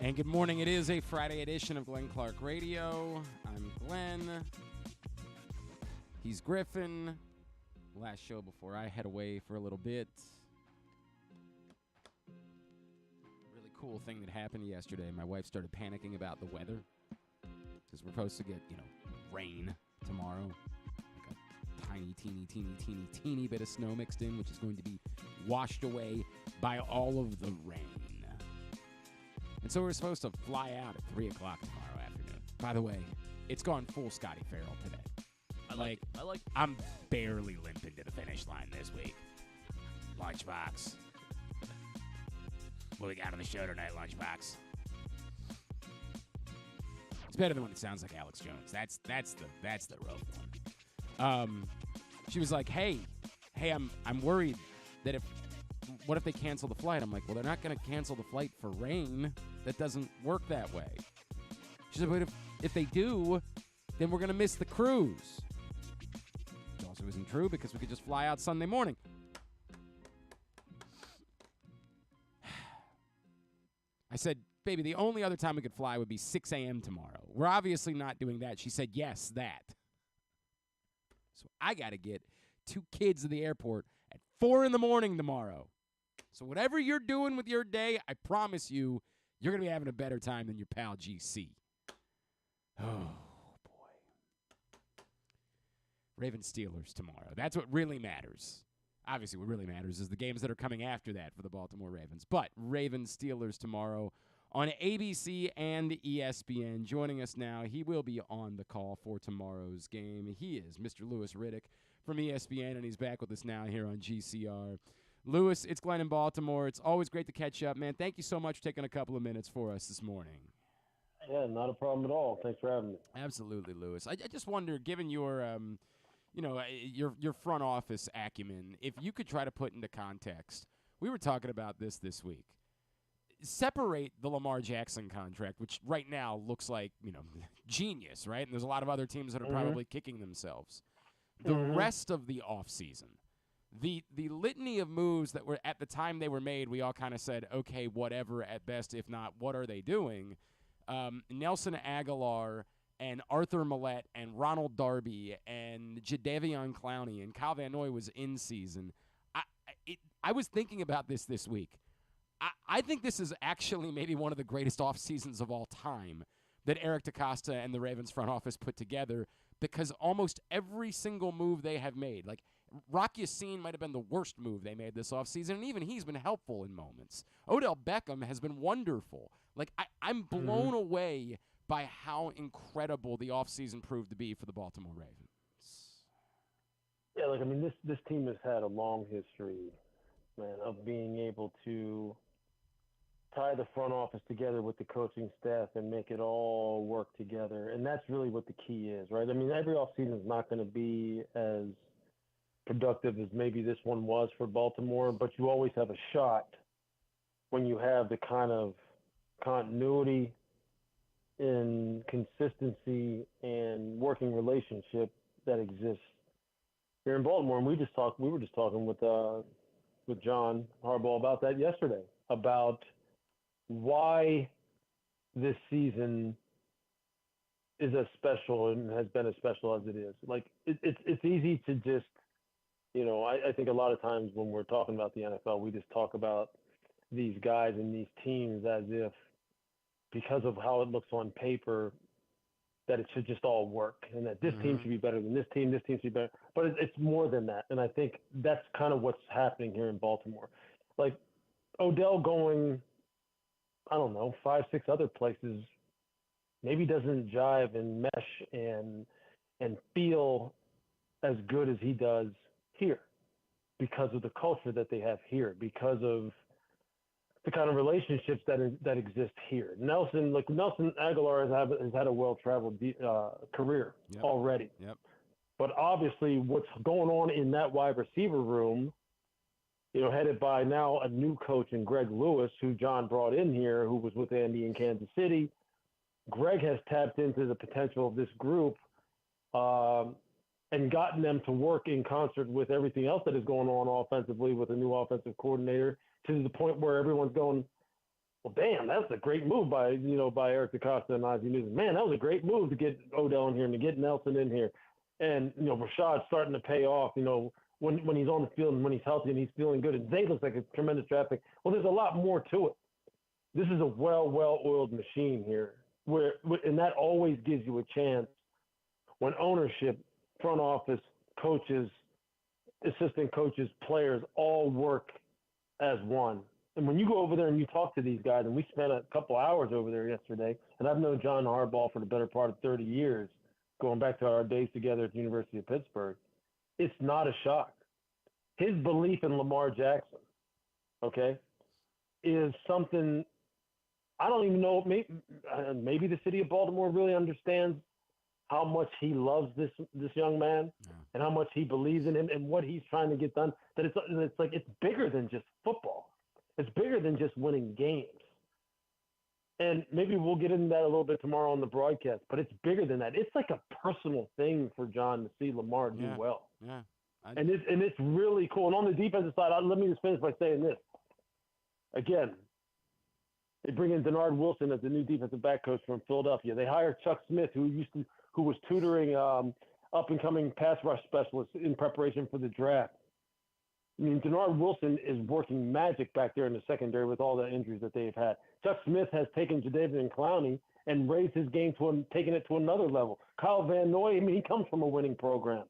And good morning. It is a Friday edition of Glenn Clark Radio. I'm Glenn. He's Griffin. Last show before I head away for a little bit. Really cool thing that happened yesterday. My wife started panicking about the weather because we're supposed to get, rain tomorrow. Like a tiny, teeny bit of snow mixed in, which is going to be washed away by all of the rain. And so we're supposed to fly out at 3 o'clock tomorrow afternoon. By the way, it's gone full Scotty Farrell today. I'm barely limping to the finish line this week. Lunchbox. What we got on the show tonight, Lunchbox? It's better than when it sounds like Alex Jones. That's the rough one. She was like, hey, I'm worried that what if they cancel the flight? I'm like, well, they're not going to cancel the flight for rain. That doesn't work that way. She said, but if they do, then we're going to miss the cruise. Which also isn't true because we could just fly out Sunday morning. I said, baby, the only other time we could fly would be 6 a.m. tomorrow. We're obviously not doing that. She said, yes, that. So I got to get 2 kids to the airport at 4 in the morning tomorrow. So whatever you're doing with your day, I promise you, you're going to be having a better time than your pal GC. Oh, boy. Ravens Steelers tomorrow. That's what really matters. Obviously, what really matters is the games that are coming after that for the Baltimore Ravens. But Ravens Steelers tomorrow on ABC and ESPN. Joining us now, he will be on the call for tomorrow's game. He is Mr. Lewis Riddick from ESPN, and he's back with us now here on GCR. Lewis, it's Glenn in Baltimore. It's always great to catch up, man. Thank you so much for taking a couple of minutes for us this morning. Yeah, not a problem at all. Thanks for having me. Absolutely, Lewis. I just wonder, given your, your front office acumen, if you could try to put into context, we were talking about this week. Separate the Lamar Jackson contract, which right now looks like, genius, right? And there's a lot of other teams that are probably kicking themselves. The rest of the offseason. The litany of moves that were at the time they were made, we all kind of said, okay, whatever at best. If not, what are they doing? Nelson Aguilar and Arthur Millette and Ronald Darby and Jadeveon Clowney and Kyle Van Noy was in season. I was thinking about this week. I think this is actually maybe one of the greatest off seasons of all time that Eric DeCosta and the Ravens front office put together, because almost every single move they have made, like Rock Ya-Sin might have been the worst move they made this offseason, and even he's been helpful in moments. Odell Beckham has been wonderful. Like, I'm blown away by how incredible the offseason proved to be for the Baltimore Ravens. Yeah, this team has had a long history, man, of being able to tie the front office together with the coaching staff and make it all work together. And that's really what the key is, right? Every offseason is not going to be as productive as maybe this one was for Baltimore, but you always have a shot when you have the kind of continuity and consistency and working relationship that exists here in Baltimore. And we were just talking with John Harbaugh about that yesterday, about why this season is as special and has been as special as it is. Like, it's easy to just, I think a lot of times when we're talking about the NFL, we just talk about these guys and these teams as if, because of how it looks on paper, that it should just all work and that this team should be better than this team should be better. But it's more than that. And I think that's kind of what's happening here in Baltimore. Like, Odell going, 5, 6 other places maybe doesn't jive and mesh and feel as good as he does here because of the culture that they have here, because of the kind of relationships that exist here. Nelson Aguilar has had a well-traveled career already. Yep. But obviously what's going on in that wide receiver room, headed by now a new coach in Greg Lewis, who John brought in here, who was with Andy in Kansas City. Greg has tapped into the potential of this group and gotten them to work in concert with everything else that is going on offensively with a new offensive coordinator, to the point where everyone's going, well, damn, that's a great move by Eric DeCosta and Ozzie Newsome. Man, that was a great move to get Odell in here and to get Nelson in here. And, Rashad's starting to pay off, when he's on the field and when he's healthy and he's feeling good. And Zay looks like a tremendous draft pick. Well, there's a lot more to it. This is a well-oiled machine here, and that always gives you a chance when ownership, front office, coaches, assistant coaches, players all work as one. And when you go over there and you talk to these guys, and we spent a couple hours over there yesterday, and I've known John Harbaugh for the better part of 30 years, going back to our days together at the University of Pittsburgh, it's not a shock. His belief in Lamar Jackson, okay, is something I don't even know. Maybe the city of Baltimore really understands how much he loves this young man and how much he believes in him and what he's trying to get done. That it's bigger than just football. It's bigger than just winning games. And maybe we'll get into that a little bit tomorrow on the broadcast, but it's bigger than that. It's like a personal thing for John to see Lamar do well. Yeah. And it's really cool. And on the defensive side, let me just finish by saying this. Again, they bring in Denard Wilson as the new defensive back coach from Philadelphia. They hire Chuck Smith, who was tutoring up-and-coming pass rush specialists in preparation for the draft. I mean, Denard Wilson is working magic back there in the secondary with all the injuries that they've had. Chuck Smith has taken Jadeveon Clowney and raised his game taken it to another level. Kyle Van Noy, he comes from a winning program.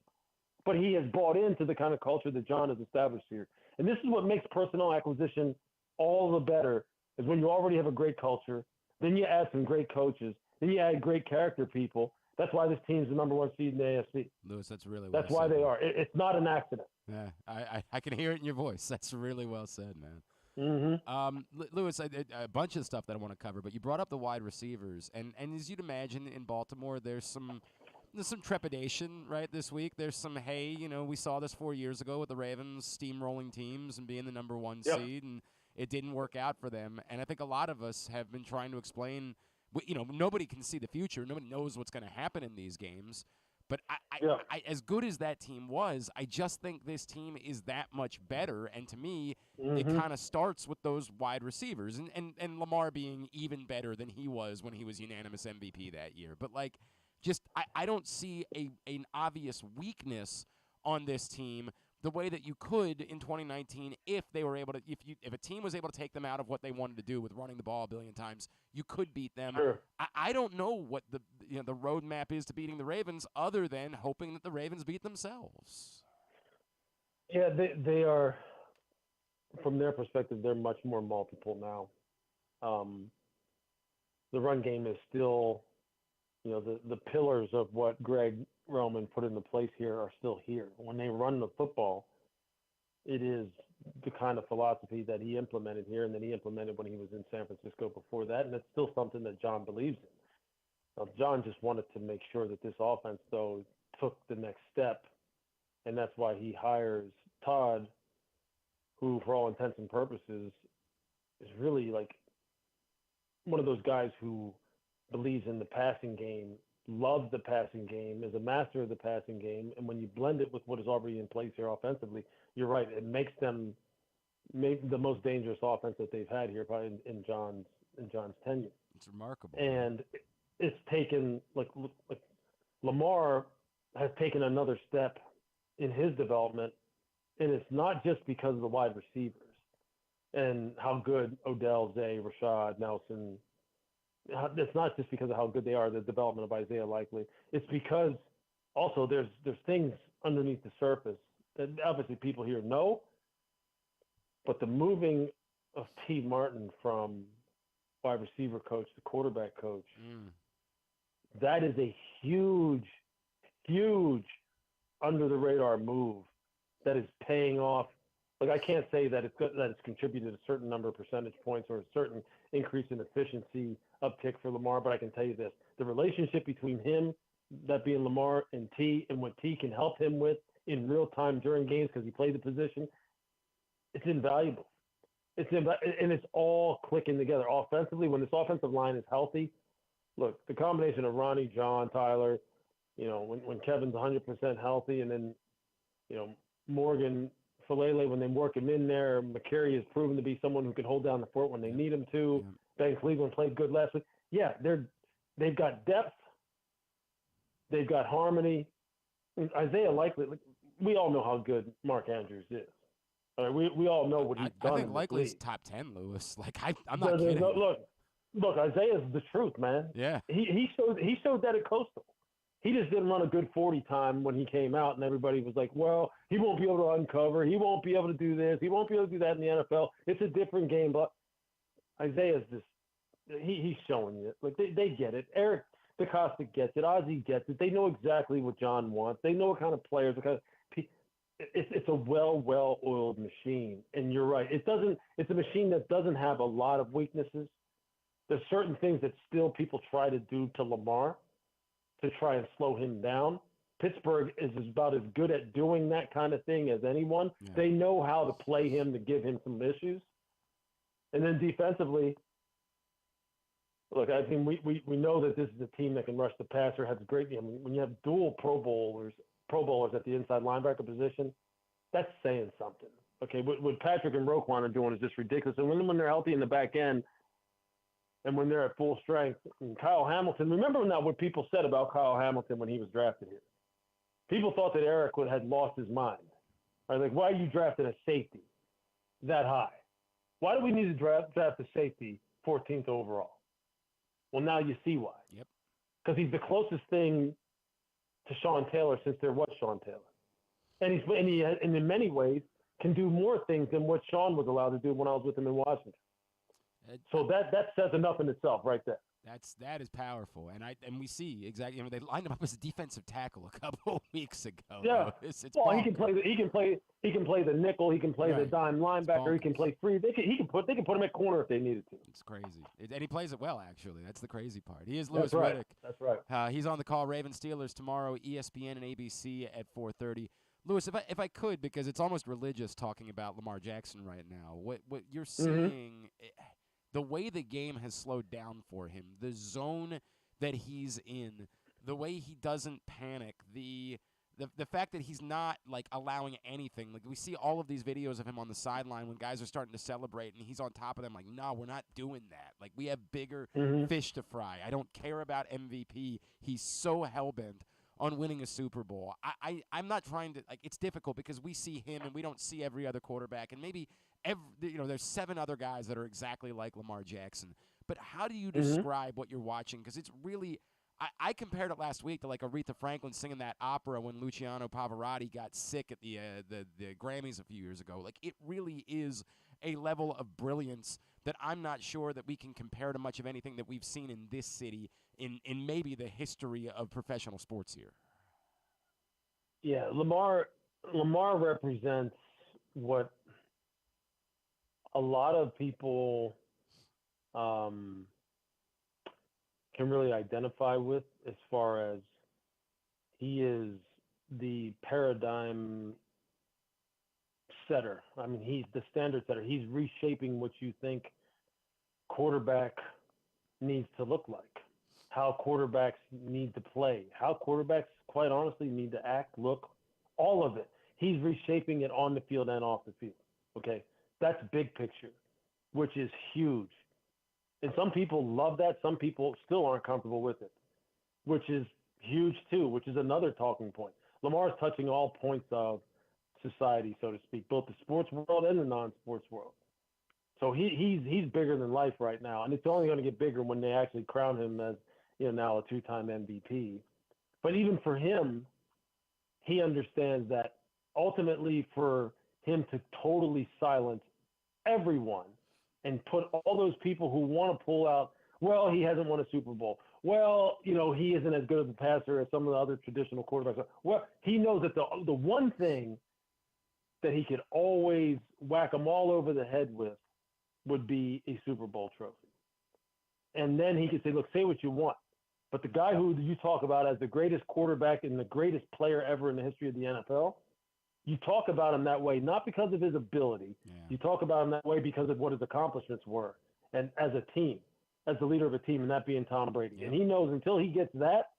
But he has bought into the kind of culture that John has established here. And this is what makes personnel acquisition all the better, is when you already have a great culture, then you add some great coaches, then you add great character people. That's why this team's the number one seed in the AFC. Lewis, that's really well said. That's why they are. It's not an accident. Yeah, I can hear it in your voice. That's really well said, man. Mm-hmm. Lewis, a bunch of stuff that I want to cover, but you brought up the wide receivers, and as you'd imagine in Baltimore, there's some trepidation, right, this week. There's some, we saw this 4 years ago with the Ravens steamrolling teams and being the number one seed, and it didn't work out for them. And I think a lot of us have been trying to explain, nobody can see the future. Nobody knows what's going to happen in these games. But I, as good as that team was, I just think this team is that much better. And to me, it kind of starts with those wide receivers. And Lamar being even better than he was when he was unanimous MVP that year. But, I don't see an obvious weakness on this team the way that you could in 2019 if they were able to if a team was able to take them out of what they wanted to do with running the ball a billion times, you could beat them. Sure. I don't know what the roadmap is to beating the Ravens other than hoping that the Ravens beat themselves. Yeah, they are, from their perspective, they're much more multiple now. The run game is still, the pillars of what Greg Roman put into place here are still here. When they run the football, it is the kind of philosophy that he implemented here and that he implemented when he was in San Francisco before that, and it's still something that John believes in. John just wanted to make sure that this offense, though, took the next step, and that's why he hires Todd, who, for all intents and purposes, is really like one of those guys who believes in the passing game, loves the passing game, is a master of the passing game, and when you blend it with what is already in place here offensively, you're right, it makes them the most dangerous offense that they've had here probably in John's tenure. It's remarkable. And it's taken, like Lamar has taken another step in his development, and it's not just because of the wide receivers and how good Odell, Zay, Rashad, Nelson. It's not just because of how good they are, the development of Isaiah Likely. It's because also there's things underneath the surface that obviously people here know, but the moving of T. Martin from wide receiver coach to quarterback coach, that is a huge, huge under-the-radar move that is paying off. Like, I can't say that it's contributed a certain number of percentage points or a certain increase in efficiency uptick for Lamar, but I can tell you this. The relationship between him, that being Lamar, and T, and what T can help him with in real time during games because he played the position, it's invaluable. And it's all clicking together. Offensively, when this offensive line is healthy, look, the combination of Ronnie, John, Tyler, when Kevin's 100% healthy, and then, Morgan, Falele, when they work him in there, McCary has proven to be someone who can hold down the fort when they need him to. Ben Cleveland played good last week. Yeah, they've got depth. They've got harmony. Isaiah Likely, we all know how good Mark Andrews is. All right, we all know what he's done. I think in Likely's league. top 10, Lewis. Like I'm not kidding. Look, Isaiah's the truth, man. Yeah. He showed that at Coastal. He just didn't run a good 40 time when he came out, and everybody was like, well, he won't be able to uncover. He won't be able to do this. He won't be able to do that in the NFL. It's a different game. But Isaiah's just he's showing you. Like they get it. Eric DeCosta gets it. Ozzie gets it. They know exactly what John wants. They know what kind of players. It's a well-oiled machine. And you're right. It's a machine that doesn't have a lot of weaknesses. There's certain things that still people try to do to Lamar to try and slow him down. Pittsburgh is about as good at doing that kind of thing as anyone. Yeah. They know how to play him to give him some issues. And then defensively, look, I think we know that this is a team that can rush the passer, has great. I mean, when you have dual Pro Bowlers at the inside linebacker position, that's saying something. Okay, what Patrick and Roquan are doing is just ridiculous. And when they're healthy in the back end, and when they're at full strength, and Kyle Hamilton, remember now what people said about Kyle Hamilton when he was drafted here. People thought that Eric had lost his mind. Right? Like, why are you drafting a safety that high? Why do we need to draft a safety 14th overall? Well, now you see why. Yep. Because he's the closest thing to Sean Taylor since there was Sean Taylor. And and in many ways can do more things than what Sean was allowed to do when I was with him in Washington. So that says enough in itself right there. That is powerful, and we see exactly. I mean, they lined him up as a defensive tackle a couple of weeks ago. Yeah, it's well, he can play the nickel. He can play right. the dime linebacker. He can play free. They can put him at corner if they needed to. It's crazy, and he plays it well. Actually, that's the crazy part. He is Louis Riddick. Riddick. That's right. He's on the call. Ravens Steelers tomorrow, ESPN and ABC at 4:30. Louis, if I could, because it's almost religious talking about Lamar Jackson right now. What you're seeing. The way the game has slowed down for him, the zone that he's in, the way he doesn't panic, the fact that he's not like allowing anything. Like we see all of these videos of him on the sideline when guys are starting to celebrate and he's on top of them like, no, we're not doing that. Like we have bigger fish to fry. I don't care about MVP. He's so hell-bent on winning a Super Bowl. I'm not trying to like it's difficult because we see him and we don't see every other quarterback and maybe there's 7 other guys that are exactly like Lamar Jackson. But how do you describe what you're watching? Because it's really I compared it last week to like Aretha Franklin singing that opera when Luciano Pavarotti got sick at the Grammys a few years ago. Like it really is a level of brilliance that I'm not sure that we can compare to much of anything that we've seen in this city in maybe the history of professional sports here. Yeah, Lamar represents what a lot of people can really identify with as far as he is the paradigm setter. I mean, he's the standard setter. He's reshaping what you think quarterback needs to look like, how quarterbacks need to play, how quarterbacks, quite honestly, need to act, look, all of it. He's reshaping it on the field and off the field, okay? That's big picture, which is huge. And some people love that. Some people still aren't comfortable with it, which is huge too, which is another talking point. Lamar's touching all points of society, so to speak, both the sports world and the non-sports world. So he's bigger than life right now, and it's only going to get bigger when they actually crown him as now a 2-time MVP. But even for him, he understands that ultimately for him to totally silence everyone and put all those people who want to pull out, well, he hasn't won a Super Bowl. Well, he isn't as good of a passer as some of the other traditional quarterbacks. Well, he knows that the one thing that he could always whack them all over the head with would be a Super Bowl trophy. And then he could say, look, say what you want. But the guy who you talk about as the greatest quarterback and the greatest player ever in the history of the NFL, you talk about him that way, not because of his ability. Yeah. You talk about him that way because of what his accomplishments were. And as a team, as the leader of a team, and that being Tom Brady. Yeah. And he knows until he gets that,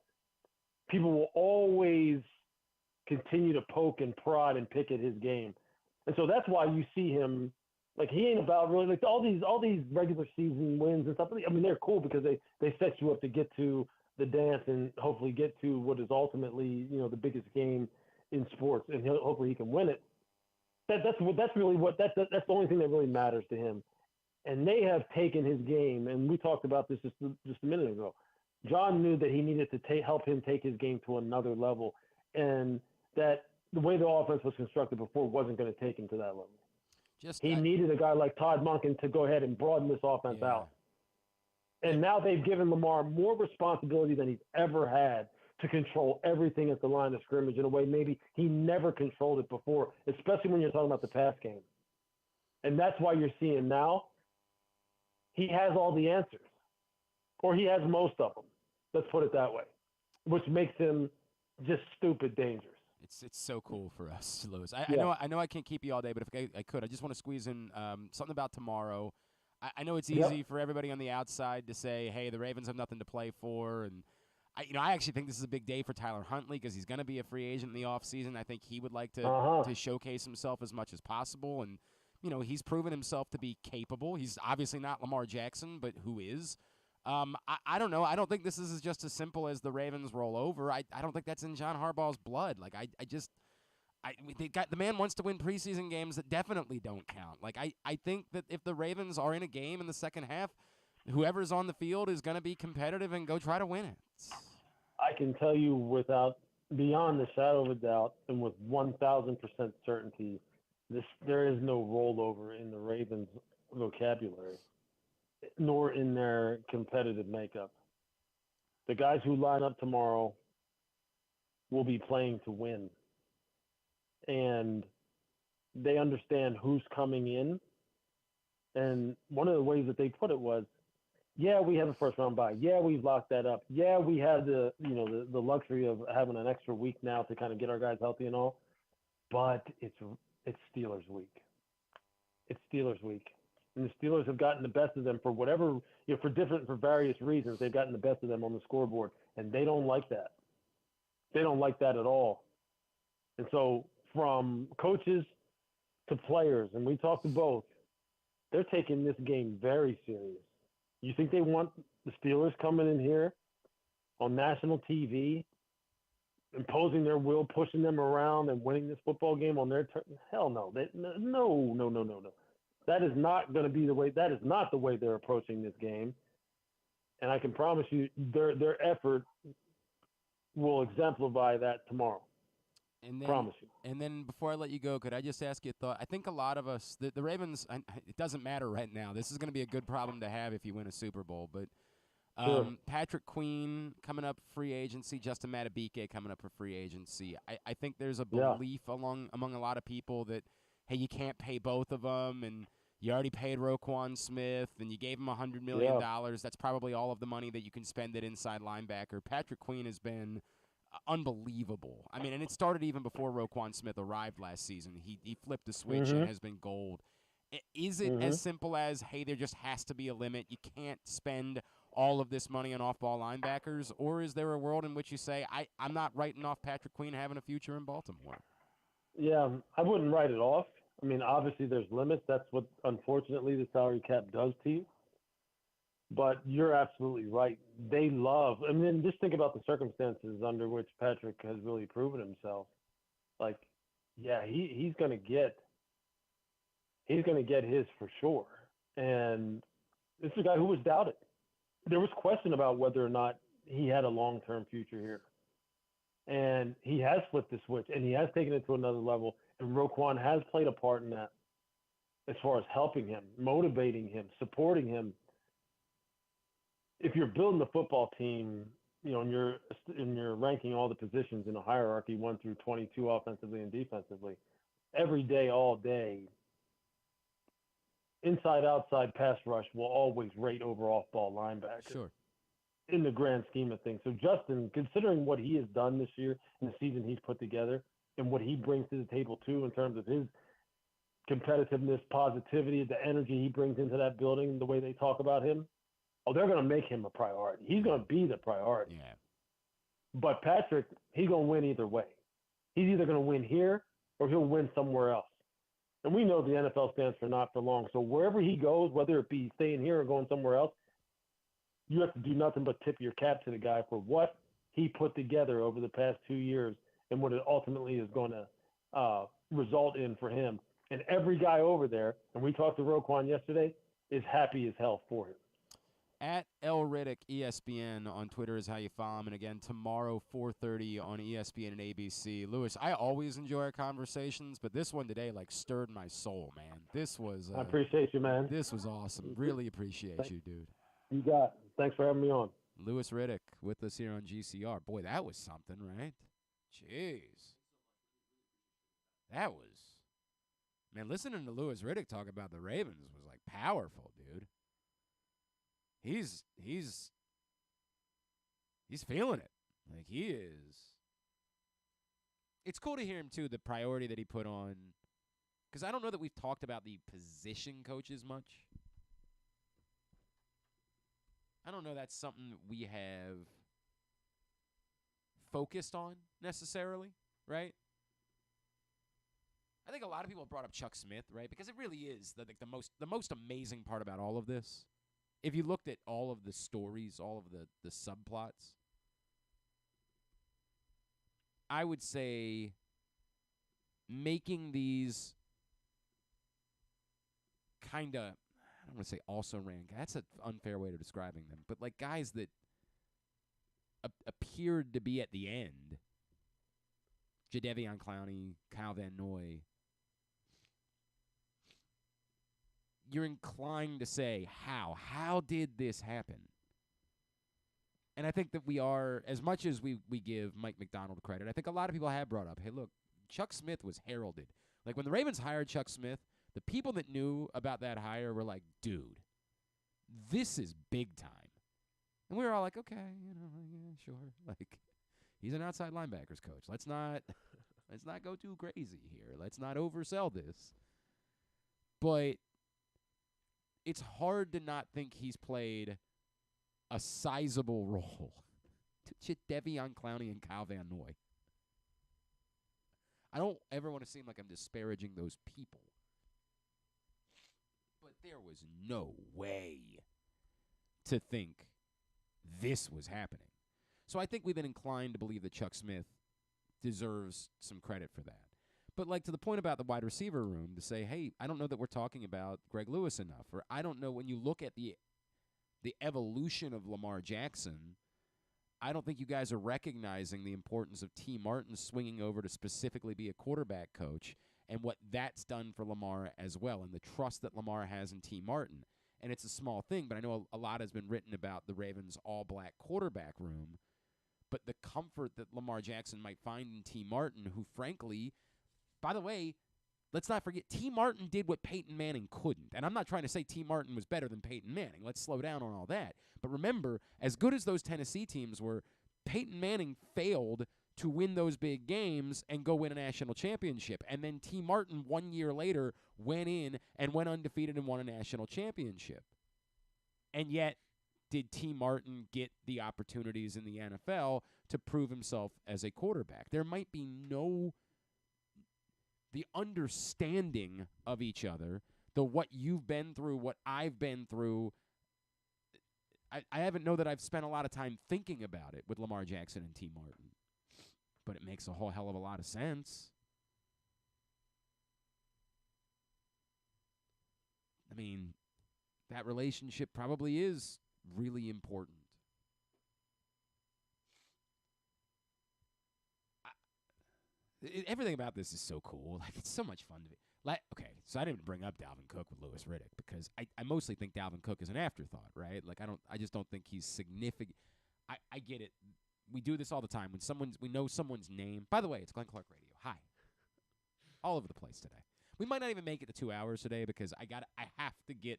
people will always continue to poke and prod and pick at his game. And so that's why you see him Like he ain't about really like all these regular season wins and stuff. I mean, they're cool because they set you up to get to the dance and hopefully get to what is ultimately the biggest game in sports, and hopefully he can win it. That's really what that's the only thing that really matters to him. And they have taken his game, and we talked about this just a minute ago. John knew that he needed to help him take his game to another level, and that the way the offense was constructed before wasn't going to take him to that level. He needed a guy like Todd Monken to go ahead and broaden this offense out. And now they've given Lamar more responsibility than he's ever had to control everything at the line of scrimmage in a way maybe he never controlled it before, especially when you're talking about the pass game. And that's why you're seeing now he has all the answers, or he has most of them. Let's put it that way, which makes him just stupid dangerous. It's so cool for us, Louis. I know I can't keep you all day, but if I could, I just want to squeeze in something about tomorrow. I know it's easy for everybody on the outside to say, hey, the Ravens have nothing to play for, and I actually think this is a big day for Tyler Huntley because he's going to be a free agent in the offseason. I think he would like to showcase himself as much as possible, and he's proven himself to be capable. He's obviously not Lamar Jackson, but who is? I don't know. I don't think this is just as simple as the Ravens roll over. I don't think that's in John Harbaugh's blood. Like the man wants to win preseason games that definitely don't count. Like I think that if the Ravens are in a game in the second half, whoever's on the field is going to be competitive and go try to win it. I can tell you beyond the shadow of a doubt and with 1,000% certainty, there is no rollover in the Ravens vocabulary, nor in their competitive makeup. The guys who line up tomorrow will be playing to win. And they understand who's coming in. And one of the ways that they put it was, yeah, we have a first round bye. Yeah, we've locked that up. Yeah, we have the luxury of having an extra week now to kind of get our guys healthy and all. But it's Steelers week. It's Steelers week. And the Steelers have gotten the best of them for various reasons. They've gotten the best of them on the scoreboard, and they don't like that. They don't like that at all. And so from coaches to players, and we talked to both, they're taking this game very serious. You think they want the Steelers coming in here on national TV, imposing their will, pushing them around, and winning this football game on their turn? Hell no. No. That is not going to be the way. That is not the way they're approaching this game. And I can promise you their effort will exemplify that tomorrow. Promise you. And then before I let you go, could I just ask you a thought? I think a lot of us, the Ravens, it doesn't matter right now. This is going to be a good problem to have if you win a Super Bowl. But Patrick Queen coming up free agency, Justin Madubuike coming up for free agency. I think there's a belief among a lot of people that, hey, you can't pay both of them, and you already paid Roquan Smith, and you gave him $100 million. That's probably all of the money that you can spend at inside linebacker. Patrick Queen has been unbelievable. I mean, and it started even before Roquan Smith arrived last season. He flipped the switch and has been gold. Is it as simple as, hey, there just has to be a limit? You can't spend all of this money on off-ball linebackers? Or is there a world in which you say, I'm not writing off Patrick Queen having a future in Baltimore? Yeah, I wouldn't write it off. I mean, obviously there's limits. That's what, unfortunately, the salary cap does to you. But you're absolutely right. They love – I mean, just think about the circumstances under which Patrick has really proven himself. Like, yeah, he's going to get his for sure. And this is a guy who was doubted. There was question about whether or not he had a long-term future here. And he has flipped the switch, and he has taken it to another level. And Roquan has played a part in that as far as helping him, motivating him, supporting him. If you're building the football team, and you're ranking all the positions in a hierarchy 1 through 22 offensively and defensively, every day, all day, inside, outside, pass rush will always rate over off-ball linebacker. Sure. In the grand scheme of things. So Justin, considering what he has done this year and the season he's put together and what he brings to the table too in terms of his competitiveness, positivity, the energy he brings into that building, the way they talk about him, they're going to make him a priority. He's going to be the priority. Yeah. But Patrick, he's going to win either way. He's either going to win here or he'll win somewhere else. And we know the NFL stands for not for long. So wherever he goes, whether it be staying here or going somewhere else, you have to do nothing but tip your cap to the guy for what he put together over the past 2 years and what it ultimately is going to result in for him. And every guy over there, and we talked to Roquan yesterday, is happy as hell for him. At L Riddick ESPN on Twitter is how you follow him. And again, tomorrow 4:30 on ESPN and ABC. Lewis, I always enjoy our conversations, but this one today stirred my soul, man. This was I appreciate you, man. This was awesome. Really appreciate you, dude. You got it. Thanks for having me on. Lewis Riddick with us here on GCR. Boy, that was something, right? Jeez. That was, man, listening to Lewis Riddick talk about the Ravens was powerful, dude. He's feeling it. He is. It's cool to hear him too, the priority that he put on, because I don't know that we've talked about the position coaches much. I don't know that's something we have focused on necessarily, right? I think a lot of people have brought up Chuck Smith, right? Because it really is the most amazing part about all of this. If you looked at all of the stories, all of the subplots, I would say making these kind of, I don't want to say also ran. That's an unfair way of describing them. But guys that appeared to be at the end. Jadeveon Clowney, Kyle Van Noy. You're inclined to say, how? How did this happen? And I think that we are, as much as we give Mike McDonald credit, I think a lot of people have brought up, hey, look, Chuck Smith was heralded. When the Ravens hired Chuck Smith, the people that knew about that hire were like, dude, this is big time. And we were all like, okay, yeah, sure. He's an outside linebackers coach. Let's not go too crazy here. Let's not oversell this. But it's hard to not think he's played a sizable role to Jadeveon Clowney and Kyle Van Noy. I don't ever want to seem like I'm disparaging those people. But there was no way to think this was happening. So I think we've been inclined to believe that Chuck Smith deserves some credit for that. But to the point about the wide receiver room, to say, hey, I don't know that we're talking about Greg Lewis enough, or I don't know when you look at the evolution of Lamar Jackson, I don't think you guys are recognizing the importance of T. Martin swinging over to specifically be a quarterback coach and what that's done for Lamar as well, and the trust that Lamar has in T. Martin. And it's a small thing, but I know a lot has been written about the Ravens' all-black quarterback room, but the comfort that Lamar Jackson might find in T. Martin, who frankly, by the way, let's not forget, T. Martin did what Peyton Manning couldn't. And I'm not trying to say T. Martin was better than Peyton Manning. Let's slow down on all that. But remember, as good as those Tennessee teams were, Peyton Manning failed to win those big games and go win a national championship. And then T. Martin, 1 year later, went in and went undefeated and won a national championship. And yet, did T. Martin get the opportunities in the NFL to prove himself as a quarterback? There might be the understanding of each other, the what you've been through, what I've been through. I haven't know that I've spent a lot of time thinking about it with Lamar Jackson and T. Martin, but it makes a whole hell of a lot of sense. I mean, that relationship probably is really important. Everything about this is so cool. It's so much fun to be. Okay, so I didn't bring up Dalvin Cook with Lewis Riddick because I mostly think Dalvin Cook is an afterthought, right? I just don't think he's significant. I get it. We do this all the time when we know someone's name. By the way, it's Glenn Clark Radio. Hi. All over the place today. We might not even make it to 2 hours today because I have to get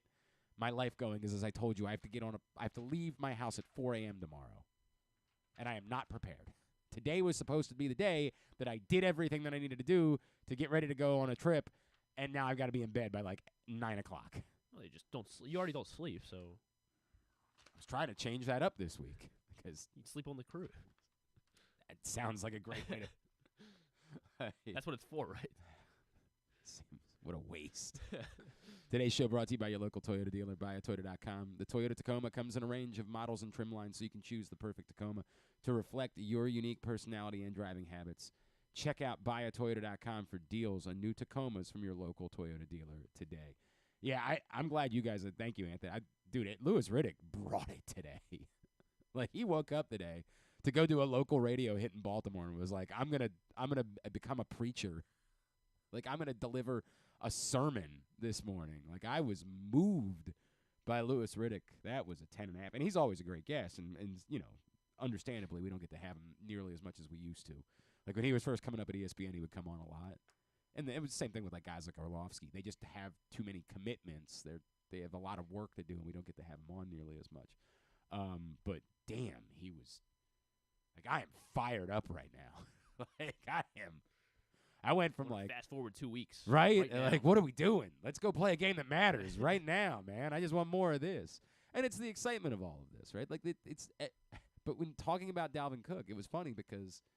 my life going. Because as I told you, I have to leave my house at 4 a.m. tomorrow, and I am not prepared. Today was supposed to be the day that I did everything that I needed to do to get ready to go on a trip, and now I've got to be in bed by 9 o'clock. Well, you just don't. You already don't sleep, so I was trying to change that up this week because you sleep on the crew. That sounds like a great way to. That's what it's for, right? What a waste. Today's show brought to you by your local Toyota dealer, buyatoyota.com. The Toyota Tacoma comes in a range of models and trim lines so you can choose the perfect Tacoma to reflect your unique personality and driving habits. Check out buyatoyota.com for deals on new Tacomas from your local Toyota dealer today. Yeah, I'm glad you guys – thank you, Anthony. Dude, Louis Riddick brought it today. Like, he woke up today to go do a local radio hit in Baltimore and was like, I'm gonna become a preacher. Like, I'm going to deliver a sermon this morning. Like, I was moved by Louis Riddick. That was a 10.5. And he's always a great guest. And you know, understandably, we don't get to have him nearly as much as we used to. Like, when he was first coming up at ESPN, he would come on a lot. And it was the same thing with, like, guys like Orlovsky. They just have too many commitments. They have a lot of work to do, and we don't get to have him on nearly as much. But, damn, he was – like, I am fired up right now. Like, I went from, like – fast forward 2 weeks. Right? Like, what are we doing? Let's go play a game that matters right now, man. I just want more of this. And it's the excitement of all of this, right? Like, but when talking about Dalvin Cook, it was funny because –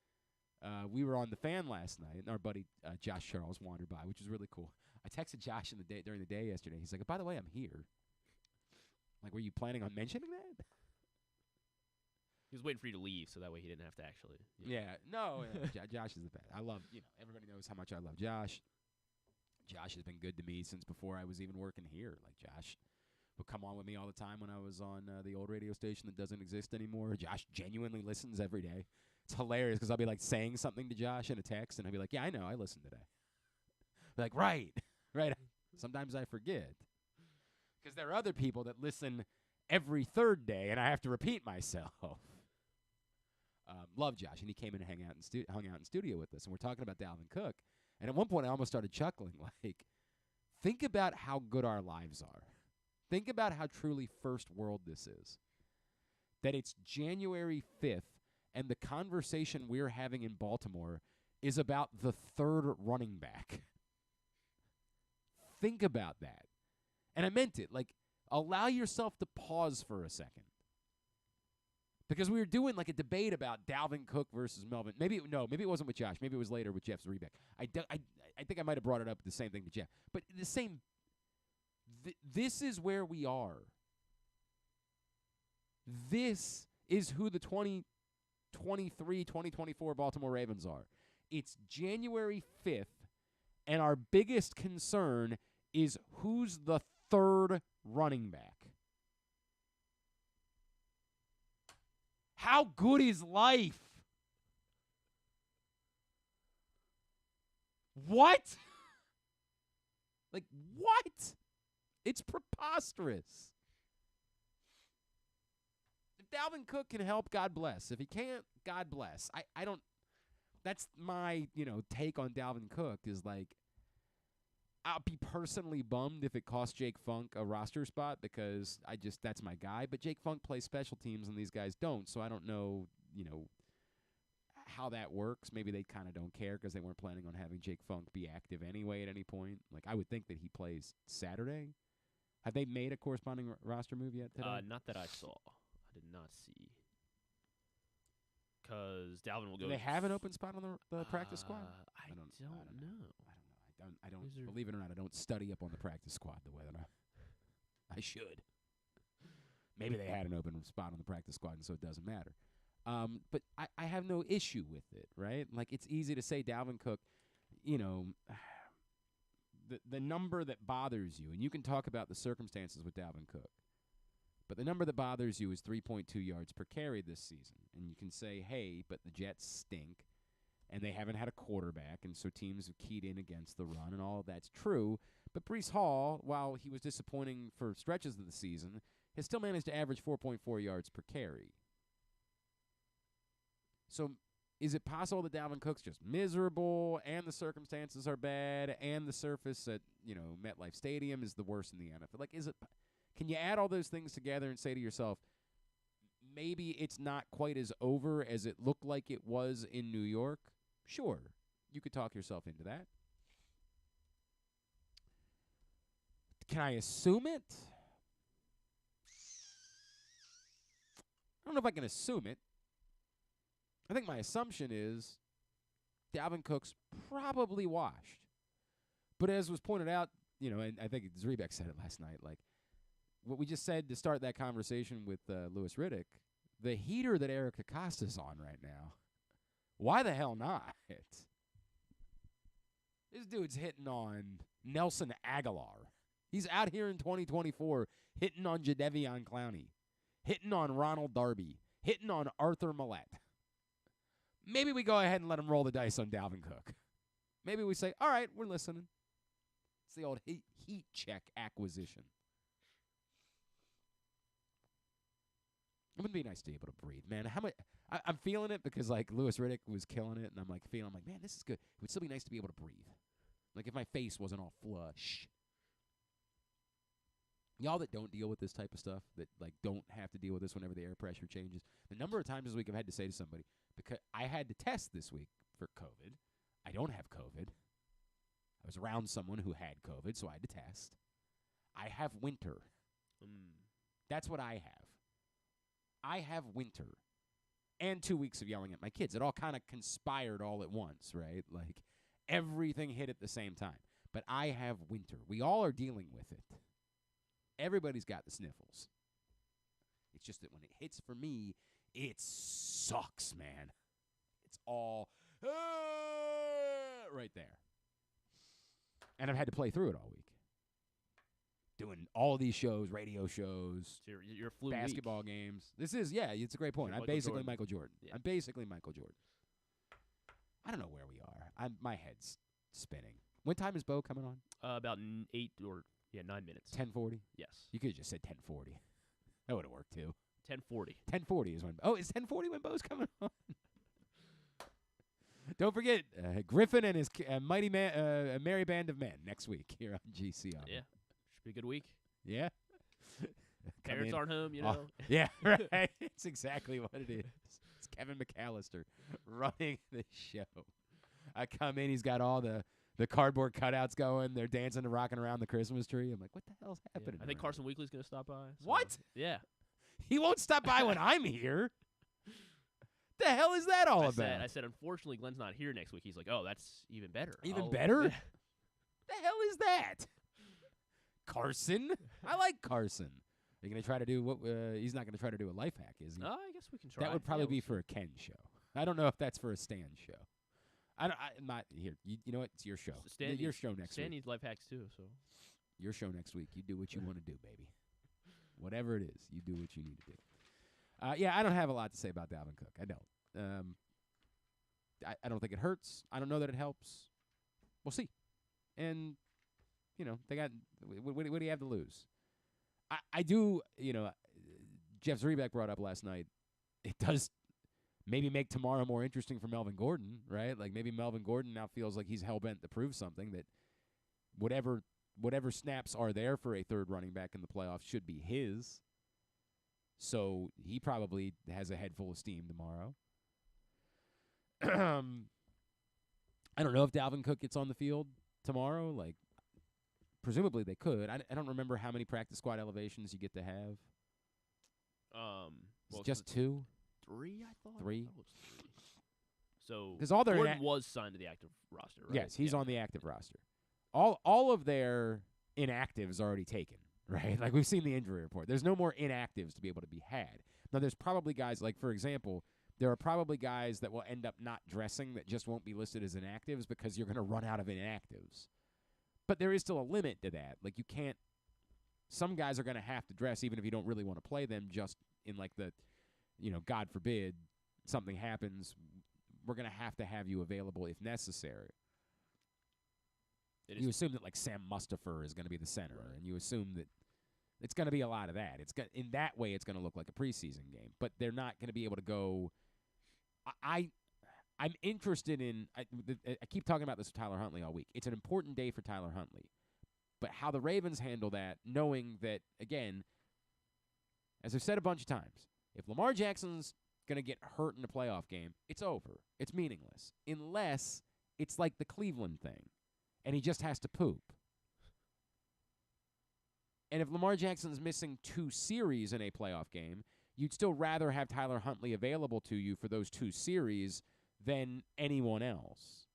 we were on the Fan last night, and our buddy Josh Charles wandered by, which was really cool. I texted Josh during the day yesterday. He's like, "By the way, I'm here." Like, were you planning on mentioning that? He was waiting for you to leave, so that way he didn't have to actually. Josh is the best. I love, everybody knows how much I love Josh. Josh has been good to me since before I was even working here. Like, Josh would come on with me all the time when I was on the old radio station that doesn't exist anymore. Josh genuinely listens every day. It's hilarious because I'll be, like, saying something to Josh in a text, and I'll be like, yeah, I know, I listened today. Like, right. Sometimes I forget. Because there are other people that listen every third day, and I have to repeat myself. Love Josh, and he came in and hung out in studio with us, and we're talking about Dalvin Cook. And at one point, I almost started chuckling, like, think about how good our lives are. Think about how truly first world this is. That it's January 5th, and the conversation we're having in Baltimore is about the third running back. Think about that. And I meant it. Like, allow yourself to pause for a second. Because we were doing, like, a debate about Dalvin Cook versus Melvin. Maybe it wasn't with Josh. Maybe it was later with Jeff Zrebeck. I think I might have brought it up the same thing to Jeff. But the same this is where we are. This is who the 2024 Baltimore Ravens are. It's January 5th, and our biggest concern is who's the third running back. How good is life? What? Like, what? It's preposterous. If Dalvin Cook can help, God bless. If he can't, God bless. I don't – that's my, take on Dalvin Cook is like I'll be personally bummed if it costs Jake Funk a roster spot because that's my guy. But Jake Funk plays special teams and these guys don't, so I don't know, how that works. Maybe they kind of don't care because they weren't planning on having Jake Funk be active anyway at any point. Like, I would think that he plays Saturday. Have they made a corresponding roster move yet today? Not that I saw. I did not see. Because Dalvin will go. Do they have an open spot on the practice squad? I don't know. I don't believe it or not, I don't study up on the practice squad the way that I should. Maybe they had an open spot on the practice squad, and so it doesn't matter. But I have no issue with it, right? Like, it's easy to say Dalvin Cook, the number that bothers you, and you can talk about the circumstances with Dalvin Cook, but the number that bothers you is 3.2 yards per carry this season. And you can say, hey, but the Jets stink, and they haven't had a quarterback, and so teams have keyed in against the run, and all of that's true. But Breece Hall, while he was disappointing for stretches of the season, has still managed to average 4.4 yards per carry. So is it possible that Dalvin Cook's just miserable and the circumstances are bad and the surface at, MetLife Stadium is the worst in the NFL? Like, can you add all those things together and say to yourself, maybe it's not quite as over as it looked like it was in New York? Sure, you could talk yourself into that. Can I assume it? I don't know if I can assume it. I think my assumption is Dalvin Cook's probably washed. But as was pointed out, and I think Riddick said it last night, like what we just said to start that conversation with Louis Riddick, the heater that Eric Acosta's on right now, why the hell not? This dude's hitting on Nelson Aguilar. He's out here in 2024 hitting on Jadeveon Clowney, hitting on Ronald Darby, hitting on Arthur Millette. Maybe we go ahead and let him roll the dice on Dalvin Cook. Maybe we say, all right, we're listening. It's the old heat check acquisition. It would be nice to be able to breathe, man. I'm feeling it because, like, Louis Riddick was killing it, and I'm like, man, this is good. It would still be nice to be able to breathe. Like, if my face wasn't all flush. Y'all that don't deal with this type of stuff, that, like, don't have to deal with this whenever the air pressure changes, the number of times this week I've had to say to somebody, because I had to test this week for COVID. I don't have COVID. I was around someone who had COVID, so I had to test. I have winter. That's what I have. I have winter and 2 weeks of yelling at my kids. It all kind of conspired all at once, right? Like, everything hit at the same time. But I have winter. We all are dealing with it. Everybody's got the sniffles. It's just that when it hits for me, it sucks, man. It's all right there. And I've had to play through it all week. Doing all these shows, radio shows, so you're flu basketball week. Games. This is, it's a great point. I'm basically Michael Jordan. Yeah. I'm basically Michael Jordan. I don't know where we are. My head's spinning. What time is Bo coming on? About 9 minutes. 10:40? Yes. You could have just said 10:40. That would have worked, too. 10:40. 10:40 is when. Oh, is 10:40 when Bo's coming on? Don't forget, Griffin and his mighty merry band of men next week here on GCR. Yeah. Should be a good week. Yeah. Parents aren't home, you know. Yeah, right. It's exactly what it is. It's Kevin McAllister running the show. I come in, he's got all the cardboard cutouts going. They're dancing and rocking around the Christmas tree. I'm like, what the hell's happening? I think Carson Weekly's going to stop by. So. What? Yeah. He won't stop by when I'm here. The hell is that all about? I said, unfortunately, Glenn's not here next week. He's like, oh, that's even better. Even better? The hell is that? Carson? I like Carson. Are you going to try to do what? He's not going to try to do a life hack, is he? I guess we can try. That would probably be for a Ken show. I don't know if that's for a Stan show. I'm not here. You know what? It's your show. Your show next Stan week. needs life hacks too. So your show next week. You do what you want to do, baby. Whatever it is, you do what you need to do. I don't have a lot to say about Dalvin Cook. I don't. I don't think it hurts. I don't know that it helps. We'll see. And, they got what do you have to lose? I do, Jeff Zrebeck brought up last night, it does maybe make tomorrow more interesting for Melvin Gordon, right? Like maybe Melvin Gordon now feels like he's hell-bent to prove something, that whatever snaps are there for a third running back in the playoffs should be his. So he probably has a head full of steam tomorrow. I don't know if Dalvin Cook gets on the field tomorrow. Like, presumably they could. I don't remember how many practice squad elevations you get to have. Just 2? 3, I thought. 3? That was 3. So because all Gordon was signed to the active roster, right? Yes, he's on the active roster. All of their inactives are already taken, right? Like we've seen the injury report. There's no more inactives to be able to be had. Now there's probably guys like, for example, there are probably guys that will end up not dressing that just won't be listed as inactives because you're going to run out of inactives. But there is still a limit to that. Like you can't. Some guys are going to have to dress even if you don't really want to play them. Just in like the, God forbid something happens, we're going to have you available if necessary. You assume that like Sam Mustipher is going to be the center, right. And you assume that it's going to be a lot of that. In that way, it's going to look like a preseason game, but they're not going to be able to go. I'm interested in. I keep talking about this with Tyler Huntley all week. It's an important day for Tyler Huntley, but how the Ravens handle that, knowing that again, as I've said a bunch of times, if Lamar Jackson's going to get hurt in a playoff game, it's over. It's meaningless unless it's like the Cleveland thing. And he just has to poop. And if Lamar Jackson's missing 2 series in a playoff game, you'd still rather have Tyler Huntley available to you for those 2 series than anyone else.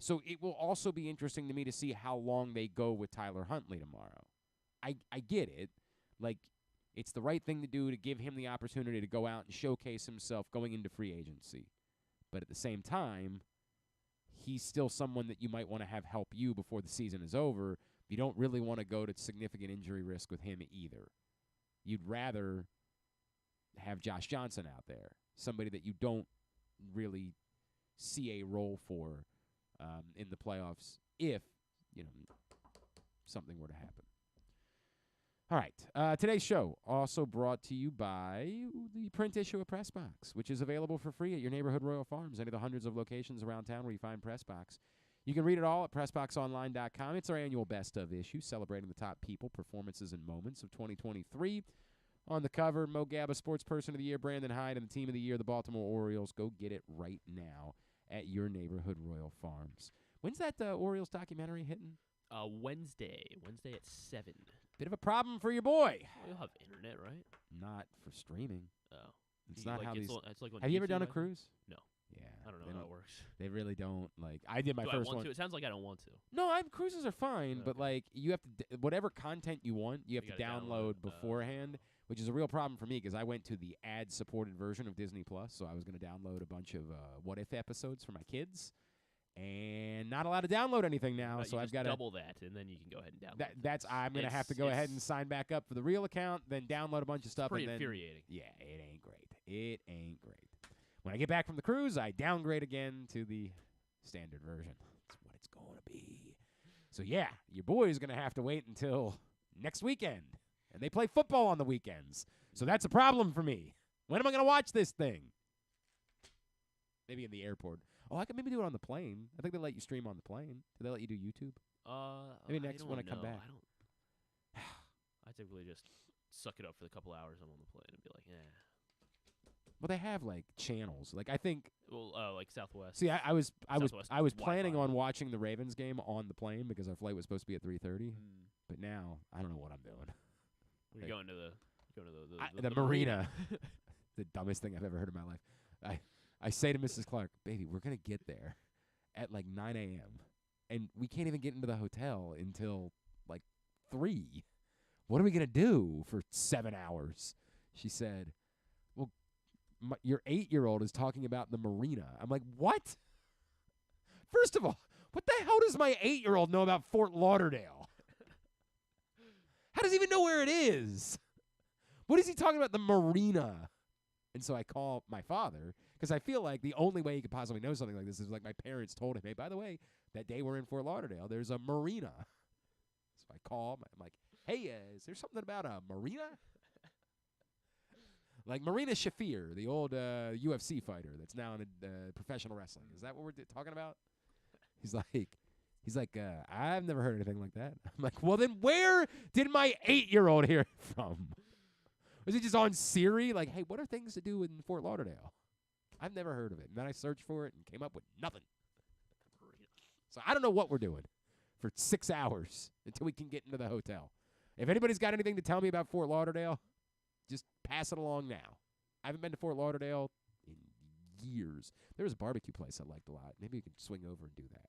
So it will also be interesting to me to see how long they go with Tyler Huntley tomorrow. I get it. Like, it's the right thing to do to give him the opportunity to go out and showcase himself going into free agency. But at the same time, he's still someone that you might want to have help you before the season is over. You don't really want to go to significant injury risk with him either. You'd rather have Josh Johnson out there, somebody that you don't really see a role for in the playoffs if, something were to happen. All right. Today's show also brought to you by the print issue of PressBox, which is available for free at your neighborhood Royal Farms, any of the hundreds of locations around town where you find PressBox. You can read it all at PressBoxOnline.com. It's our annual best of issue celebrating the top people, performances, and moments of 2023. On the cover, Mo Gabba, Sports Person of the Year, Brandon Hyde, and the Team of the Year, the Baltimore Orioles. Go get it right now at your neighborhood Royal Farms. When's that Orioles documentary hitting? Wednesday at 7. Bit of a problem for your boy. Well, you'll have internet, right? Not for streaming. Oh. It's not how these. It's like on Have you ever YouTube, done a I think? cruise? No. Yeah. I don't know how it works. They really don't. Like, I did my Do I first want one. to? It sounds like I don't want to. No, cruises are fine, but Okay. like you have to whatever content you want, you have You to gotta download download, beforehand, which is a real problem for me because I went to the ad-supported version of Disney Plus, so I was going to download a bunch of What If episodes for my kids, and not allowed to download anything now. But So you I've just got double that, and then you can go ahead and download. I'm going to have to go ahead and sign back up for the real account, then download a bunch of stuff. Pretty and then, infuriating. Yeah, it ain't great. It ain't great. When I get back from the cruise, I downgrade again to the standard version. That's what it's going to be. So, yeah, your boy's going to have to wait until next weekend. And they play football on the weekends. So that's a problem for me. When am I going to watch this thing? Maybe in the airport. Oh, I could maybe do it on the plane. I think they let you stream on the plane. Do they let you do YouTube? Maybe next when I come back. I typically just suck it up for the couple hours I'm on the plane and be like, Well, they have like channels. Like I think. Well, like Southwest. See, I was Southwest planning Wi-Fi. on watching the Ravens game on the plane because our flight was supposed to be at 3:30. But now I don't know what I'm doing. You're going to the marina. The dumbest thing I've ever heard in my life. I say to Mrs. Clark, baby, we're going to get there at like 9 a.m. And we can't even get into the hotel until like 3. What are we going to do for 7 hours? She said, well, your 8-year-old is talking about the marina. I'm like, what? First of all, what the hell does my 8-year-old know about Fort Lauderdale? How does he even know where it is? What is he talking about, the marina? And so I call my father because I feel like the only way he could possibly know something like this is like my parents told him, hey, by the way, that day we're in Fort Lauderdale, there's a marina. So I call him. I'm like, hey, is there something about a marina? Like Marina Shafir, the old UFC fighter that's now in professional wrestling. Is that what we're talking about? He's like, I've never heard anything like that. I'm like, well, then where did my 8-year-old hear it from? Was he just on Siri? Like, hey, what are things to do in Fort Lauderdale? I've never heard of it. And then I searched for it and came up with nothing. So I don't know what we're doing for 6 hours until we can get into the hotel. If anybody's got anything to tell me about Fort Lauderdale, just pass it along now. I haven't been to Fort Lauderdale in years. There was a barbecue place I liked a lot. Maybe we could swing over and do that.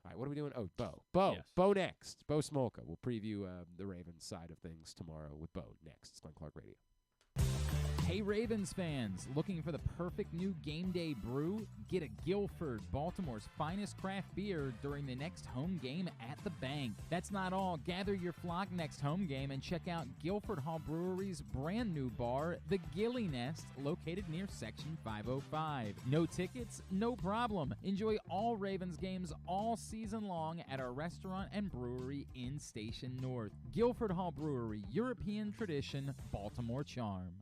All right, what are we doing? Oh, Bo. Yes. Bo next. Bo Smolka. We'll preview the Ravens side of things tomorrow with Bo next. It's Glenn Clark Radio. Hey Ravens fans, looking for the perfect new game day brew? Get a Guilford, Baltimore's finest craft beer during the next home game at the bank. That's not all. Gather your flock next home game and check out Guilford Hall Brewery's brand new bar, the Gilly Nest, located near Section 505. No tickets? No problem. Enjoy all Ravens games all season long at our restaurant and brewery in Station North. Guilford Hall Brewery, European tradition, Baltimore charm.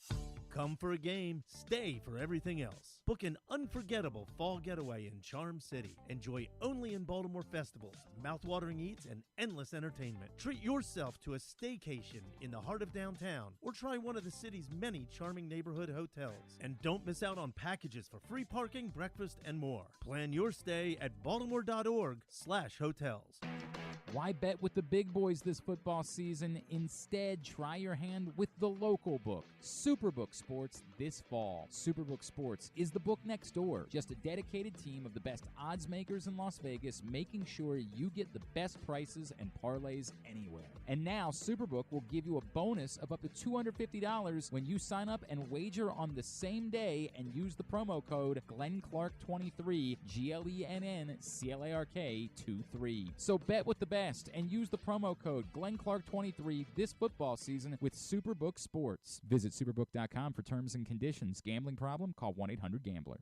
Come for a game, stay for everything else. Book an unforgettable fall getaway in Charm City. Enjoy only in Baltimore festivals, mouthwatering eats, and endless entertainment. Treat yourself to a staycation in the heart of downtown, or try one of the city's many charming neighborhood hotels. And don't miss out on packages for free parking, breakfast, and more. Plan your stay at baltimore.org/hotels. Why bet with the big boys this football season? Instead, try your hand with the local book, Superbook Sports, this fall. Superbook Sports is the book next door. Just a dedicated team of the best odds makers in Las Vegas, making sure you get the best prices and parlays anywhere. And now, Superbook will give you a bonus of up to $250 when you sign up and wager on the same day and use the promo code GlennClark23, GLENNCLARK23. So bet with the best and use the promo code GlennClark23 this football season with Superbook Sports. Visit superbook.com for terms and conditions. Gambling problem? Call 1-800-GAMBLER.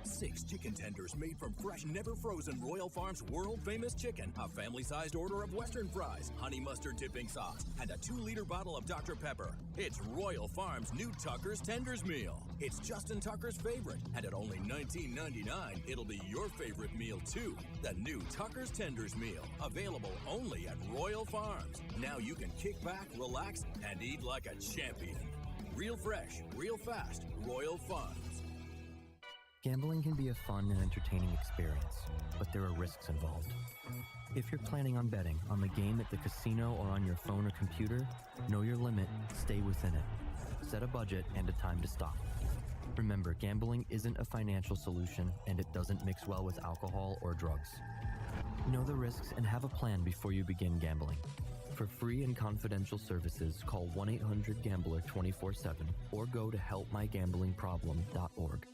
6 chicken tenders made from fresh, never frozen Royal Farms world-famous chicken, a family-sized order of Western fries, honey mustard dipping sauce, and a 2-liter bottle of Dr. Pepper. It's Royal Farms' new Tucker's Tenders Meal. It's Justin Tucker's favorite, and at only $19.99, it'll be your favorite meal, too. The new Tucker's Tenders Meal, available only at Royal Farms. Now you can kick back, relax, and eat like a champion. Real fresh, real fast, Royal Farms. Gambling can be a fun and entertaining experience, but there are risks involved. If you're planning on betting on the game at the casino or on your phone or computer, know your limit, stay within it. Set a budget and a time to stop. Remember, gambling isn't a financial solution, and it doesn't mix well with alcohol or drugs. Know the risks and have a plan before you begin gambling. For free and confidential services, call 1-800-GAMBLER 24/7 or go to helpmygamblingproblem.org.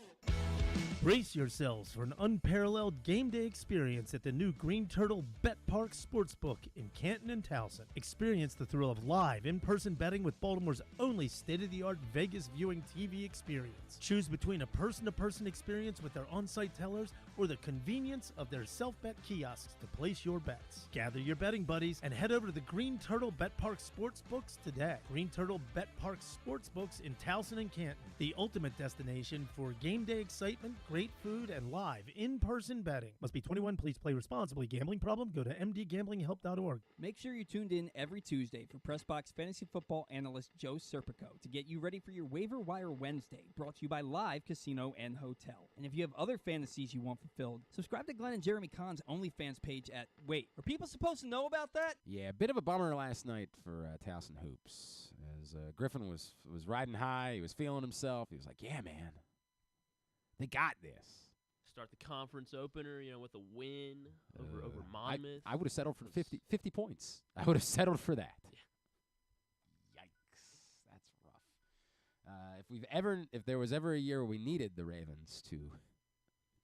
Brace yourselves for an unparalleled game day experience at the new Green Turtle Bet Park Sportsbook in Canton and Towson. Experience the thrill of live in-person betting with Baltimore's only state-of-the-art Vegas viewing TV experience. Choose between a person-to-person experience with their on-site tellers or the convenience of their self-bet kiosks to place your bets. Gather your betting buddies and head over to the Green Turtle Bet Park Sportsbooks today. Green Turtle Bet Park Sportsbooks in Towson and Canton, the ultimate destination for game day excitement, great food, and live in-person betting. Must be 21. Please play responsibly. Gambling problem? Go to mdgamblinghelp.org. Make sure you're tuned in every Tuesday for PressBox Fantasy Football Analyst Joe Serpico to get you ready for your Waiver Wire Wednesday, brought to you by Live Casino and Hotel. And if you have other fantasies you want fulfilled, subscribe to Glenn and Jeremy Kahn's OnlyFans page at... Wait, are people supposed to know about that? Yeah, a bit of a bummer last night for Towson Hoops. As Griffin was riding high, he was feeling himself. He was like, yeah, man, they got this. Start the conference opener, with a win over Monmouth. I would have settled for 50 points. I would have settled for that. Yeah. Yikes. That's rough. If there was ever a year where we needed the Ravens to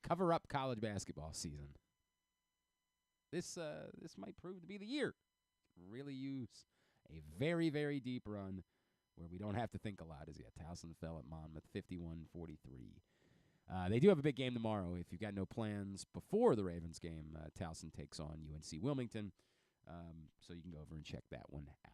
cover up college basketball season, this might prove to be the year. Really use a very, very deep run where we don't have to think a lot as yet. Towson fell at Monmouth 51-43. They do have a big game tomorrow. If you've got no plans before the Ravens game, Towson takes on UNC Wilmington. So you can go over and check that one out.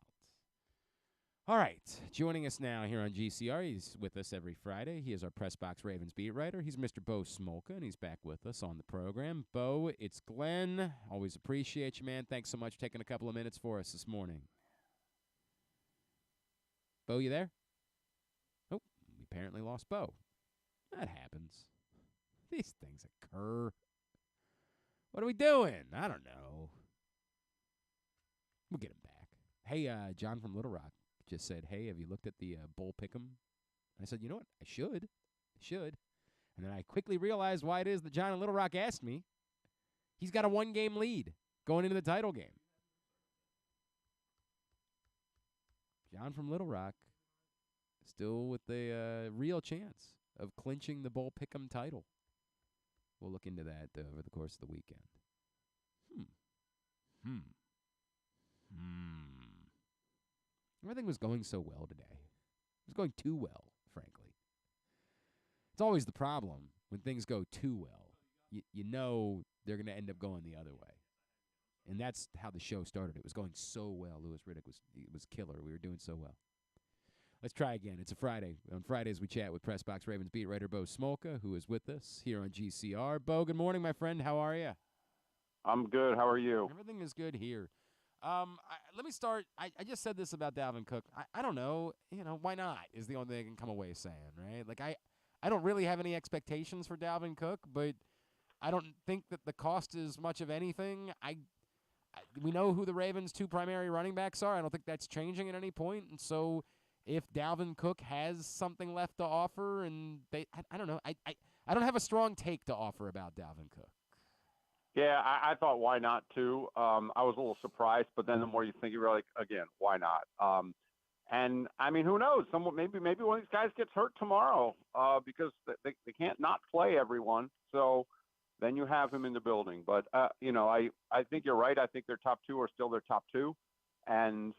All right, joining us now here on GCR, he's with us every Friday. He is our PressBox Ravens beat writer. He's Mr. Bo Smolka, and he's back with us on the program. Bo, it's Glenn. Always appreciate you, man. Thanks so much for taking a couple of minutes for us this morning. Bo, you there? Oh, we apparently lost Bo. That happens. These things occur. What are we doing? I don't know. We'll get him back. Hey, John from Little Rock just said, hey, have you looked at the Bull Pick'em? I said, you know what? I should. And then I quickly realized why it is that John in Little Rock asked me. He's got a 1-game lead going into the title game. John from Little Rock still with the real chance of clinching the Bull Pick'em title. We'll look into that over the course of the weekend. Everything was going so well today. It was going too well, frankly. It's always the problem when things go too well. You know they're going to end up going the other way. And that's how the show started. It was going so well. Louis Riddick was killer. We were doing so well. Let's try again. It's a Friday. On Fridays, we chat with PressBox Ravens beat writer Bo Smolka, who is with us here on GCR. Bo, good morning, my friend. How are you? I'm good. How are you? Everything is good here. Let me start. I just said this about Dalvin Cook. I don't know. Why not is the only thing I can come away saying, right? Like, I don't really have any expectations for Dalvin Cook, but I don't think that the cost is much of anything. I we know who the Ravens' two primary running backs are. I don't think that's changing at any point. And so if Dalvin Cook has something left to offer, and I don't know. I don't have a strong take to offer about Dalvin Cook. Yeah, I thought why not too. I was a little surprised, but then the more you think, you're like, again, why not? And I mean, who knows? Maybe one of these guys gets hurt tomorrow because they can't not play everyone. So then you have him in the building. But I think you're right. I think their top two are still their top two. And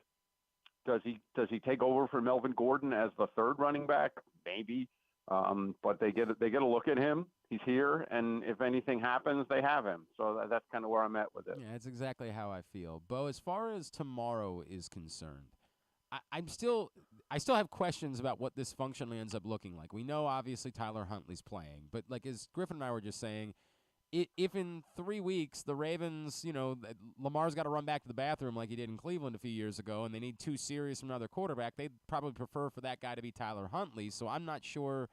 does he take over for Melvin Gordon as the third running back? Maybe. But they get a look at him. He's here, and if anything happens, they have him. So that's kind of where I'm at with it. Yeah, that's exactly how I feel. Bo, as far as tomorrow is concerned, I still have questions about what this functionally ends up looking like. We know, obviously, Tyler Huntley's playing. But, like, as Griffin and I were just saying, if in 3 weeks the Ravens, Lamar's got to run back to the bathroom like he did in Cleveland a few years ago, and they need 2 series from another quarterback, they'd probably prefer for that guy to be Tyler Huntley. So I'm not sure.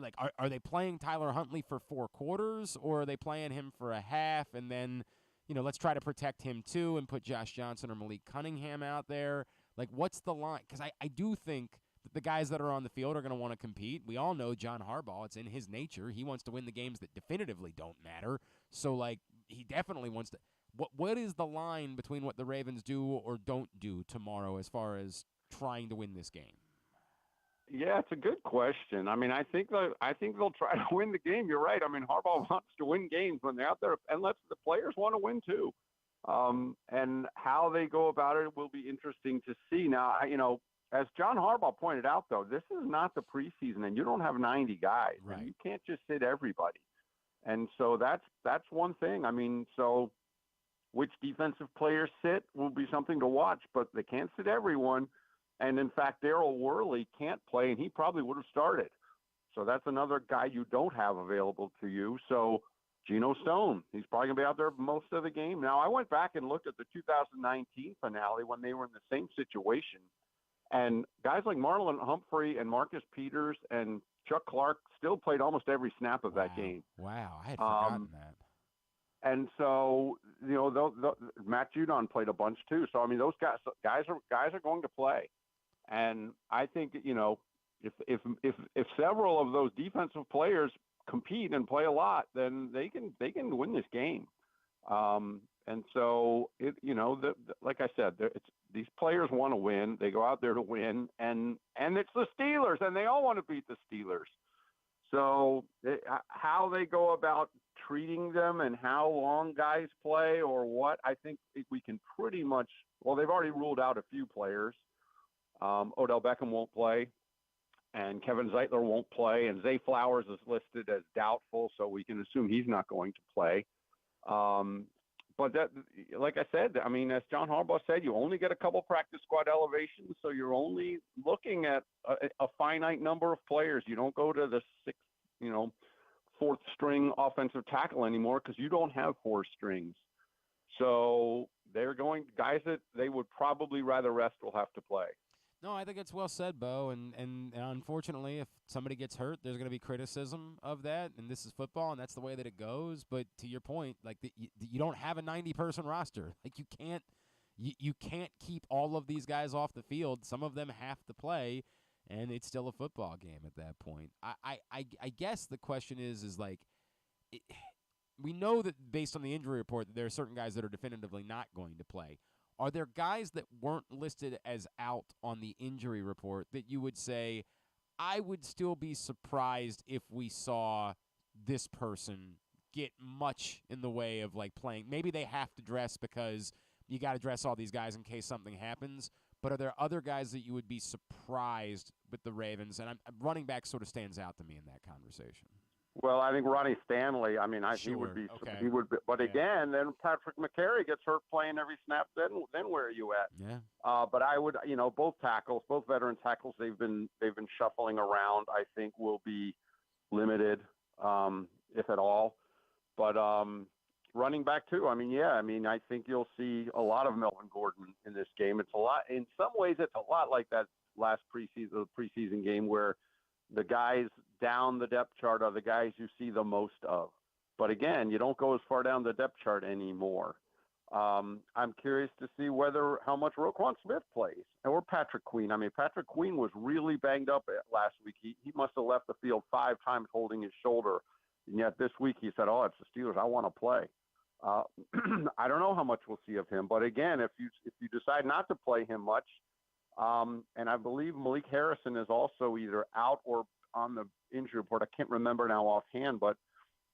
Like, are they playing Tyler Huntley for 4 quarters, or are they playing him for a half, and then, let's try to protect him too and put Josh Johnson or Malik Cunningham out there? Like, what's the line? Because I do think that the guys that are on the field are going to want to compete. We all know John Harbaugh. It's in his nature. He wants to win the games that definitively don't matter. So, like, he definitely wants to. What is the line between what the Ravens do or don't do tomorrow as far as trying to win this game? Yeah, it's a good question. I mean, I think they'll try to win the game. You're right. I mean, Harbaugh wants to win games when they're out there, and the players want to win too. And how they go about it will be interesting to see. Now, as John Harbaugh pointed out, though, this is not the preseason, and you don't have 90 guys. Right. And you can't just sit everybody. And so that's one thing. I mean, so which defensive players sit will be something to watch, but they can't sit everyone. And, in fact, Darryl Worley can't play, and he probably would have started. So that's another guy you don't have available to you. So Geno Stone, he's probably going to be out there most of the game. Now, I went back and looked at the 2019 finale when they were in the same situation. And guys like Marlon Humphrey and Marcus Peters and Chuck Clark still played almost every snap of that game. Wow, I had forgotten that. And so, Matt Judon played a bunch too. So, I mean, those guys are going to play. And I think, if several of those defensive players compete and play a lot, then they can win this game. And so like I said, these players want to win. They go out there to win, and it's the Steelers, and they all want to beat the Steelers. So how they go about treating them and how long guys play or what, I think we can pretty much. Well, they've already ruled out a few players. Odell Beckham won't play, and Kevin Zeitler won't play, and Zay Flowers is listed as doubtful, so we can assume he's not going to play. But that, like I said, I mean, as John Harbaugh said, you only get a couple practice squad elevations, so you're only looking at a finite number of players. You don't go to the fourth string offensive tackle anymore because you don't have 4 strings. So they're going guys that they would probably rather rest will have to play. No, I think it's well said, Bo. And unfortunately, if somebody gets hurt, there's going to be criticism of that. And this is football, and that's the way that it goes. But to your point, like you don't have a 90-person roster. Like you can't keep all of these guys off the field. Some of them have to play, and it's still a football game at that point. I guess the question is like, we know that based on the injury report that there are certain guys that are definitively not going to play. Are there guys that weren't listed as out on the injury report that you would say, I would still be surprised if we saw this person get much in the way of like playing? Maybe they have to dress because you got to dress all these guys in case something happens. But are there other guys that you would be surprised with the Ravens? And running back sort of stands out to me in that conversation. Well, I think Ronnie Stanley. I mean, he would be. Okay. He would be. But again, then Patrick McCary gets hurt playing every snap. Then where are you at? Yeah. But I would, both tackles, both veteran tackles, they've been shuffling around. I think will be limited, if at all. But running back too. I mean, I think you'll see a lot of Melvin Gordon in this game. It's a lot. In some ways, it's a lot like that last preseason game where the guys down the depth chart are the guys you see the most of. But again, you don't go as far down the depth chart anymore. I'm curious to see how much Roquan Smith plays or Patrick Queen. I mean, Patrick Queen was really banged up last week. He must have left the field 5 times holding his shoulder. And yet this week he said, "Oh, it's the Steelers. I want to play." I don't know how much we'll see of him, but again, if you decide not to play him much, and I believe Malik Harrison is also either out or on the injury report. I can't remember now offhand, but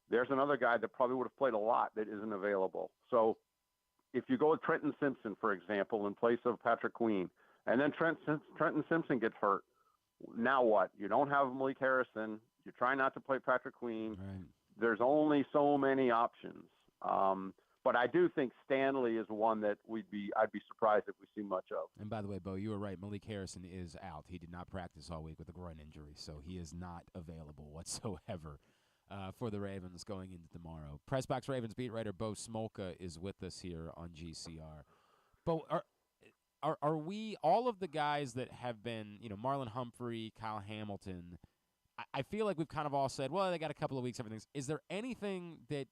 there's another guy that probably would have played a lot that isn't available. So if you go with Trenton Simpson, for example, in place of Patrick Queen, and then Trenton Simpson gets hurt, now what? You don't have Malik Harrison. You try not to play Patrick Queen. Right. There's only so many options. But I do think Stanley is one that I'd be surprised if we see much of. And by the way, Bo, you were right. Malik Harrison is out. He did not practice all week with a groin injury, so he is not available whatsoever for the Ravens going into tomorrow. PressBox Ravens beat writer Bo Smolka is with us here on GCR. Bo, are we all of the guys that have been, Marlon Humphrey, Kyle Hamilton? I feel like we've kind of all said, well, they got a couple of weeks, everything's. Is there anything that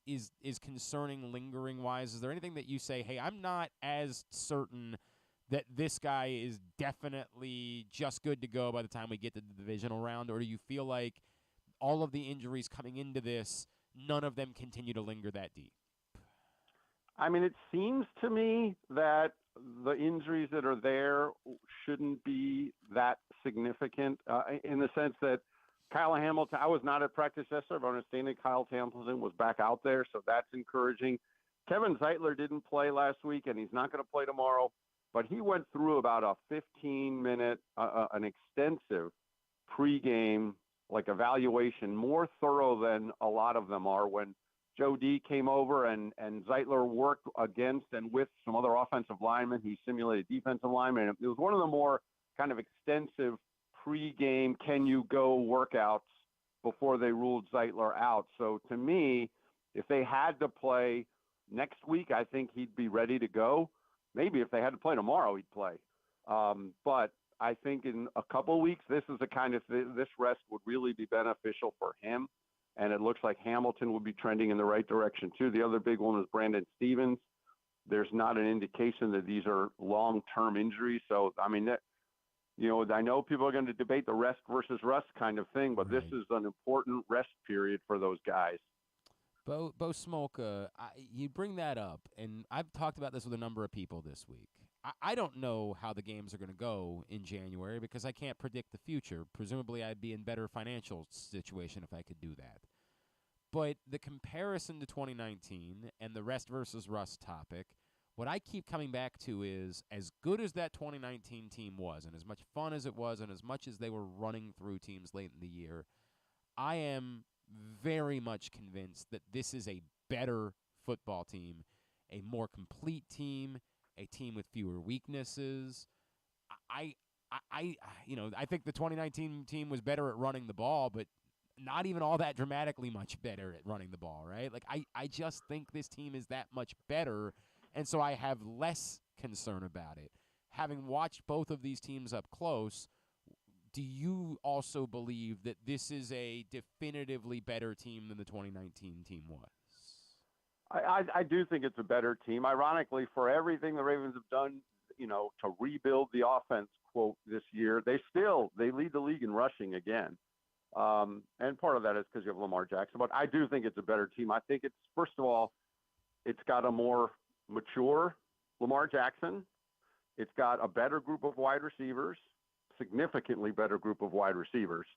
is concerning lingering wise? Is there anything that you say, hey, I'm not as certain that this guy is definitely just good to go by the time we get to the divisional round, or do you feel like all of the injuries coming into this, none of them continue to linger that deep? I mean, it seems to me that the injuries that are there shouldn't be that significant in the sense that Kyle Hamilton, I was not at practice yesterday, but I understand that Kyle Hamilton was back out there, so that's encouraging. Kevin Zeitler didn't play last week, and he's not going to play tomorrow, but he went through about a 15-minute, an extensive pregame evaluation, more thorough than a lot of them are. When Joe D came over and Zeitler worked against and with some other offensive linemen, he simulated defensive linemen. It was one of the more kind of extensive pregame can you go workouts before they ruled Zeitler out. So to me, if they had to play next week, I think he'd be ready to go. Maybe if they had to play tomorrow, he'd play. But I think in a couple of weeks, this is the kind of this rest would really be beneficial for him. And it looks like Hamilton will be trending in the right direction too. The other big one is Brandon Stevens. There's not an indication that these are long-term injuries. So, I mean, I know people are going to debate the rest versus rust kind of thing, but Right. This is an important rest period for those guys. Bo Smolka, you bring that up, and I've talked about this with a number of people this week. I don't know how the games are going to go in January because I can't predict the future. Presumably, I'd be in better financial situation if I could do that. But the comparison to 2019 and the rest versus rust topic, what I keep coming back to is as good as that 2019 team was and as much fun as it was and as much as they were running through teams late in the year, I am very much convinced that this is a better football team, a more complete team, a team with fewer weaknesses. I think the 2019 team was better at running the ball, but not even all that dramatically much better at running the ball, right? I just think this team is that much better, and so I have less concern about it. Having watched both of these teams up close, do you also believe that this is a definitively better team than the 2019 team was? I do think it's a better team. Ironically, for everything the Ravens have done, to rebuild the offense, quote, this year, they lead the league in rushing again. And part of that is because you have Lamar Jackson. But I do think it's a better team. I think it's, first of all, it's got a more mature Lamar Jackson. It's got a better group of wide receivers, significantly better group of wide receivers.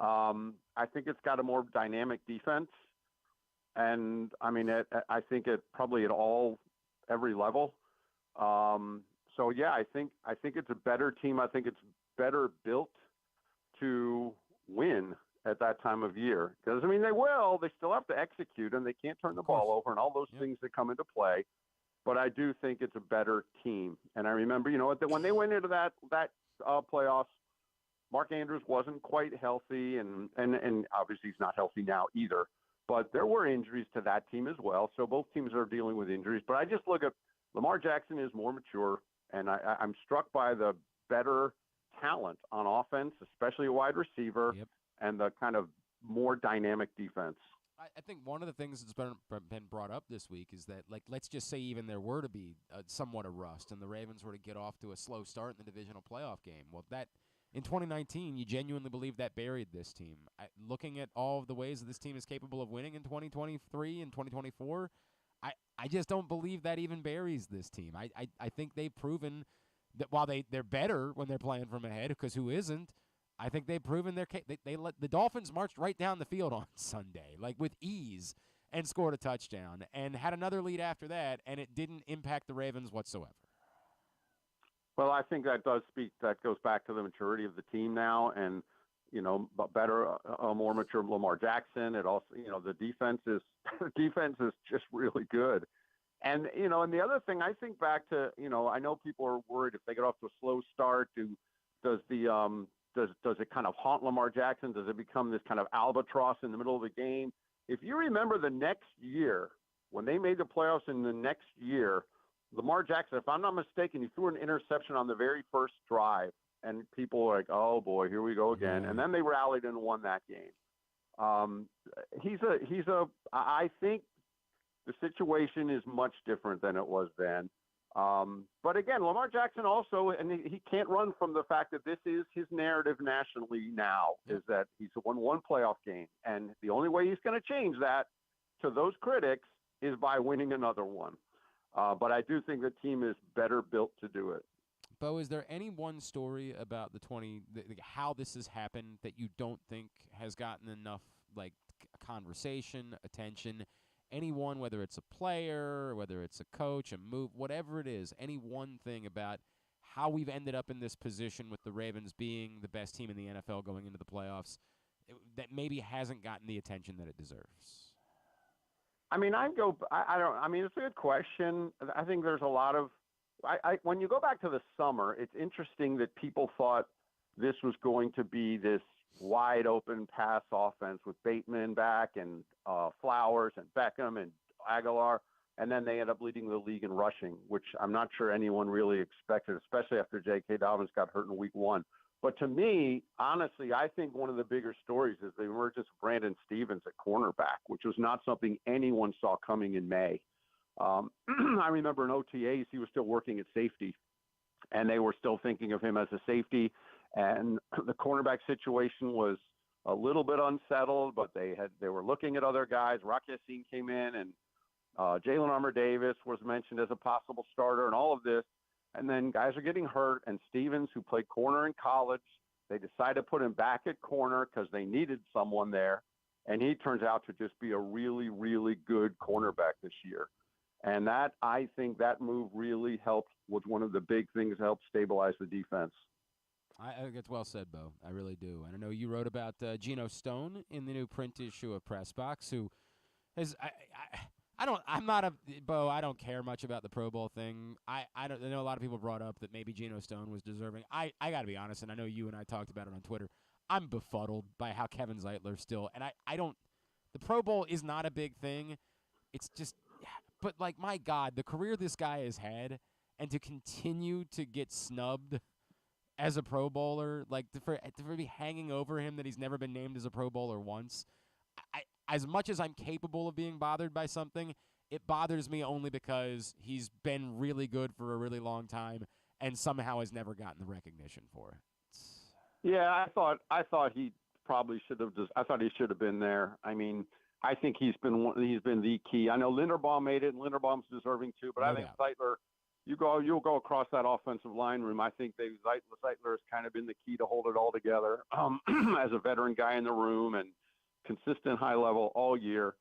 I think it's got a more dynamic defense. And I mean, I think it probably at every level. So yeah, I think it's a better team. I think it's better built to win at that time of year. Because I mean, they still have to execute and they can't turn the ball over and all those things that come into play. But I do think it's a better team. And I remember, when they went into that playoffs, Mark Andrews wasn't quite healthy, and obviously he's not healthy now either. But there were injuries to that team as well. So both teams are dealing with injuries. But I just look at Lamar Jackson is more mature, and I'm struck by the better talent on offense, especially a wide receiver, and the kind of more dynamic defense. I think one of the things that's been brought up this week is that, like, let's just say even there were to be somewhat a rust and the Ravens were to get off to a slow start in the divisional playoff game. Well, that in 2019, you genuinely believe that buried this team. Looking at all of the ways that this team is capable of winning in 2023 and 2024, I just don't believe that even buries this team. I think they've proven that while they're better when they're playing from ahead, because who isn't, I think they've proven they let the Dolphins marched right down the field on Sunday, like with ease, and scored a touchdown and had another lead after that, and it didn't impact the Ravens whatsoever. Well, I think that goes back to the maturity of the team now, and better, a more mature Lamar Jackson. It also, the defense is just really good. And and the other thing, I think back to, I know people are worried if they get off to a slow start, does it kind of haunt Lamar Jackson? Does it become this kind of albatross in the middle of the game? If you remember the next year, when they made the playoffs in the next year, Lamar Jackson, if I'm not mistaken, he threw an interception on the very first drive, and people were like, oh boy, here we go again. Yeah. And then they rallied and won that game. I think the situation is much different than it was then. But again, Lamar Jackson also, and he can't run from the fact that this is his narrative nationally now, is that he's won one playoff game. And the only way he's going to change that to those critics is by winning another one. But I do think the team is better built to do it. Bo, is there any one story about how this has happened that you don't think has gotten enough conversation, attention? Anyone, whether it's a player, whether it's a coach, a move, whatever it is, any one thing about how we've ended up in this position with the Ravens being the best team in the NFL going into the playoffs that maybe hasn't gotten the attention that it deserves? I mean, it's a good question. I think there's a lot of, when you go back to the summer, it's interesting that people thought this was going to be this wide open pass offense with Bateman back and Flowers and Beckham and Aguilar, and then they end up leading the league in rushing, which I'm not sure anyone really expected, especially after J.K. Dobbins got hurt in week one. But to me, honestly, I think one of the bigger stories is the emergence of Brandon Stevens at cornerback, which was not something anyone saw coming in May. I remember in OTAs, he was still working at safety, and they were still thinking of him as a safety. And the cornerback situation was a little bit unsettled, but they were looking at other guys. Rock Yassin came in, and Jalen Armour-Davis was mentioned as a possible starter, and all of this. And then guys are getting hurt, and Stevens, who played corner in college, they decided to put him back at corner because they needed someone there. And he turns out to just be a really, really good cornerback this year. And I think that move really helped, was one of the big things that helped stabilize the defense. I think it's well said, Bo. I really do. And I know you wrote about Geno Stone in the new print issue of PressBox, who has Bo, I don't care much about the Pro Bowl thing. I know a lot of people brought up that maybe Geno Stone was deserving. I got to be honest, and I know you and I talked about it on Twitter. I'm befuddled by how Kevin Zeitler still, and I don't, the Pro Bowl is not a big thing. It's just, but my God, the career this guy has had, and to continue to get snubbed as a Pro Bowler, for be hanging over him that he's never been named as a Pro Bowler once. As much as I'm capable of being bothered by something, it bothers me only because he's been really good for a really long time and somehow has never gotten the recognition for it. Yeah, I thought he probably should have. I thought he should have been there. I mean, I think he's been the key. I know Linderbaum made it, and Linderbaum's deserving too. But I think Zeitler, you'll go across that offensive line room. I think Zeitler has kind of been the key to hold it all together as a veteran guy in the room and consistent high level all year.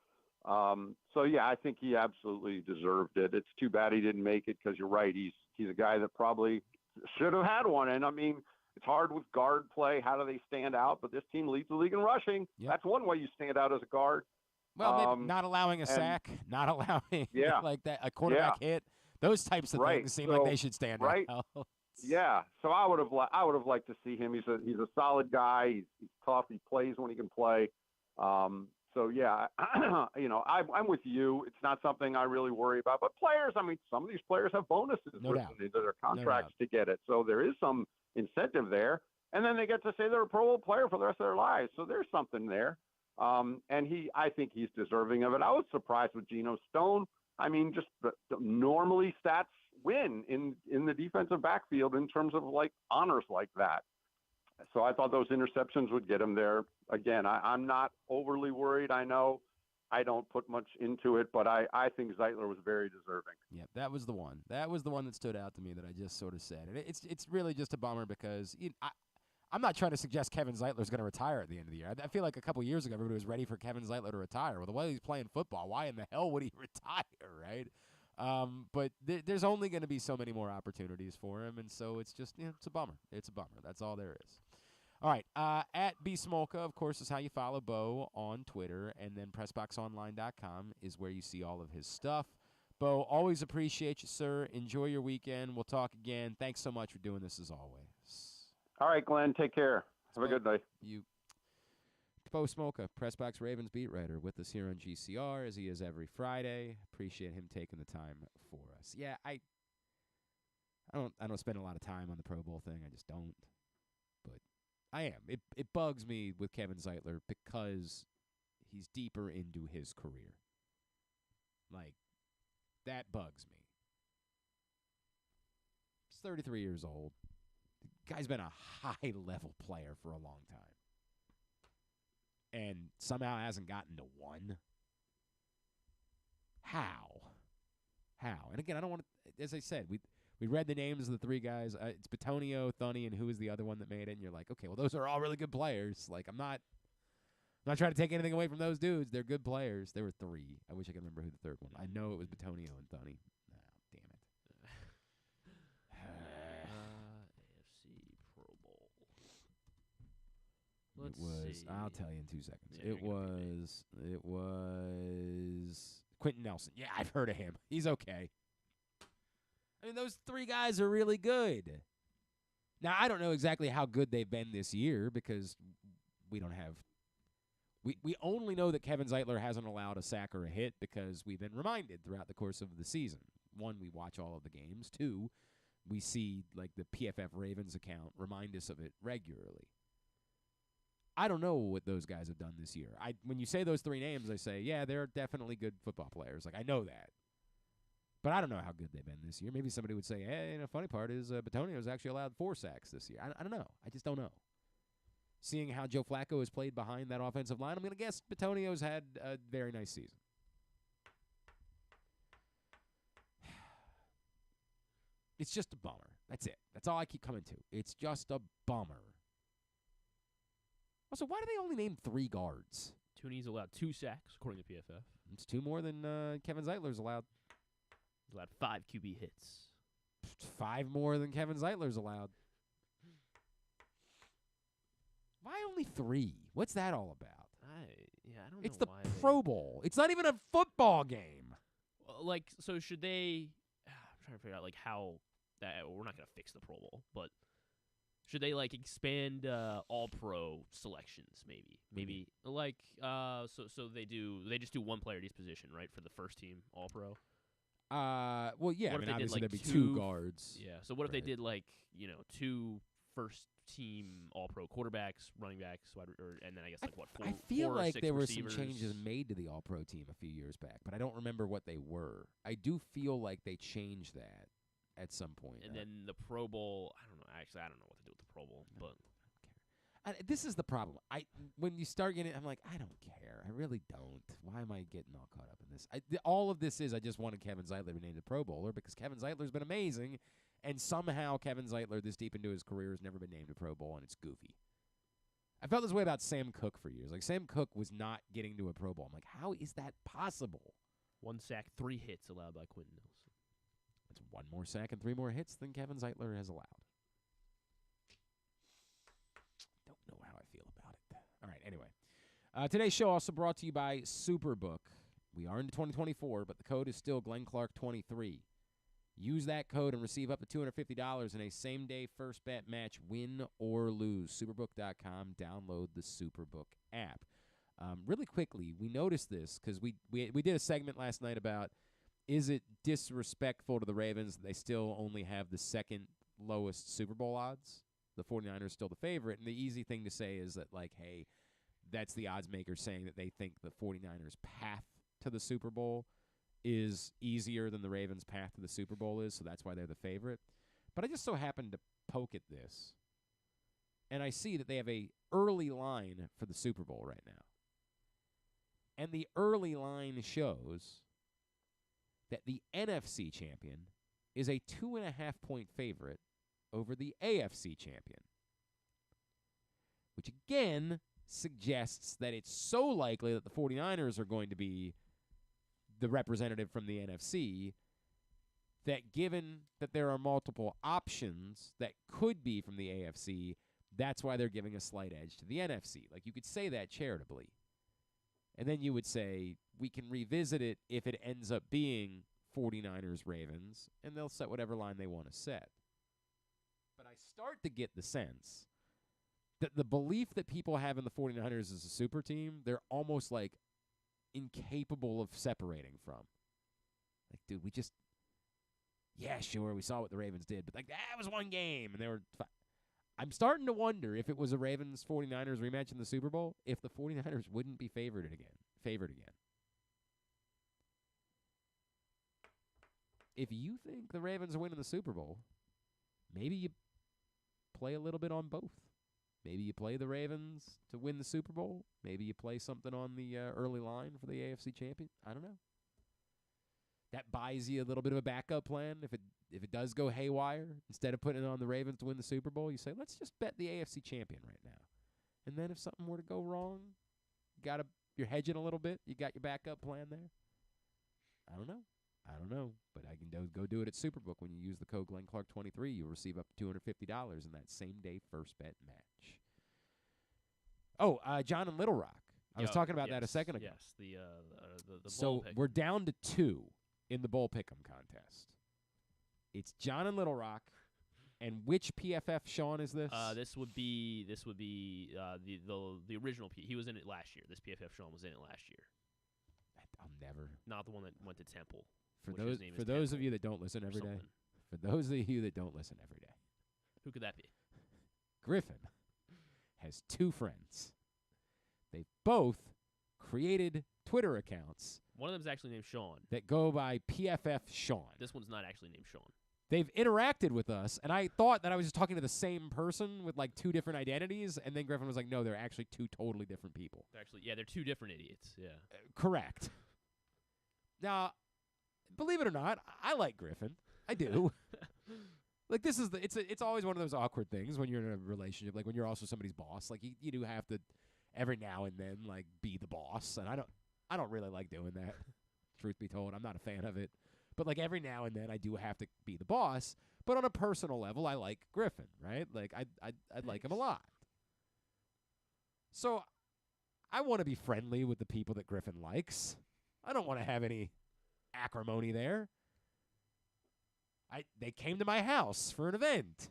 So yeah, I think he absolutely deserved it. It's too bad he didn't make it because you're right. He's a guy that probably should have had one. And I mean, it's hard with guard play. How do they stand out? But this team leads the league in rushing. Yep. That's one way you stand out as a guard. Well, maybe not allowing a sack, not allowing a quarterback hit. Those types of things seem like they should stand out. Yeah. So I would have liked to see him. He's a solid guy. He's tough. He plays when he can play. So yeah, I'm with you. It's not something I really worry about. But players, I mean, some of these players have bonuses written into their contracts to get it. So there is some incentive there. And then they get to say they're a Pro Bowl player for the rest of their lives. So there's something there. And I think he's deserving of it. I was surprised with Geno Stone. I mean, just normally stats win in the defensive backfield in terms of like honors like that. So I thought those interceptions would get him there. Again, I'm not overly worried. I know I don't put much into it, but I think Zeitler was very deserving. Yeah, that was the one. That was the one that stood out to me that I just sort of said. And it's really just a bummer because I'm not trying to suggest Kevin Zeitler's going to retire at the end of the year. I feel like a couple years ago everybody was ready for Kevin Zeitler to retire. Well, the way he's playing football, why in the hell would he retire, right? But there's only going to be so many more opportunities for him, and so it's just it's a bummer. It's a bummer. That's all there is. All right, at B Smolka, of course, is how you follow Bo on Twitter, and then PressBoxOnline.com is where you see all of his stuff. Bo, always appreciate you, sir. Enjoy your weekend. We'll talk again. Thanks so much for doing this as always. All right, Glenn, take care. Have a good day. Bo Smolka, PressBox Ravens beat writer, with us here on GCR as he is every Friday. Appreciate him taking the time for us. Yeah, I don't spend a lot of time on the Pro Bowl thing. I just don't. But I am. It bugs me with Kevin Zeitler because he's deeper into his career. Like, that bugs me. He's 33 years old. The guy's been a high-level player for a long time. And somehow hasn't gotten to one. How? And again, I don't want to, as I said, we read the names of the three guys. It's Bitonio, Thuney, and who was the other one that made it? And you're like, okay, well, those are all really good players. Like, I'm not trying to take anything away from those dudes. They're good players. There were three. I wish I could remember who the third one. I know it was Bitonio and Thuney. Damn it. AFC Pro Bowl. Let's see. I'll tell you in 2 seconds. Yeah, it was Quentin Nelson. Yeah, I've heard of him. He's okay. I mean, those three guys are really good. Now, I don't know exactly how good they've been this year because we don't have – we only know that Kevin Zeitler hasn't allowed a sack or a hit because we've been reminded throughout the course of the season. One, we watch all of the games. Two, we see, like, the PFF Ravens account remind us of it regularly. I don't know what those guys have done this year. When you say those three names, I say, yeah, they're definitely good football players. Like, I know that. But I don't know how good they've been this year. Maybe somebody would say, hey, the funny part is Bitonio's actually allowed 4 sacks this year. I don't know. I just don't know. Seeing how Joe Flacco has played behind that offensive line, I'm going to guess Bitonio's had a very nice season. It's just a bummer. That's it. That's all I keep coming to. It's just a bummer. Also, why do they only name 3 guards? Tooney's allowed 2 sacks, according to PFF. It's 2 more than Kevin Zeitler's allowed. He's allowed 5 QB hits. 5 more than Kevin Zeitler's allowed. Why only 3? What's that all about? I don't know. It's the why Pro Bowl. It's not even a football game. Like, so should they? I'm trying to figure out like how that. We're not gonna fix the Pro Bowl, but should they like expand All Pro selections? Maybe like so they just do one player at each position, right, for the first team All Pro. Well, yeah. What if they did, obviously like, there'd be 2 2 guards. Yeah. So what if they did like 2 first team All Pro quarterbacks, running backs, and then I guess like what? 4, I feel 4 or like 6 there were receivers. some changes made to the All Pro team a few years back, but I don't remember what they were. I do feel like they changed that at some point. And then the Pro Bowl, I don't know. Actually, I don't know what to do with the Pro Bowl, but. This is the problem. When you start getting, I'm like, I don't care. I really don't. Why am I getting all caught up in this? All of this is I just wanted Kevin Zeitler to be named a Pro Bowler because Kevin Zeitler's been amazing, and somehow Kevin Zeitler, this deep into his career, has never been named a Pro Bowl, and it's goofy. I felt this way about Sam Cook for years. Like, Sam Cook was not getting to a Pro Bowl. I'm like, how is that possible? 1 sack, 3 hits allowed by Quentin Nelson. It's 1 more sack and 3 more hits than Kevin Zeitler has allowed. Don't know how I feel about it. All right, anyway. Today's show also brought to you by Superbook. We are into 2024, but the code is still GlennClark23. Use that code and receive up to $250 in a same-day first bet match, win or lose. Superbook.com. Download the Superbook app. Really quickly, we noticed this because we did a segment last night about is it disrespectful to the Ravens that they still only have the second lowest Super Bowl odds? The 49ers still the favorite, and the easy thing to say is that, like, hey, that's the odds maker saying that they think the 49ers' path to the Super Bowl is easier than the Ravens' path to the Super Bowl is, so that's why they're the favorite. But I just so happened to poke at this, and I see that they have a early line for the Super Bowl right now. And the early line shows that the NFC champion is a 2.5-point favorite over the AFC champion, which again suggests that it's so likely that the 49ers are going to be the representative from the NFC that given that there are multiple options that could be from the AFC, that's why they're giving a slight edge to the NFC. Like, you could say that charitably. And then you would say, we can revisit it if it ends up being 49ers-Ravens, and they'll set whatever line they want to set. But I start to get the sense that the belief that people have in the 49ers as a super team, they're almost like incapable of separating from. Like, dude, yeah, sure, we saw what the Ravens did, but like that was one game, and they were I'm starting to wonder if it was a Ravens-49ers rematch in the Super Bowl, if the 49ers wouldn't be favored again. If you think the Ravens are winning the Super Bowl, maybe you play a little bit on both. Maybe you play the Ravens to win the Super Bowl. Maybe you play something on the early line for the AFC champion. I don't know. That buys you a little bit of a backup plan. If it does go haywire, instead of putting it on the Ravens to win the Super Bowl, you say, let's just bet the AFC champion right now. And then if something were to go wrong, you're hedging a little bit. You got your backup plan there. I don't know. But I can go do it at Superbook. When you use the code GlennClark23, you'll receive up to $250 in that same-day first bet match. Oh, John and Little Rock. I was talking about that a second ago. Yes, the so bowl pick. We're down to 2 in the bowl pick'em contest. It's John and Little Rock, and which PFF Sean is this? This would be the original. He was in it last year. This PFF Sean was in it last year. I'll never. Not the one that went to Temple. For those of you that don't listen every day. For those of you that don't listen every day. Who could that be? Griffin has 2 friends. They've both created Twitter accounts. One of them is actually named Sean. That go by PFF Sean. This one's not actually named Sean. They've interacted with us, and I thought that I was just talking to the same person with like 2 different identities, and then Griffin was like, no, they're actually 2 totally different people. They're 2 different idiots, yeah. Correct. Now, believe it or not, I like Griffin. I do. Like, this is it's always one of those awkward things when you're in a relationship, like when you're also somebody's boss. Like, you do have to every now and then like be the boss, and I don't really like doing that. Truth be told, I'm not a fan of it. But like every now and then I do have to be the boss. But on a personal level, I like Griffin, right? Like I'd like him a lot. So I want to be friendly with the people that Griffin likes. I don't want to have any acrimony there. They came to my house for an event.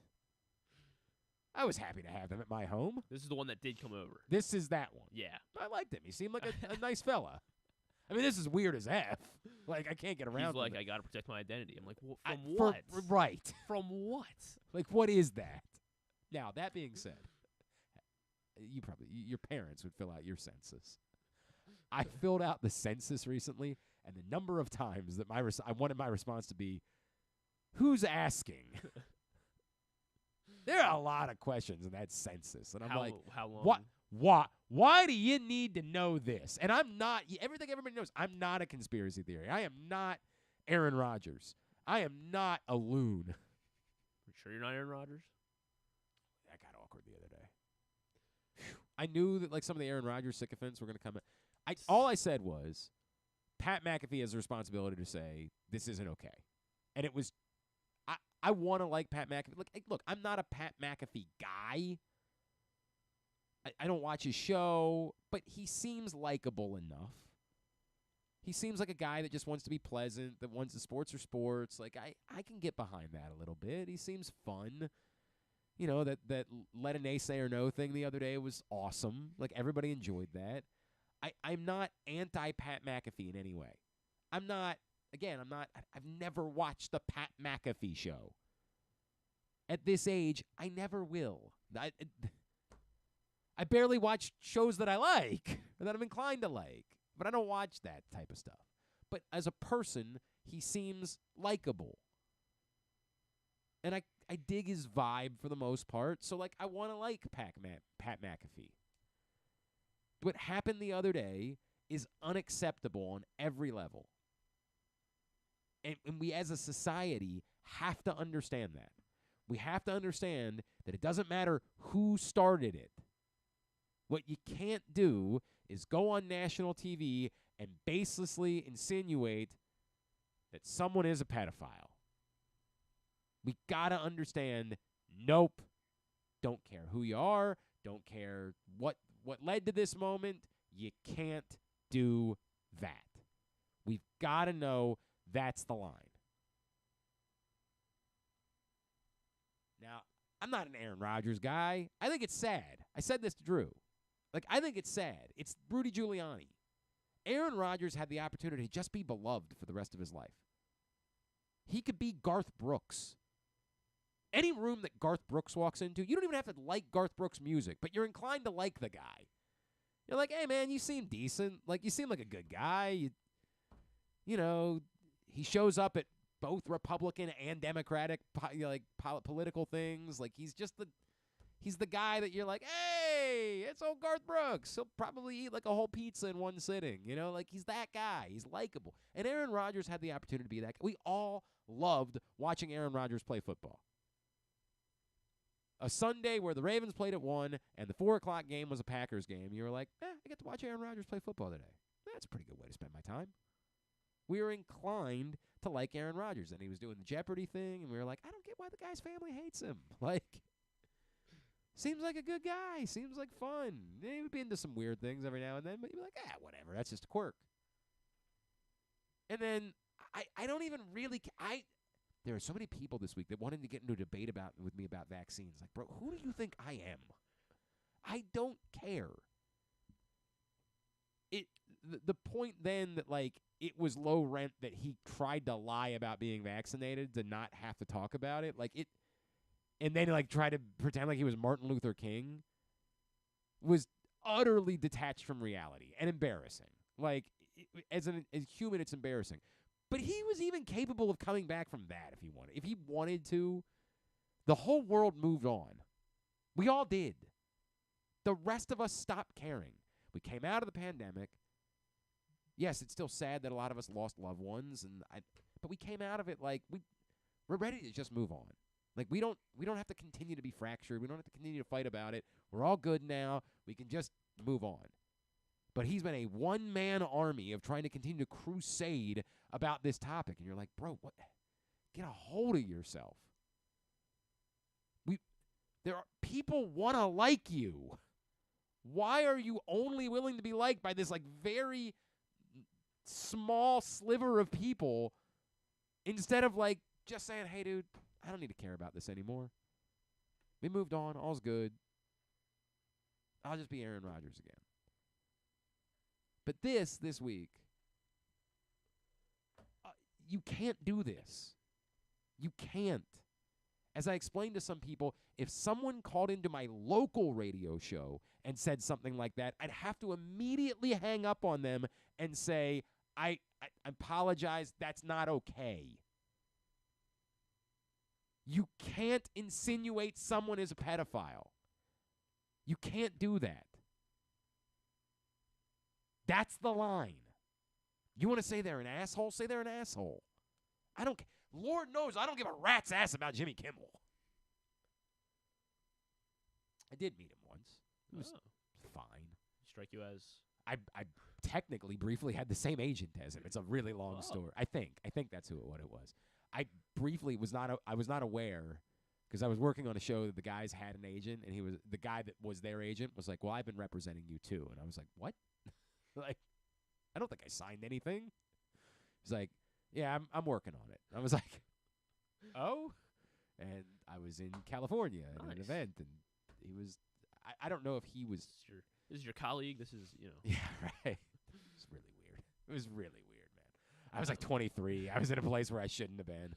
I was happy to have them at my home. This is the one that did come over. This is that one. Yeah. I liked him. He seemed like a nice fella. I mean, this is weird as F. Like, I can't get around He's like, it. I got to protect my identity. I'm like, from what? Right. From what? Like, what is that? Now, that being said, your parents would fill out your census. I filled out the census recently, and the number of times that I wanted my response to be, who's asking? There are a lot of questions in that census, and I'm like, how long? Why do you need to know this? And I'm not, everything everybody knows, I'm not a conspiracy theory. I am not Aaron Rodgers. I am not a loon. You sure you're not Aaron Rodgers? That got awkward the other day. Whew. I knew that like some of the Aaron Rodgers sycophants were going to come in. All I said was, Pat McAfee has the responsibility to say, this isn't okay. And it was, I want to like Pat McAfee. Look, I'm not a Pat McAfee guy. I don't watch his show, but he seems likable enough. He seems like a guy that just wants to be pleasant, that wants the sports are sports. Like, I can get behind that a little bit. He seems fun. You know, that let a naysayer know thing the other day was awesome. Like, everybody enjoyed that. I'm not anti-Pat McAfee in any way. I've never watched the Pat McAfee show. At this age, I never will. I barely watch shows that I like or that I'm inclined to like, but I don't watch that type of stuff. But as a person, he seems likable. And I dig his vibe for the most part, so, like, I want to like Pat McAfee. What happened the other day is unacceptable on every level. And we as a society have to understand that. We have to understand that it doesn't matter who started it. What you can't do is go on national TV and baselessly insinuate that someone is a pedophile. We got to understand, nope, don't care who you are, don't care what led to this moment. You can't do that. We've got to know that's the line. Now, I'm not an Aaron Rodgers guy. I think it's sad. I said this to Drew. Like, I think it's sad. It's Rudy Giuliani. Aaron Rodgers had the opportunity to just be beloved for the rest of his life. He could be Garth Brooks. Any room that Garth Brooks walks into, you don't even have to like Garth Brooks' music, but you're inclined to like the guy. You're like, hey, man, you seem decent. Like, you seem like a good guy. You know, he shows up at both Republican and Democratic political things. Like, he's the guy that you're like, hey, it's old Garth Brooks. He'll probably eat like a whole pizza in one sitting. You know, like, he's that guy. He's likable. And Aaron Rodgers had the opportunity to be that guy. We all loved watching Aaron Rodgers play football. A Sunday where the Ravens played at 1 and the 4 o'clock game was a Packers game, you were like, I get to watch Aaron Rodgers play football today. That's a pretty good way to spend my time. We were inclined to like Aaron Rodgers, and he was doing the Jeopardy thing, and we were like, I don't get why the guy's family hates him. Like, seems like a good guy. Seems like fun. He would be into some weird things every now and then, but you'd be like, whatever. That's just a quirk. And then I don't even really there are so many people this week that wanted to get into a debate with me about vaccines. Like, bro, who do you think I am? I don't care. The point then that, like, it was low rent that he tried to lie about being vaccinated to not have to talk about it, like, it, and then, like, try to pretend like he was Martin Luther King, was utterly detached from reality and embarrassing. Like, as a human, it's embarrassing. But he was even capable of coming back from that if he wanted. If he wanted to, the whole world moved on. We all did. The rest of us stopped caring. We came out of the pandemic. Yes, it's still sad that a lot of us lost loved ones, but we came out of it like we're ready to just move on. Like, we don't have to continue to be fractured. We don't have to continue to fight about it. We're all good now. We can just move on. But he's been a one-man army of trying to continue to crusade about this topic. And you're like, bro, what? Get a hold of yourself. People want to like you. Why are you only willing to be liked by this, like, very small sliver of people instead of, like, just saying, hey, dude, I don't need to care about this anymore. We moved on. All's good. I'll just be Aaron Rodgers again. But this week, you can't do this. You can't. As I explained to some people, if someone called into my local radio show and said something like that, I'd have to immediately hang up on them and say, I apologize, that's not okay. You can't insinuate someone is a pedophile. You can't do that. That's the line. You want to say they're an asshole? Say they're an asshole. I don't care. Lord knows I don't give a rat's ass about Jimmy Kimmel. I did meet him once. It was fine. Strike you as... I technically briefly had the same agent as him. It's a really long story. I think that's what it was. I briefly was not aware because I was working on a show that the guys had an agent, and the guy that was their agent was like, well, I've been representing you too. And I was like, what? Like, I don't think I signed anything. He's like, yeah, I'm working on it. I was like, oh? And I was in California at an event, and he was, I don't know if he was. This is your colleague. This is, you know. Yeah, right. It was really weird. It was really weird, man. I was like 23. I was in a place where I shouldn't have been.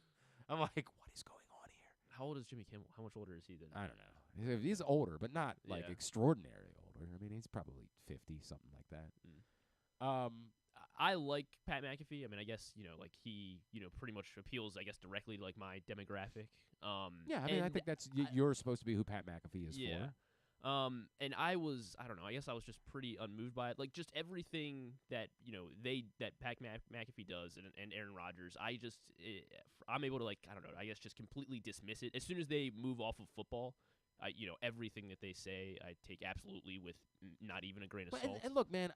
I'm like, what is going on here? How old is Jimmy Kimmel? How much older is he than? I don't know. He's older, but not like extraordinary older. older. I mean, he's probably 50, something like that. I like Pat McAfee. I mean, I guess, like he, pretty much appeals, I guess, directly to like my demographic. Yeah, I mean, I think that's you're supposed to be who Pat McAfee is for. And I don't know, I guess I was just pretty unmoved by it. Like, just everything that, that Pat McAfee does and Aaron Rodgers, I'm able to, like, I don't know, I guess just completely dismiss it. As soon as they move off of football, everything that they say, I take absolutely with not even a grain of salt. And look, man,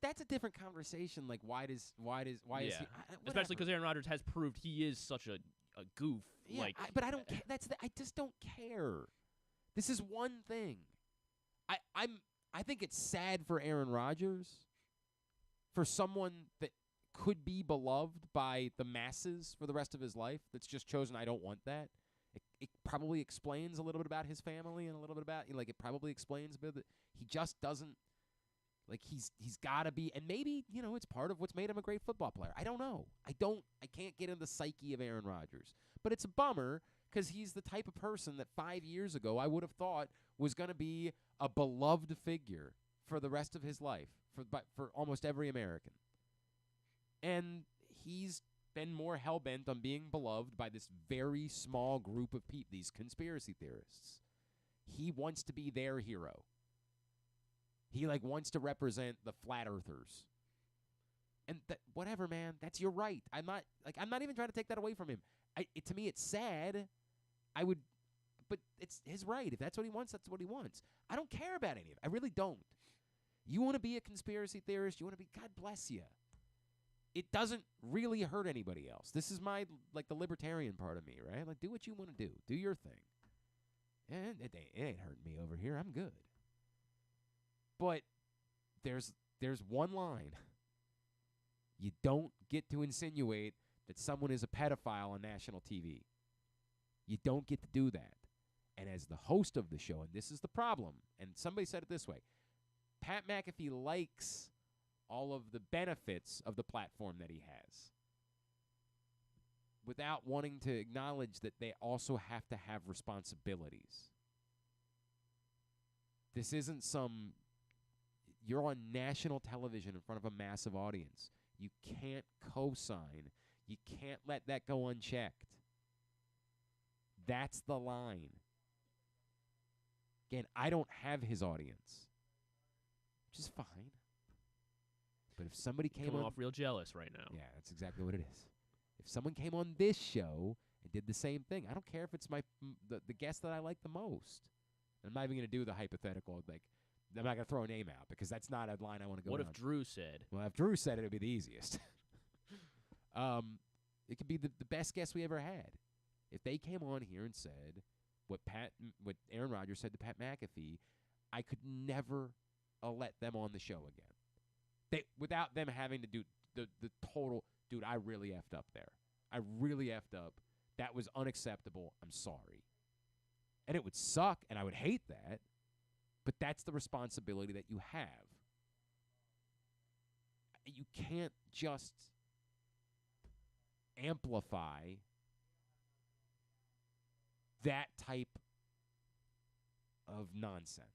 that's a different conversation. Like, why is he? Especially because Aaron Rodgers has proved he is such a goof. Yeah, but I don't. I just don't care. This is one thing. I think it's sad for Aaron Rodgers, for someone that could be beloved by the masses for the rest of his life. That's just chosen. I don't want that. It probably explains a little bit about his family and a little bit about it probably explains a bit that he just doesn't he's got to be, and maybe it's part of what's made him a great football player. I don't know. I can't get into the psyche of Aaron Rodgers, but it's a bummer because he's the type of person that 5 years ago I would have thought was going to be a beloved figure for the rest of his life for almost every American, and he's been more hell-bent on being beloved by this very small group of people, these conspiracy theorists. He wants to be their hero. He wants to represent the flat earthers. And whatever, man, that's your right. I'm not even trying to take that away from him. To me, it's sad. But it's his right. If that's what he wants, that's what he wants. I don't care about any of it. I really don't. You want to be a conspiracy theorist? You want to be? God bless you. It doesn't really hurt anybody else. This is my the libertarian part of me, right? Like, do what you want to do. Do your thing. And it ain't hurting me over here. I'm good. But there's one line. You don't get to insinuate that someone is a pedophile on national TV. You don't get to do that. And as the host of the show, and this is the problem, and somebody said it this way, Pat McAfee likes all of the benefits of the platform that he has without wanting to acknowledge that they also have to have responsibilities. This isn't you're on national television in front of a massive audience. You can't co-sign. You can't let that go unchecked. That's the line. Again, I don't have his audience, which is fine. But if somebody came off real jealous right now. Yeah, that's exactly what it is. If someone came on this show and did the same thing, I don't care if it's the guest that I like the most. And I'm not even going to do the hypothetical. I'm not going to throw a name out because that's not a line I want to go What on. if Drew said? Well, if Drew said it, it would be the easiest. It could be the best guest we ever had. If they came on here and said what Aaron Rodgers said to Pat McAfee, I could never let them on the show again. Without them having to do the total, dude, I really effed up there. I really effed up. That was unacceptable. I'm sorry. And it would suck, and I would hate that, but that's the responsibility that you have. You can't just amplify that type of nonsense.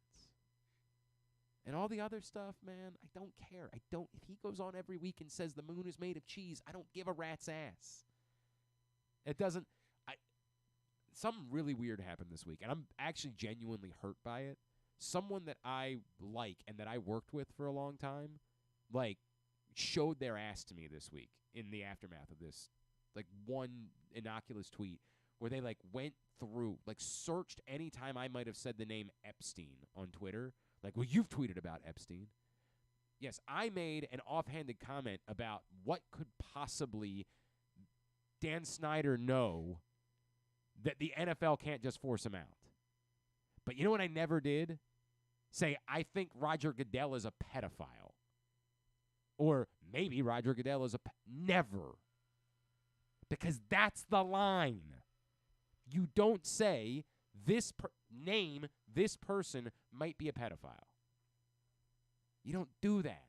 And all the other stuff, man, I don't care. If he goes on every week and says the moon is made of cheese, I don't give a rat's ass. Something really weird happened this week, and I'm actually genuinely hurt by it. Someone that I like and that I worked with for a long time, showed their ass to me this week in the aftermath of this, one innocuous tweet where they, went through, searched any time I might have said the name Epstein on Twitter. Well, you've tweeted about Epstein. Yes, I made an offhanded comment about what could possibly Dan Snyder know that the NFL can't just force him out. But you know what I never did? Say, I think Roger Goodell is a pedophile. Or maybe Roger Goodell is never. Because that's the line. You don't say this person might be a pedophile. You don't do that.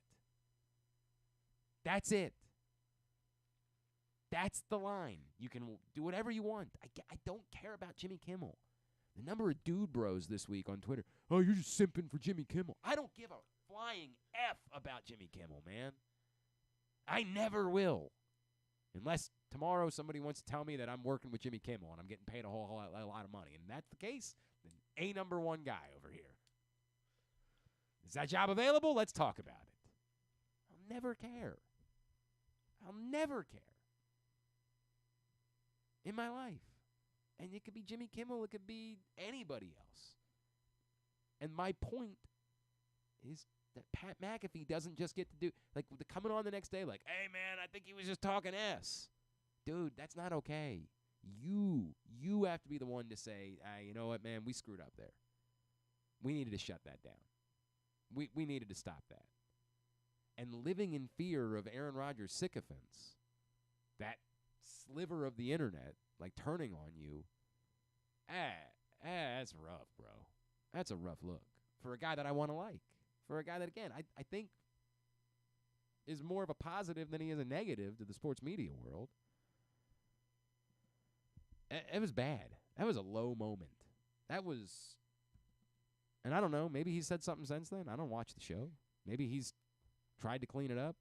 That's it. That's the line. You can do whatever you want. I don't care about Jimmy Kimmel. The number of dude bros this week on Twitter, oh, you're just simping for Jimmy Kimmel. I don't give a flying F about Jimmy Kimmel, man. I never will. Unless tomorrow somebody wants to tell me that I'm working with Jimmy Kimmel and I'm getting paid a lot of money. And that's the case, then a number one guy over here. Is that job available? Let's talk about it. I'll never care. I'll never care in my life. And it could be Jimmy Kimmel. It could be anybody else. And my point is that Pat McAfee doesn't just get to do, like, coming on the next day, like, hey, man, I think he was just talking S. Dude, that's not okay. You have to be the one to say, you know what, man, we screwed up there. We needed to shut that down. We needed to stop that. And living in fear of Aaron Rodgers' sycophants, that sliver of the internet, like, turning on you, that's rough, bro. That's a rough look for a guy that I want to like. For a guy that, again, I think is more of a positive than he is a negative to the sports media world. It was bad. That was a low moment. That was, and I don't know, maybe he said something since then. I don't watch the show. Maybe he's tried to clean it up.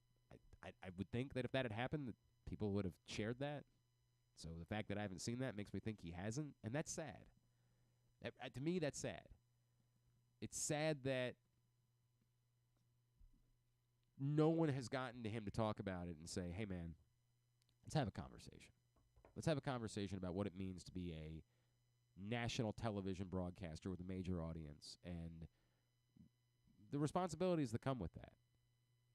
I would think that if that had happened, that people would have shared that. So the fact that I haven't seen that makes me think he hasn't, and that's sad. To me, that's sad. It's sad that no one has gotten to him to talk about it and say, hey, man, let's have a conversation. Let's have a conversation about what it means to be a national television broadcaster with a major audience and the responsibilities that come with that.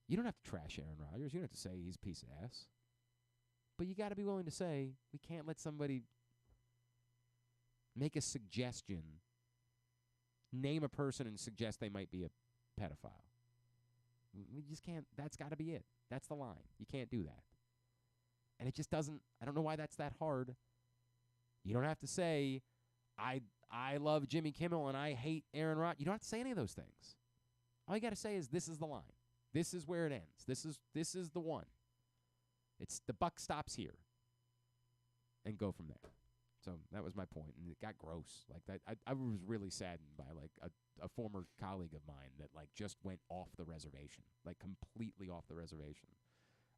You don't have to trash Aaron Rodgers. You don't have to say he's a piece of ass. But you got to be willing to say, we can't let somebody make a suggestion, name a person and suggest they might be a pedophile. We just can't. That's got to be it. That's the line. You can't do that. And it just doesn't. I don't know why that's that hard. You don't have to say, I love Jimmy Kimmel and I hate Aaron Rodgers. You don't have to say any of those things. All you got to say is, this is the line. This is where it ends. This is the one. It's the buck stops here. And go from there. So that was my point, and it got gross. Like that, I was really saddened by like a former colleague of mine that like just went off the reservation, like completely off the reservation.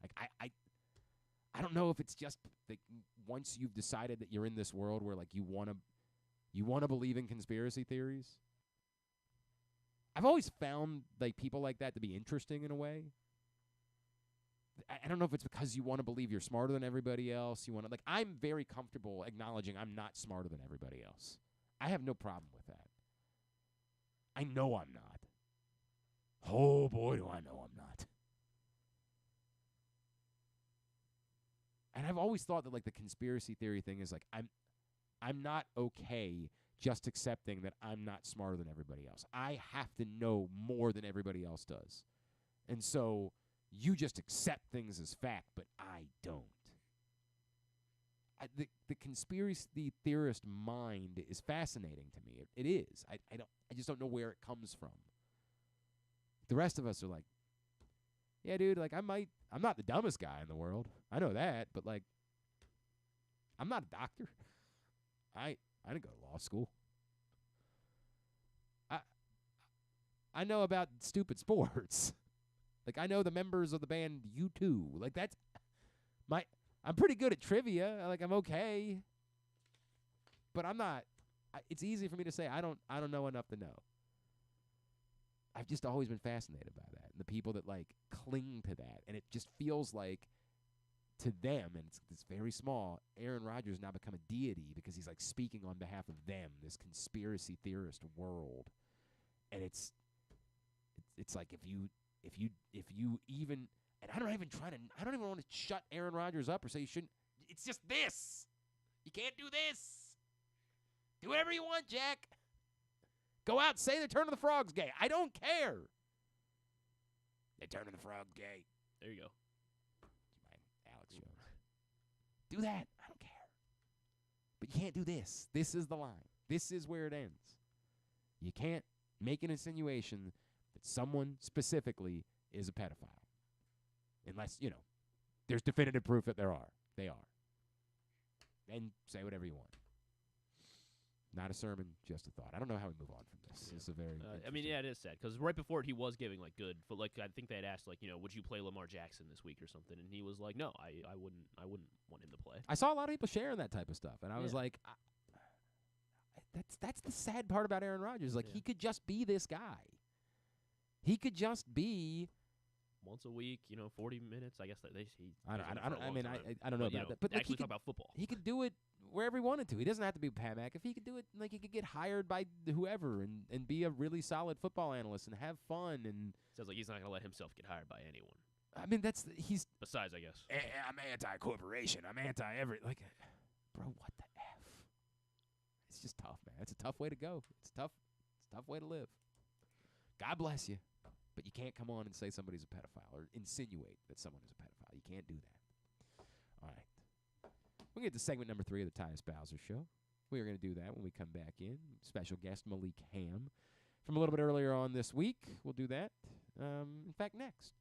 Like I don't know if it's just like once you've decided that you're in this world where like you want to believe in conspiracy theories. I've always found like people like that to be interesting in a way. I don't know if it's because you want to believe you're smarter than everybody else. You want to, like, I'm very comfortable acknowledging I'm not smarter than everybody else. I have no problem with that. I know I'm not. Oh, boy, do I know I'm not. And I've always thought that, like, the conspiracy theory thing is, like, I'm not okay just accepting that I'm not smarter than everybody else. I have to know more than everybody else does. And so you just accept things as fact, but I don't. The conspiracy theorist mind is fascinating to me. It is. I just don't know where it comes from. The rest of us are like, yeah, dude, like I'm not the dumbest guy in the world. I know that, but like I'm not a doctor. I didn't go to law school. I know about stupid sports. Like, I know the members of the band U2. Like, I'm pretty good at trivia. Like, I'm okay. But I'm not. It's easy for me to say I don't know enough to know. I've just always been fascinated by that. And the people that, like, cling to that. And it just feels like, to them, and it's very small, Aaron Rodgers now become a deity because he's, like, speaking on behalf of them, this conspiracy theorist world. And it's like if you even, and I don't even want to shut Aaron Rodgers up or say you shouldn't. It's just this. You can't do this. Do whatever you want, Jack. Go out and say the Turn of the Frog's gay. I don't care. The Turn of the Frog's gay. There you go. My Alex Jones. Do that. I don't care. But you can't do this. This is the line. This is where it ends. You can't make an insinuation that someone specifically is a pedophile. Unless, there's definitive proof that they are. Then say whatever you want. Not a sermon, just a thought. I don't know how we move on from this. It's a very. I mean, yeah, it is sad because right before it, he was giving like good. But like, I think they had asked like, would you play Lamar Jackson this week or something? And he was like, no, I wouldn't want him to play. I saw a lot of people sharing that type of stuff, and I was like, that's the sad part about Aaron Rodgers. Like he could just be this guy. He could just be. Once a week, 40 minutes. I guess that I don't know about that. But like, actually talk about football. He could do it wherever he wanted to. He doesn't have to be Pat McAfee. He could do it like he could get hired by whoever and be a really solid football analyst and have fun. And sounds like he's not going to let himself get hired by anyone. I mean, he's besides, I guess. I'm anti-corporation. I'm anti-every bro. What the f? It's just tough, man. It's a tough way to go. It's tough. It's a tough way to live. God bless you. But you can't come on and say somebody's a pedophile or insinuate that someone is a pedophile. You can't do that. All right. We'll get to segment number 3 of the Tyus Bowser Show. We are going to do that when we come back in. Special guest Malik Hamm from a little bit earlier on this week. We'll do that. In fact, next.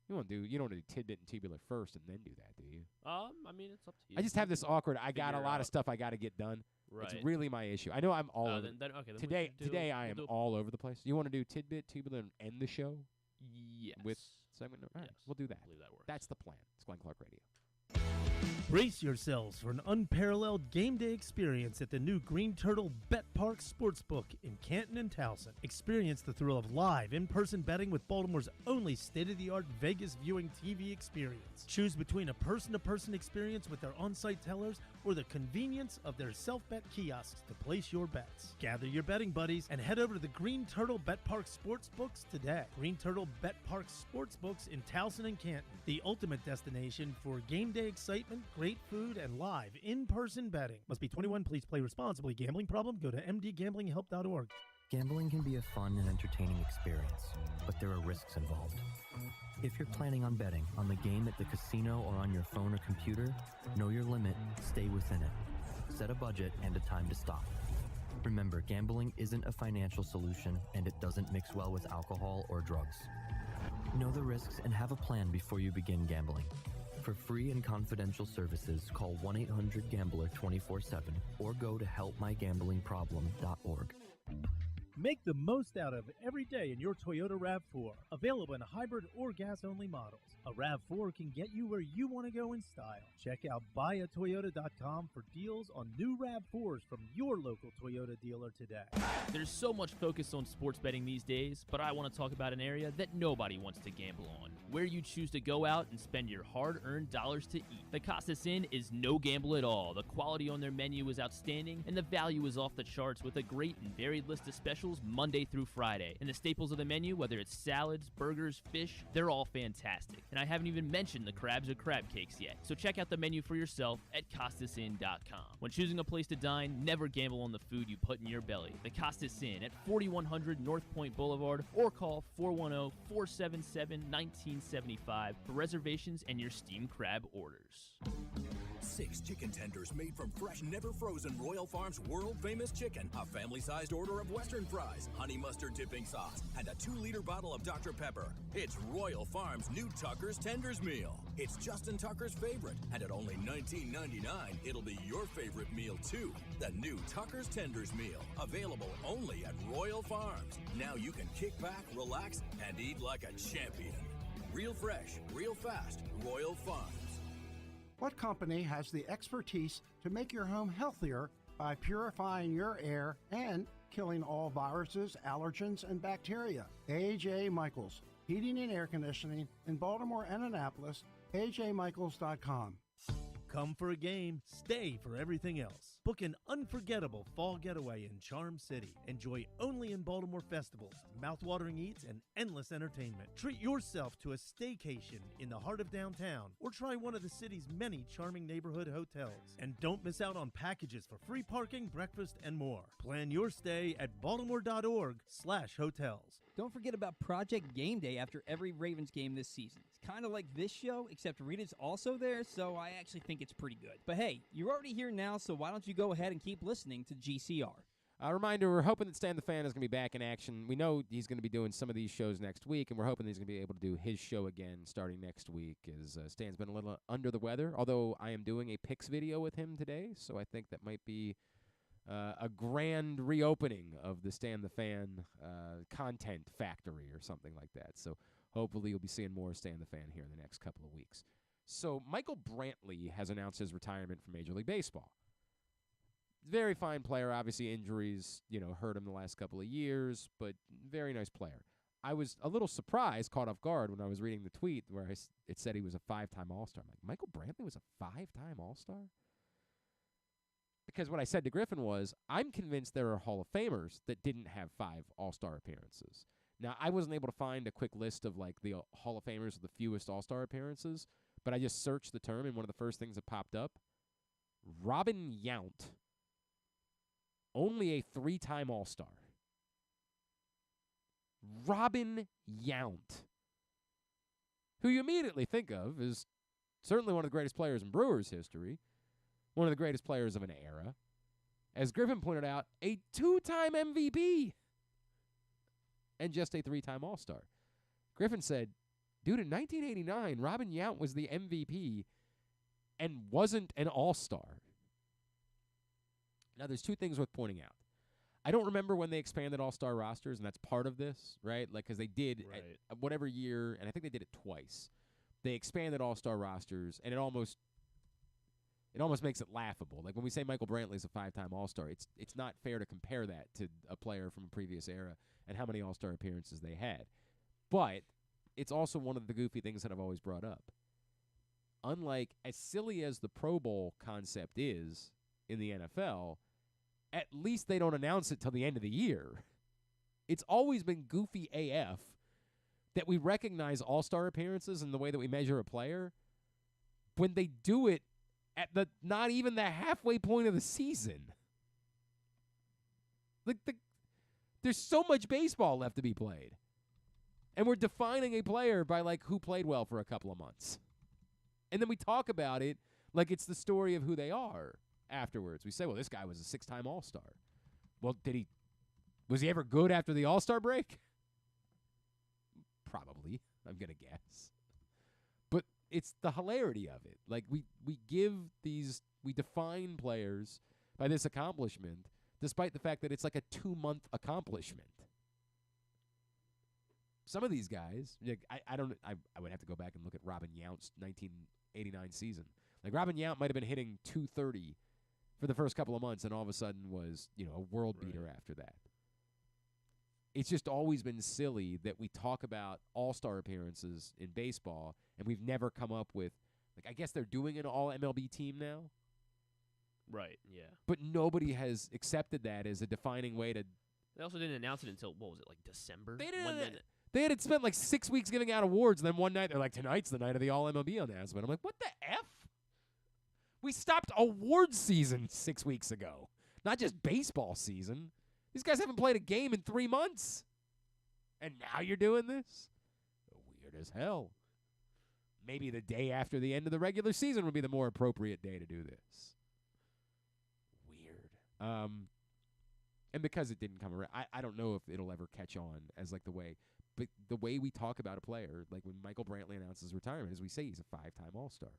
You don't want to do tidbit and tubular first and then do that, do you? I mean, it's up to you. I just have this awkward. I got a lot of stuff I got to get done. Right. It's really my issue. I know I'm all over. Then Today I am all over the place. You want to do tidbit, tubular, and end the show? Yes. With segment number? All right, we'll do that. I believe that works. That's the plan. It's Glenn Clark Radio. Brace yourselves for an unparalleled game day experience at the new Green Turtle Bet Park Sportsbook in Canton and Towson. Experience the thrill of live, in-person betting with Baltimore's only state-of-the-art Vegas viewing TV experience. Choose between a person-to-person experience with their on-site tellers or the convenience of their self-bet kiosks to place your bets. Gather your betting buddies and head over to the Green Turtle Bet Park Sportsbooks today. Green Turtle Bet Park Sportsbooks in Towson and Canton, the ultimate destination for game day excitement, great food, and live in-person betting. Must be 21. Please play responsibly. Gambling problem? Go to mdgamblinghelp.org. Gambling can be a fun and entertaining experience, but there are risks involved. If you're planning on betting on the game at the casino or on your phone or computer, know your limit, stay within it. Set a budget and a time to stop. Remember, gambling isn't a financial solution, and it doesn't mix well with alcohol or drugs. Know the risks and have a plan before you begin gambling. For free and confidential services, call 1-800-GAMBLER 24/7 or go to helpmygamblingproblem.org. Make the most out of every day in your Toyota RAV4. Available in hybrid or gas-only models. A RAV4 can get you where you want to go in style. Check out buyatoyota.com for deals on new RAV4s from your local Toyota dealer today. There's so much focus on sports betting these days, but I want to talk about an area that nobody wants to gamble on, where you choose to go out and spend your hard-earned dollars to eat. The Costas Inn is no gamble at all. The quality on their menu is outstanding, and the value is off the charts with a great and varied list of specials Monday through Friday. And the staples of the menu, whether it's salads, burgers, fish, they're all fantastic. And I haven't even mentioned the crabs or crab cakes yet. So check out the menu for yourself at CostasInn.com. When choosing a place to dine, never gamble on the food you put in your belly. The Costas Inn at 4100 North Point Boulevard or call 410-477-1975 for reservations and your steamed crab orders. 6 chicken tenders made from fresh, never frozen Royal Farms world-famous chicken, a family-sized order of Western fries, honey mustard dipping sauce, and a 2-liter bottle of Dr. Pepper. It's Royal Farms' new Tucker's Tenders Meal. It's Justin Tucker's favorite, and at only $19.99, it'll be your favorite meal, too. The new Tucker's Tenders Meal, available only at Royal Farms. Now you can kick back, relax, and eat like a champion. Real fresh, real fast, Royal Farms. What company has the expertise to make your home healthier by purifying your air and killing all viruses, allergens, and bacteria? A.J. Michaels, Heating and Air Conditioning in Baltimore and Annapolis, ajmichaels.com. Come for a game, stay for everything else. Book an unforgettable fall getaway in Charm City. Enjoy only in Baltimore festivals, mouthwatering eats, and endless entertainment. Treat yourself to a staycation in the heart of downtown or try one of the city's many charming neighborhood hotels. And don't miss out on packages for free parking, breakfast, and more. Plan your stay at baltimore.org/hotels. Don't forget about Project Game Day after every Ravens game this season. It's kind of like this show, except Rita's also there, so I actually think it's pretty good. But hey, you're already here now, so why don't you go ahead and keep listening to GCR. A reminder, we're hoping that Stan the Fan is going to be back in action. We know he's going to be doing some of these shows next week, and we're hoping he's going to be able to do his show again starting next week, as Stan's been a little under the weather, although I am doing a picks video with him today, so I think that might be a grand reopening of the Stan the Fan content factory or something like that. So hopefully you'll be seeing more Stan the Fan here in the next couple of weeks. So Michael Brantley has announced his retirement from Major League Baseball. Very fine player. Obviously injuries, hurt him the last couple of years, but very nice player. I was a little surprised, caught off guard when I was reading the tweet where it said he was a 5-time All-Star. I'm like, Michael Brantley was a 5-time All-Star? Because what I said to Griffin was, I'm convinced there are Hall of Famers that didn't have 5 All-Star appearances. Now, I wasn't able to find a quick list of, the Hall of Famers with the fewest All-Star appearances, but I just searched the term, and one of the first things that popped up, Robin Yount, only a 3-time All-Star. Robin Yount, who you immediately think of as certainly one of the greatest players in Brewers history, one of the greatest players of an era. As Griffin pointed out, a 2-time MVP and just a 3-time All-Star. Griffin said, dude, in 1989, Robin Yount was the MVP and wasn't an All-Star. Now, there's 2 things worth pointing out. I don't remember when they expanded All-Star rosters, and that's part of this, right? Because they did at whatever year, and I think they did it twice. They expanded All-Star rosters, and it almost makes it laughable. Like when we say Michael Brantley's a 5-time All-Star, it's not fair to compare that to a player from a previous era and how many All-Star appearances they had. But it's also one of the goofy things that I've always brought up. Unlike as silly as the Pro Bowl concept is in the NFL, at least they don't announce it till the end of the year. It's always been goofy AF that we recognize All-Star appearances in the way that we measure a player when they do it at not even the halfway point of the season. There's so much baseball left to be played. And we're defining a player by, who played well for a couple of months. And then we talk about it like it's the story of who they are afterwards. We say, well, this guy was a 6-time All-Star. Well, was he ever good after the All-Star break? Probably, I'm going to guess. But it's the hilarity of it. We define players by this accomplishment, despite the fact that it's like a 2-month accomplishment. Some of these guys, I would have to go back and look at Robin Yount's 1989 season. Robin Yount might have been hitting .230 for the first couple of months, and all of a sudden was, a world beater after that. It's just always been silly that we talk about All-Star appearances in baseball, and we've never come up with, I guess they're doing an all-MLB team now. Right, yeah. But nobody has accepted that as a defining way to... They also didn't announce it until, what was it, December? They had spent 6 weeks giving out awards, and then one night they're like, tonight's the night of the all-MLB announcement. I'm like, what the F? We stopped awards season 6 weeks ago, not just baseball season. These guys haven't played a game in 3 months. And now you're doing this? Weird as hell. Maybe the day after the end of the regular season would be the more appropriate day to do this. Weird. And because it didn't come around, I don't know if it'll ever catch on as the way. But the way we talk about a player, when Michael Brantley announces retirement, is we say he's a 5-time All-Star.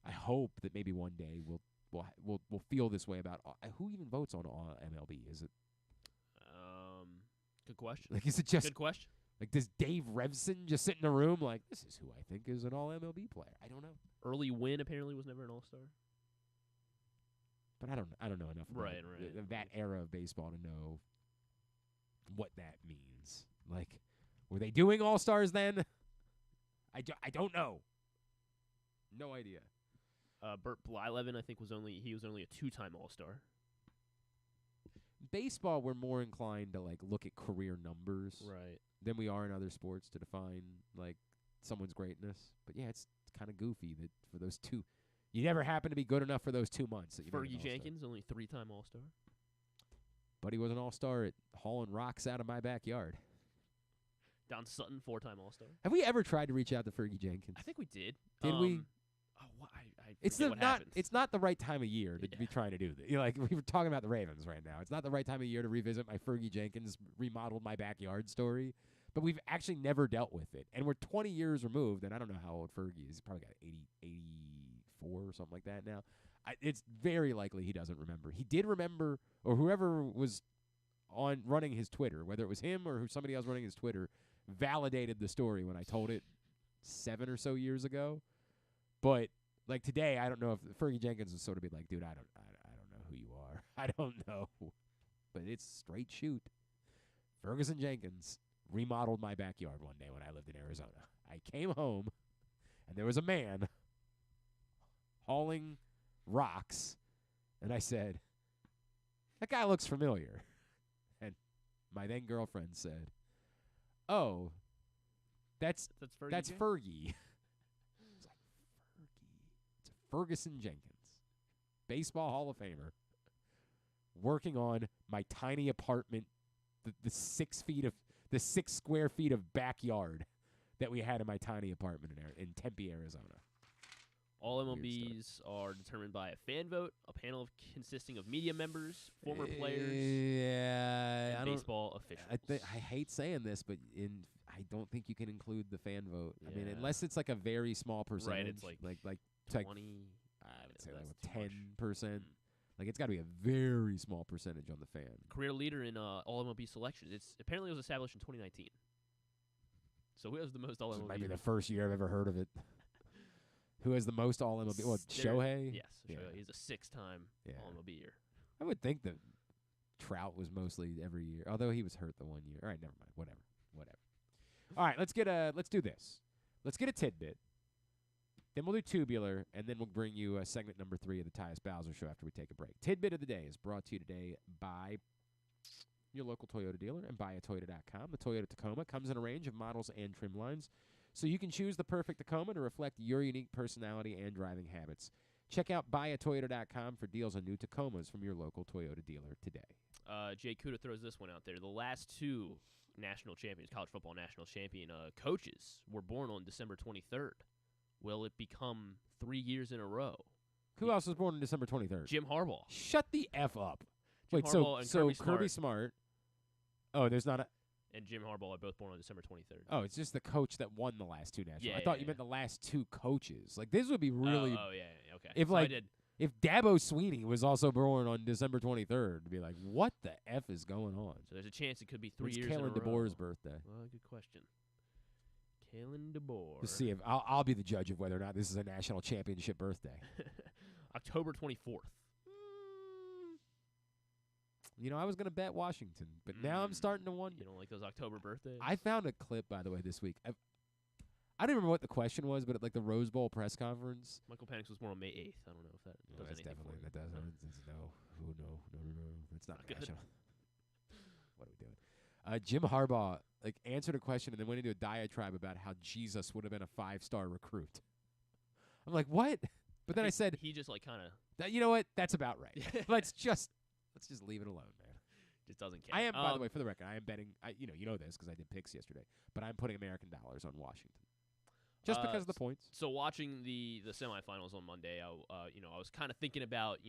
I hope that maybe one day we'll feel this way about who even votes on MLB. Is it? Good question. Is it just good question? Does Dave Revson just sit in a room this is who I think is an all MLB player? I don't know. Early Wynn apparently was never an All-Star. But I don't know enough about that era of baseball to know what that means. Were they doing All-Stars then? I don't know. No idea. Bert Blyleven, I think, was only a 2-time All-Star. Baseball, we're more inclined to look at career numbers, right, than we are in other sports to define someone's greatness. But yeah, it's kind of goofy that for those 2, you never happen to be good enough for those 2 months. That you Fergie Jenkins, only 3-time All-Star. But he was an All-Star at hauling rocks out of my backyard. Don Sutton, 4-time All-Star. Have we ever tried to reach out to Fergie Jenkins? I think we did. Did we? I It's not the right time of year to be trying to do this. We were talking about the Ravens right now. It's not the right time of year to revisit my Fergie Jenkins remodeled my backyard story. But we've actually never dealt with it. And we're 20 years removed, and I don't know how old Fergie is. He's probably got 4 or something like that now. It's very likely he doesn't remember. He did remember, or whoever was on running his Twitter, whether it was him or somebody else running his Twitter, validated the story when I told it 7 or so years ago. But like today, I don't know if Fergie Jenkins would sort of be like, dude, I don't know who you are. I don't know. But it's straight shoot. Ferguson Jenkins remodeled my backyard one day when I lived in Arizona. I came home, and there was a man hauling rocks, and I said, that guy looks familiar. And my then girlfriend said, oh, that's Fergie. Fergie. I was like, Fergie. It's Ferguson Jenkins, baseball Hall of Famer, working on my tiny apartment, the 6 square feet of backyard that we had in my tiny apartment in Tempe, Arizona. All MLBs are determined by a fan vote, a panel consisting of media members, former players, and baseball officials. I hate saying this, but I don't think you can include the fan vote. Yeah. I mean, unless it's like a very small percentage. Right, it's like 20. I would say like 10%. Like it's got to be a very small percentage on the fan. Career leader in all MLB selections. Apparently it was established in 2019. So who has the most all MLB? This might be the first year I've ever heard of it. Who has the most all MLB? Well, Shohei? Yes, yeah. Shohei. He's a 6-time all MLB year. I would think that Trout was mostly every year, although he was hurt the one year. All right, never mind. Whatever. All right, let's do this. Let's get a tidbit. Then we'll do tubular, and then we'll bring you segment number 3 of the Tyus Bowser Show after we take a break. Tidbit of the day is brought to you today by your local Toyota dealer and buyatoyota.com. The Toyota Tacoma comes in a range of models and trim lines, so you can choose the perfect Tacoma to reflect your unique personality and driving habits. Check out buyatoyota.com for deals on new Tacomas from your local Toyota dealer today. Jay Kuda throws this one out there. The last 2 national champions, college football national champion coaches, were born on December 23rd. Will it become 3 years in a row? Who else was born on December 23rd? Jim Harbaugh. Shut the F up. Jim Wait, Harbaugh and so Kirby Smart. Oh, there's not a... And Jim Harbaugh are both born on December 23rd. Oh, it's just the coach that won the last 2 national. Yeah, I thought you yeah. meant the last 2 coaches. Like, this would be really... Oh, yeah, okay. If, so like, I did. If Dabo Sweeney was also born on December 23rd, to be like, what the F is going on? So there's a chance it could be 3 It's years in a row. Kalen DeBoer's birthday. Well, good question. Kalen DeBoer. Let's see if I'll be the judge of whether or not this is a national championship birthday. October 24th. You know, I was going to bet Washington, but now I'm starting to wonder. You don't like those October birthdays? I found a clip, by the way, this week. I don't even remember what the question was, but at like the Rose Bowl press conference. Michael Penix was born on May 8th. I don't know if that does that's anything definitely, for you. that doesn't. No. It's not Good. national. What are we doing? Jim Harbaugh answered a question and then went into a diatribe about how Jesus would have been a 5-star recruit. I'm like, what? But then I said, he just kind of. You know what? That's about right. Let's just leave it alone, man. Just doesn't care. I am, by the way, for the record, I am betting. You know this because I did picks yesterday. But I'm putting American dollars on Washington, just because of the points. So watching the semifinals on Monday, I was kind of thinking about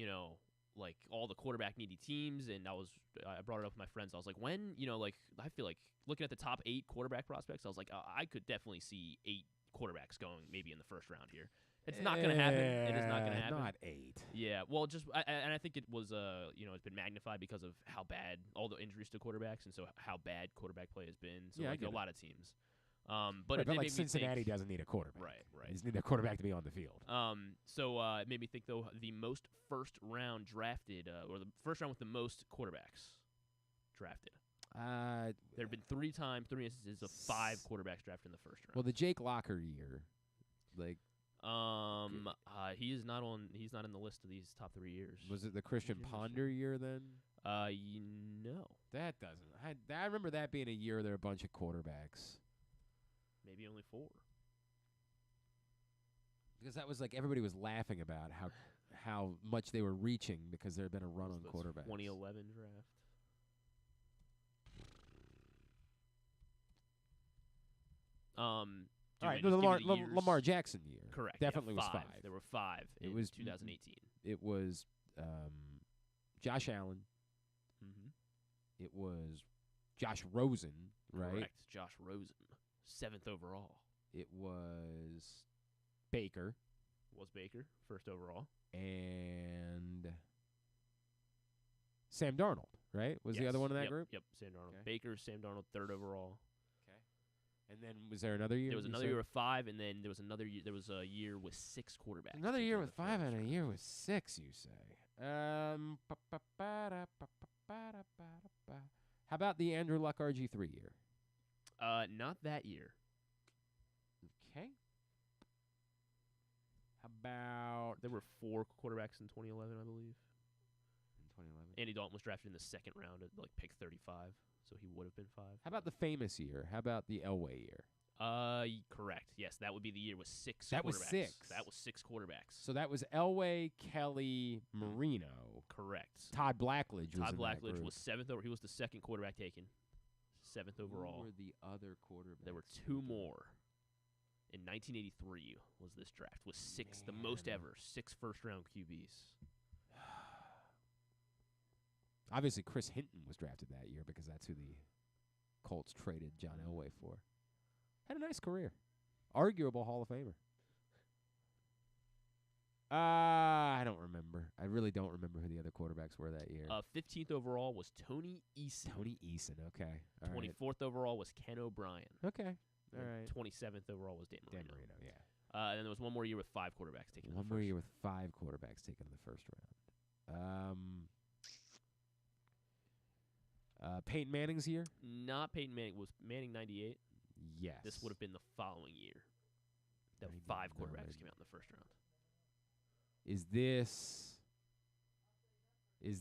like all the quarterback needy teams, and I brought it up with my friends. I was like, when I feel like looking at the top 8 quarterback prospects, I was like, I could definitely see 8 quarterbacks going maybe in the first round here. It's not going to happen. It is not going to happen. Not 8. Yeah, well, and I think it was it's been magnified because of how bad all the injuries to quarterbacks, and so how bad quarterback play has been. So Yeah, a lot of teams. But it made me Cincinnati think, doesn't need a quarterback. Right. They just need a quarterback to be on the field. So it made me think though the most first round drafted, or the first round with the most quarterbacks drafted. There have been 3 instances of 5 quarterbacks drafted in the first round. Well, the Jake Locker year, he's not in the list of these top 3 years. Was it the Christian Ponder year then? No. That doesn't. I remember that being a year there were a bunch of quarterbacks. Maybe only 4. Because that was everybody was laughing about how much they were reaching because there had been a run on quarterbacks. 2011 draft. All right, the Lamar Jackson year. Correct. Definitely was 5. 5. There were 5 in 2018. It was Josh Allen. Mm-hmm. It was Josh Rosen, right? Correct. Josh Rosen, 7th overall. It was Baker. Was Baker, first overall. And Sam Darnold, right? Was the other one in that group? Yep, Sam Darnold. Okay. Baker, Sam Darnold, third overall. Okay. And then was there another year? There was another year with 5, and then there was another year. There was a year with 6 quarterbacks. Another taken year in with the 5 first and a round. year with 6, you say. How about the Andrew Luck RG3 year? Not that year. Okay. How about There were 4 quarterbacks in 2011, I believe. in 2011? Andy Dalton was drafted in the second round at pick 35, so he would have been 5. How about the famous year? How about the Elway year? Correct. Yes, that would be the year with 6 That quarterbacks. was 6. That was 6 quarterbacks. So that was Elway, Kelly, Marino. Correct. Todd Blackledge was Todd in that Blackledge group. was 7th over. He was the second quarterback taken. 7th overall. Who were the other quarterbacks? There were 2 more. In 1983 was this draft. Was 6, the most Man. ever. 6 first-round QBs. Obviously, Chris Hinton was drafted that year because that's who the Colts traded John Elway for. Had a nice career. Arguable Hall of Famer. I don't remember. I really don't remember who the other quarterbacks were that year. 15th overall was Tony Eason. Tony Eason, okay. All right. 24th overall was Ken O'Brien. Okay. All And right. 27th overall was Dan Marino. Dan Marino, yeah. And then there was one more year with 5 quarterbacks taken. in the One more first. year with 5 quarterbacks taken in the first round. Peyton Manning's year? Not Peyton Manning. Was Manning 98? Yes. This would have been the following year. That 5 quarterbacks came out in the first round. Is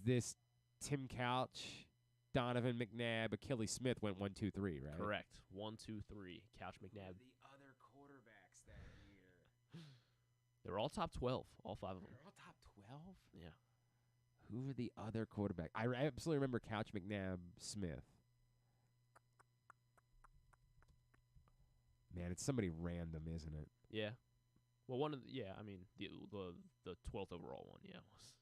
this Tim Couch, Donovan McNabb, Achilles Smith went 1, 2, 3, right? Correct. 1, 2, 3. Couch McNabb. The other quarterbacks that year. They were all top 12. All 5 of them. They're all top 12? Yeah. Who were the other quarterbacks? I absolutely remember Couch McNabb Smith. Man, it's somebody random, isn't it? Yeah. Well, one of the, I mean the 12th overall one, was.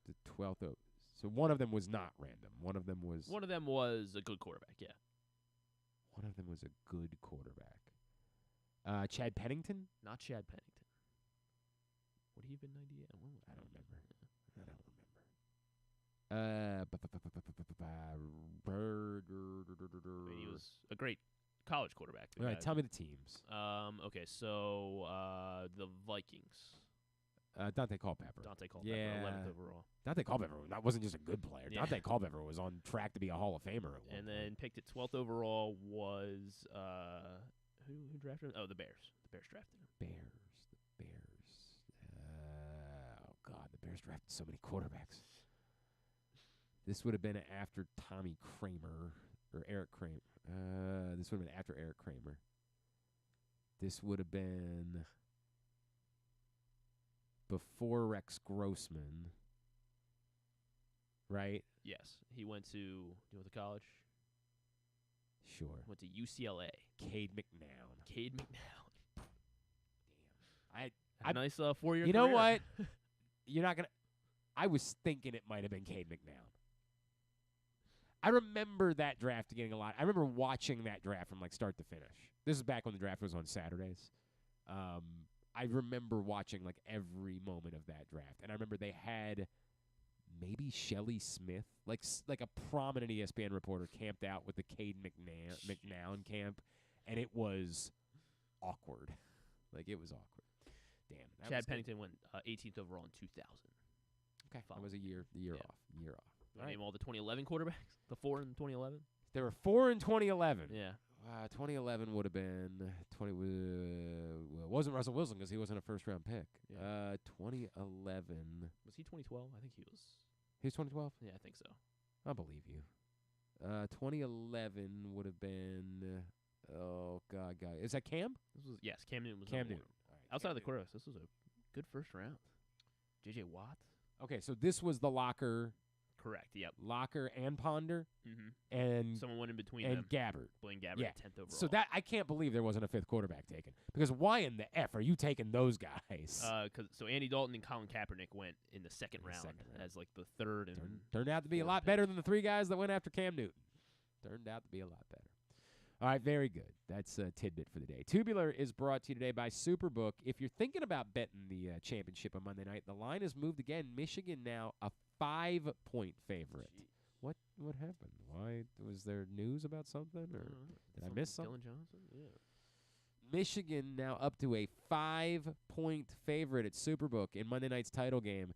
The 12th. So one of them was not random. One of them was a good quarterback, yeah. One of them was a good quarterback. Chad Pennington? Not Chad Pennington. Would he have been 98? I don't remember. I mean, he was a great college quarterback. All right, tell me the teams. Okay, so the Vikings. Dante Culpepper. Dante Culpepper, Yeah. 11th overall. Dante Culpepper that wasn't just a good player. Yeah. Dante Culpepper was on track to be a Hall of Famer. At one And point. then picked at 12th overall was who drafted him? Oh, the Bears. The Bears drafted him. The Bears. Oh, God, the Bears drafted so many quarterbacks. This would have been after Tommy Kramer or Eric Kramer. This would have been after Eric Kramer. This would have been before Rex Grossman, right? Yes. He went to, do you know the college? Sure. Went to UCLA. Cade McNown. Cade McNown. I Had a nice 4-year You career. know what? You're not going to – I was thinking it might have been Cade McNown. I remember that draft getting a lot. I remember watching that draft from like start to finish. This is back when the draft was on Saturdays. I remember watching like every moment of that draft, and I remember they had maybe Shelley Smith, like a prominent ESPN reporter, camped out with the Cade McNown camp, and it was awkward. Like it was awkward. Damn. Chad Pennington went 18th overall in 2000. Okay, that was a year off. Year off. All right. Name all the 2011 quarterbacks. The 4 in 2011. There were 4 in 2011. Yeah. 2011 would have been wasn't Russell Wilson because he wasn't a first round pick. Yeah. 2011. Was he 2012? I think he was. He was 2012. Yeah, I think so. I believe you. 2011 would have been. Oh God. Is that Cam? This was Cam Newton was Cam number Newton. one. All right, Outside Cam of the quarterbacks, this was a good first round. J.J. Watt. Okay, so this was the Locker. Correct. Yep. Locker and Ponder Mm-hmm. and Someone went in between and them. Gabbert. Blaine Gabbert Yeah. at 10th overall. So that I can't believe there wasn't a 5th quarterback taken because why in the F are you taking those guys? So Andy Dalton and Colin Kaepernick went in the second round as like the third and Turned out to be a lot better than the 3 guys that went after Cam Newton. Turned out to be a lot better. All right, very good. That's a tidbit for the day. Tubular is brought to you today by Superbook. If you're thinking about betting the championship on Monday night, the line has moved again. Michigan now a 5-point favorite. Jeez. What happened? Why was there news about something, or did I miss something? Dylan Johnson? Yeah. Michigan now up to a 5-point favorite at Superbook in Monday night's title game.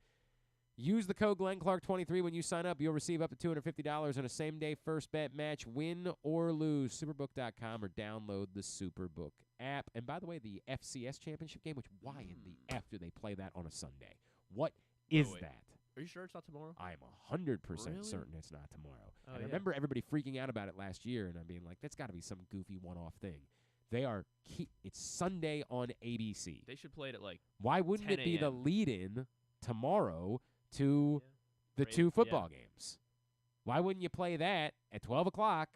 Use the code GlennClark23 when you sign up. You'll receive up to $250 in a same-day first bet match, win or lose. Superbook.com or download the Superbook app. And by the way, the FCS championship game, which why in the F do they play that on a Sunday? What is that? Are you sure it's not tomorrow? I am 100% Really? certain it's not tomorrow. Oh, and I yeah. remember everybody freaking out about it last year, and I'm being like, that's got to be some goofy one-off thing. They are it's Sunday on ABC. They should play it at like Why wouldn't 10 it be the a.m.? lead-in tomorrow to the Great, two football games? Why wouldn't you play that at 12 o'clock?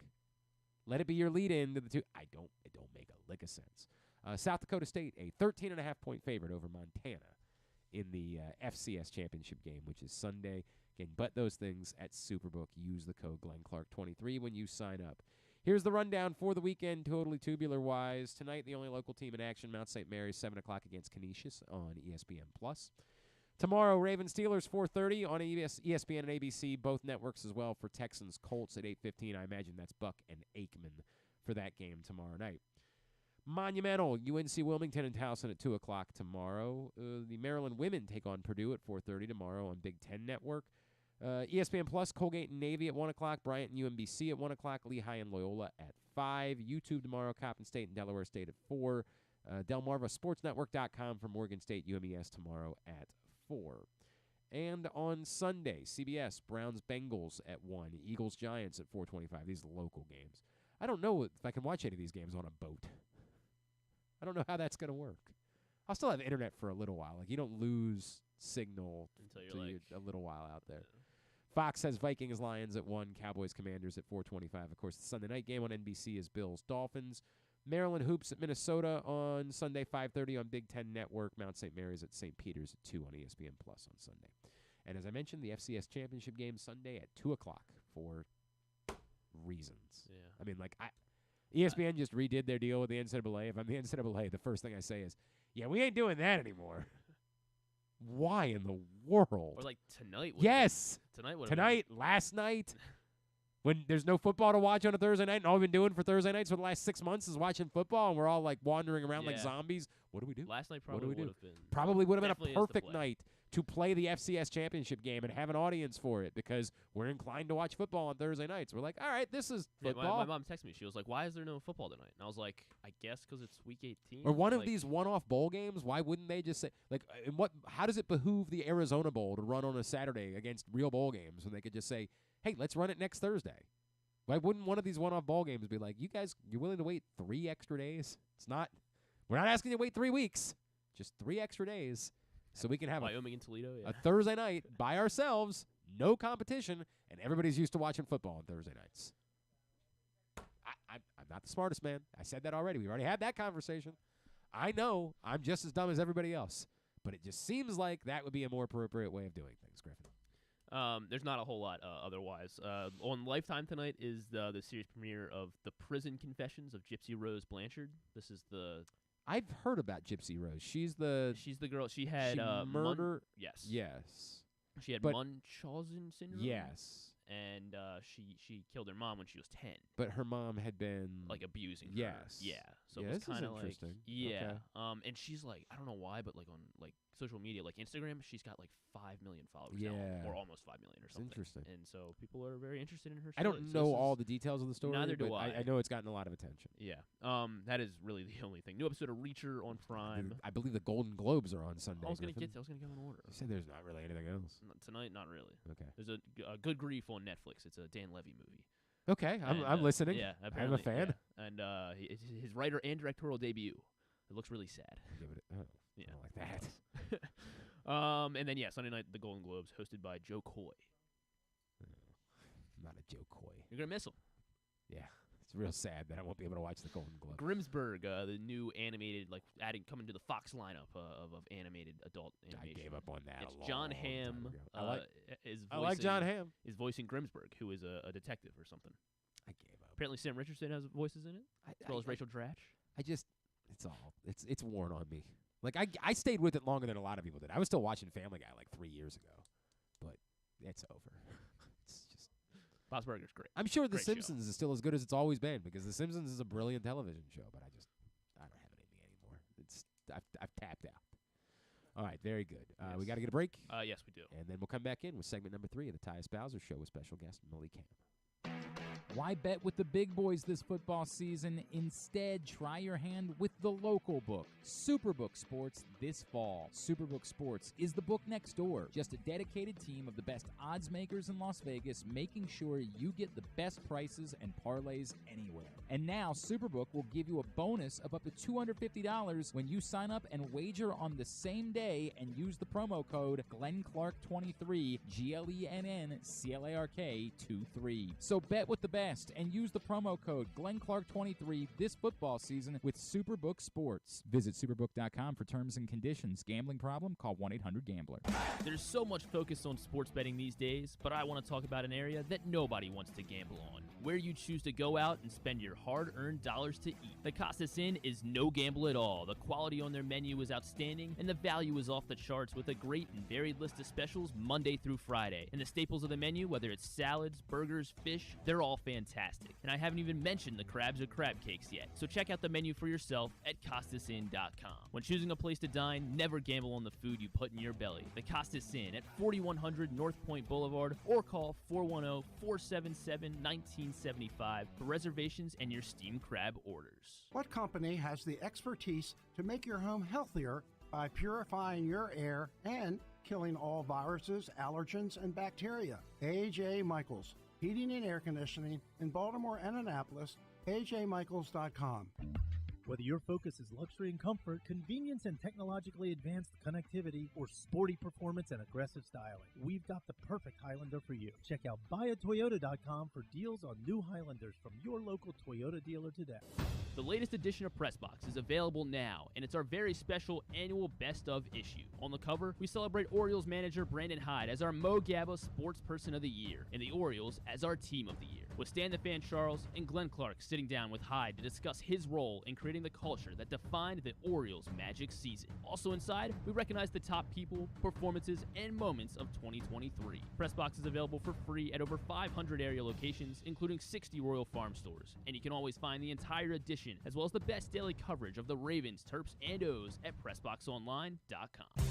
Let it be your lead-in to the two. It don't make a lick of sense. South Dakota State, a 13.5-point favorite over Montana in the FCS championship game, which is Sunday. Again, bet those things at Superbook. Use the code GlennClark23 when you sign up. Here's the rundown for the weekend, totally tubular-wise. Tonight, the only local team in action, Mount St. Mary's, 7 o'clock against Canisius on ESPN+. Tomorrow, Ravens-Steelers, 4:30 on ESPN and ABC, both networks as well for Texans-Colts at 8:15. I imagine that's Buck and Aikman for that game tomorrow night. Monumental, UNC Wilmington and Towson at 2 o'clock tomorrow. The Maryland women take on Purdue at 4:30 tomorrow on Big Ten Network. ESPN Plus, Colgate and Navy at 1 o'clock, Bryant and UMBC at 1 o'clock, Lehigh and Loyola at 5. YouTube tomorrow, Coppin State and Delaware State at 4. Delmarva Sportsnetwork.com for Morgan State UMES tomorrow at 4. And on Sunday, CBS, Browns Bengals at 1, Eagles Giants at 4:25. These are local games. I don't know if I can watch any of these games on a boat. I don't know how that's going to work. I'll still have internet for a little while. Like, you don't lose signal until you're a little while out there. Fox has Vikings Lions at 1, Cowboys Commanders at 4:25. Of course, the Sunday night game on NBC is Bills Dolphins. Maryland Hoops at Minnesota on Sunday, 5:30 on Big Ten Network. Mount St. Mary's at St. Peter's at 2 on ESPN Plus on Sunday. And as I mentioned, the FCS Championship game Sunday at 2 o'clock for reasons. Yeah. I mean, like, ESPN just redid their deal with the NCAA. If I'm the NCAA, the first thing I say is, yeah, we ain't doing that anymore. Why in the world? Or like tonight. Yes. Tonight, last night, when there's no football to watch on a Thursday night, and all we've been doing for Thursday nights for the last 6 months is watching football, and we're all like wandering around like zombies. What do we do? Last night What do we probably do? would have been. Probably would have been a definitely is the perfect play. night to play the FCS championship game and have an audience for it because we're inclined to watch football on Thursday nights. We're like, all right, this is Yeah, football. my mom texted me. She was like, "Why is there no football tonight?" And I was like, "I guess because it's week 18." Or one of Like, these one-off bowl games. Why wouldn't they just say, like, and how does it behoove the Arizona Bowl to run on a Saturday against real bowl games when they could just say, hey, let's run it next Thursday? Why wouldn't one of these one-off bowl games be like, you guys, you're willing to wait 3 extra days? We're not asking you to wait 3 weeks, just 3 extra days. So we can have Wyoming and Toledo, a Thursday night by ourselves, no competition, and everybody's used to watching football on Thursday nights. I'm not the smartest man. I said that already. We already had that conversation. I know I'm just as dumb as everybody else, but it just seems like that would be a more appropriate way of doing things, Griffin. There's not a whole lot otherwise. On Lifetime tonight is the series premiere of The Prison Confessions of Gypsy Rose Blanchard. This is I've heard about Gypsy Rose. She's the girl. She had murder. Yes. Yes. She had But- Munchausen syndrome. Yes. And she killed her mom when she was 10. But her mom had been Like abusing her. Yes. Yeah. So Yeah, it was this is kind of like interesting. yeah. Okay. And she's like, I don't know why, but like on like social media, like Instagram, she's got like 5 million followers Yeah. now, or almost 5 million or It's something. interesting. And so people are very interested in her. I don't story. So know this all is- the details of the story. Neither do but I. I know it's gotten a lot of attention. Yeah. That is really the only thing. New episode of Reacher on Prime. I believe the Golden Globes are on Sunday. I was gonna Griffin. go in order. You said there's not really anything else. Tonight, not really. Okay. There's a Good Grief on Netflix. It's a Dan Levy movie. Okay, I'm listening. Yeah, I'm a apparently, fan. yeah. And it's his writer and directorial debut. It looks really sad. Give it. Yeah. I don't like that. And then Sunday night the Golden Globes, hosted by Joe Coy. Not a Joe Coy. You're gonna miss him. Yeah, it's real sad that I won't be able to watch the Golden Globe. Grimsburg, the new animated, coming to the Fox lineup of animated adult animation. I gave up on that. It's a long John time Hamm. ago. Is I like John voicing- Hamm. Is voicing Grimsburg, who is a detective or something. I gave up. Apparently Sam Richardson has voices in it, as well as Rachel Dratch. It's worn on me. Like, I stayed with it longer than a lot of people did. I was still watching Family Guy like 3 years ago, but it's over. It's just Bob's Burgers, great. I'm sure The Great show. Simpsons is still as good as it's always been because The Simpsons is a brilliant television show, but I don't have it in me anymore. I've tapped out. All right, very good. Yes. We got to get a break. Yes, we do. And then we'll come back in with segment number 3 of the Tyus Bowser Show with special guest Malik Hamm. Why bet with the big boys this football season? Instead, try your hand with the local book, Superbook Sports, this fall. Superbook Sports is the book next door. Just a dedicated team of the best odds makers in Las Vegas, making sure you get the best prices and parlays anywhere. And now, Superbook will give you a bonus of up to $250 when you sign up and wager on the same day and use the promo code GlennClark23, GLENNCLARK23. So bet with the best and use the promo code GlennClark23 this football season with Superbook Sports. Visit superbook.com for terms and conditions. Gambling problem? Call 1-800-GAMBLER. There's so much focus on sports betting these days, but I want to talk about an area that nobody wants to gamble on, where you choose to go out and spend your hard-earned dollars to eat. The Costas Inn is no gamble at all. The quality on their menu is outstanding, and the value is off the charts with a great and varied list of specials Monday through Friday. And the staples of the menu, whether it's salads, burgers, fish, they're all fantastic. And I haven't even mentioned the crabs or crab cakes yet. So check out the menu for yourself at CostasInn.com. When choosing a place to dine, never gamble on the food you put in your belly. The Costas Inn at 4100 North Point Boulevard, or call 410-477-1975 for reservations and your steamed crab orders. What company has the expertise to make your home healthier by purifying your air and killing all viruses, allergens, and bacteria? A.J. Michaels, Heating and Air Conditioning in Baltimore and Annapolis, ajmichaels.com. Whether your focus is luxury and comfort, convenience and technologically advanced connectivity, or sporty performance and aggressive styling, we've got the perfect Highlander for you. Check out buyatoyota.com for deals on new Highlanders from your local Toyota dealer today. The latest edition of PressBox is available now, and it's our very special annual Best Of issue. On the cover, we celebrate Orioles manager Brandon Hyde as our Mo Gabba Sports Person of the Year, and the Orioles as our Team of the Year, with Stan the Fan Charles and Glenn Clark sitting down with Hyde to discuss his role in creating the culture that defined the Orioles' magic season. Also inside, we recognize the top people, performances, and moments of 2023. PressBox is available for free at over 500 area locations, including 60 Royal Farm stores, and you can always find the entire edition as well as the best daily coverage of the Ravens, Terps, and O's at PressBoxOnline.com.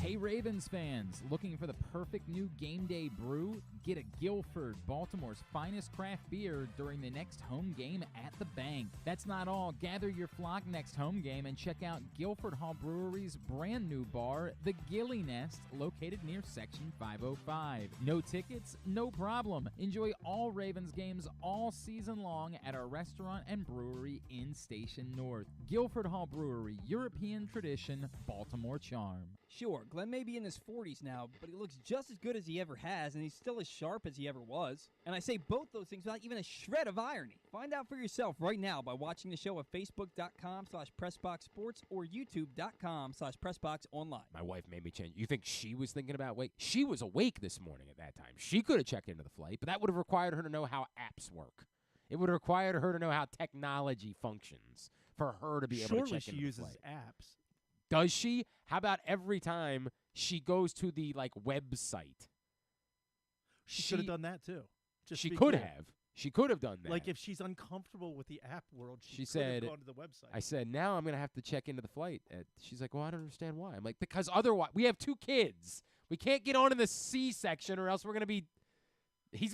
Hey Ravens fans, looking for the perfect new game day brew? Get a Guilford, Baltimore's finest craft beer during the next home game at the bank. That's not all. Gather your flock next home game and check out Guilford Hall Brewery's brand new bar, the Gilly Nest, located near Section 505. No tickets? No problem. Enjoy all Ravens games all season long at our restaurant and brewery in Station North. Guilford Hall Brewery, European tradition, Baltimore charm. Sure, Glenn may be in his 40s now, but he looks just as good as he ever has, and he's still as sharp as he ever was. And I say both those things without even a shred of irony. Find out for yourself right now by watching the show at facebook.com/PressBoxSports or youtube.com/PressBoxOnline. My wife made me change. You think she was thinking about wait? She was awake this morning at that time. She could have checked into the flight, but that would have required her to know how apps work. It would have required her to know how technology functions for her to be able to check into the flight. Surely she uses apps. Does she? How about every time she goes to the website? She could have done that too. Just she to be could clear. have. She could have done that. Like if she's uncomfortable with the app world, she could said, have gone to the website. I said, now I'm going to have to check into the flight. She's like, well, I don't understand why. I'm like, because otherwise, we have 2 kids. We can't get on in the C section or else he's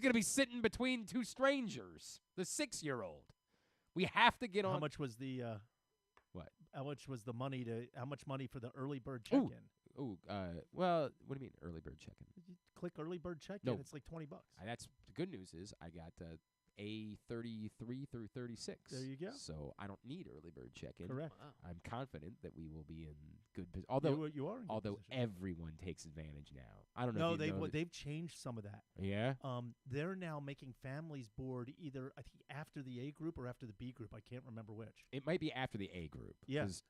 going to be sitting between 2 strangers, the 6-year-old. We have to get on. How much was the what? How much was the money how much money for the early bird check-in? Well, what do you mean early bird check-in? You click early bird check-in, No. it's like $20. That's the good news is I got A33 through 36. There you go. So I don't need early bird check-in. Correct. Wow. I'm confident that we will be in good position. Although you are in good although position. everyone takes advantage now. I don't know. No, if you know that- they've changed some of that. Yeah. They're now making families board either I think after the A group or after the B group. I can't remember which. It might be after the A group. Yeah. 'cause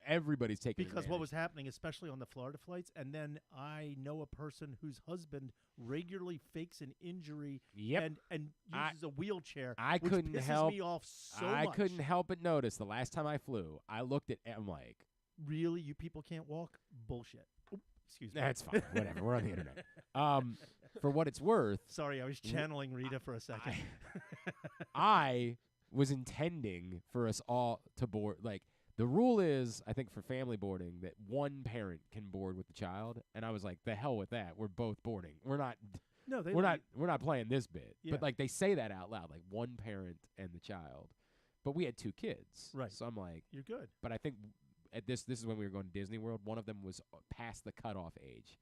Everybody's taking Because advantage. what was happening, especially on the Florida flights, and then I know a person whose husband regularly fakes an injury Yep. and uses a wheelchair, I which couldn't pisses help. me off so I much. couldn't help but notice the last time I flew, I looked at. I'm like, Really, you people can't walk? Bullshit. Oop, excuse me. that's fine. Whatever. We're on the internet. For what it's worth, Sorry, I was channeling Rita for a second. I was intending for us all to board. Like, the rule is, I think, for family boarding, that one parent can board with the child. And I was like, the hell with that. We're both boarding. We're not. No, they We're not playing this bit. Yeah. But like they say that out loud, like one parent and the child. But we had 2 kids. Right. So I'm like, You're good. but I think at this is when we were going to Disney World. One of them was past the cutoff age.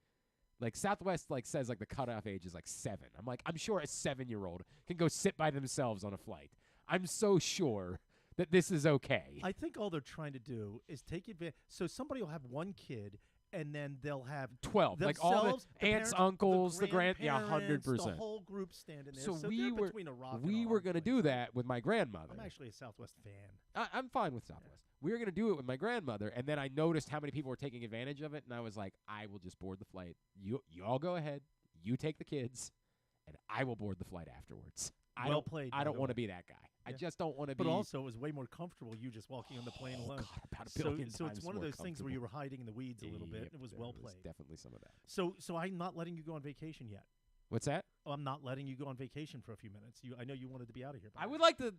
Like Southwest says the cutoff age is 7. I'm like, I'm sure a 7-year-old can go sit by themselves on a flight. I'm so sure that this is okay. I think all they're trying to do is take advantage. So somebody will have one kid, and then they'll have 12, like all the themselves, aunts, parents, uncles, the yeah, grandparents, 100%. The whole group standing there. So we they're were between a rock and we a were hard going to place. do that with my grandmother. I'm actually a Southwest fan. I'm fine with Southwest. We were going to do it with my grandmother, and then I noticed how many people were taking advantage of it, and I was like, I will just board the flight. You all go ahead. You take the kids, and I will board the flight afterwards. Well played, by I don't the want to way. be that guy. I Yeah. just don't want to be. But also, it was way more comfortable you just walking on the plane alone. God, about a So billion it's times one of more those things where you comfortable. were hiding in the weeds a little bit. Yep, It was there well was played. definitely some of that. So I'm not letting you go on vacation yet. What's that? Oh, I'm not letting you go on vacation for a few minutes. I know you wanted to be out of here. by I now. would like to.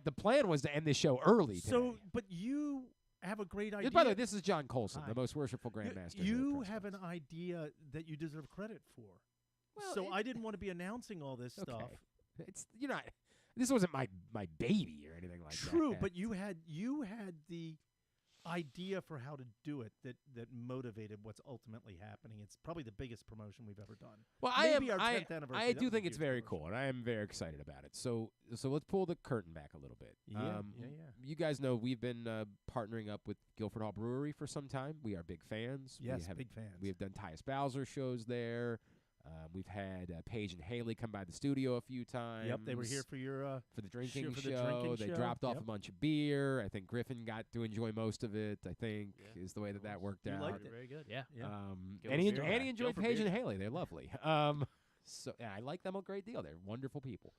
The plan was to end this show early. So, today. but you have a great idea. By the way, this is John Coulson, Hi. the most worshipful grandmaster. here at You Press have Box. an idea that you deserve credit for. Well, So I didn't want to be announcing all this stuff. Okay. It's not. This wasn't my baby or anything like that. True, but you had the idea for how to do it that motivated what's ultimately happening. It's probably the biggest promotion we've ever done. Well, Maybe our 10th anniversary. I that do was a think it's huge very promotion. cool, and I am very excited about it. So let's pull the curtain back a little bit. Yeah. You guys know we've been partnering up with Guilford Hall Brewery for some time. We are big fans. Yes, we have, big fans. We have done Tyus Bowser shows there. We've had Paige and Haley come by the studio a few times. Yep, they were here for your for the drinking for show. the drinking They show. dropped off Yep. a bunch of beer. I think Griffin got to enjoy most of it. I think is the way that worked You out. liked it. Very good. Yeah. Yeah. Go And he, for beer. and he Go enjoyed for Paige beer. and Haley. They're lovely. So yeah, I like them a great deal. They're wonderful people.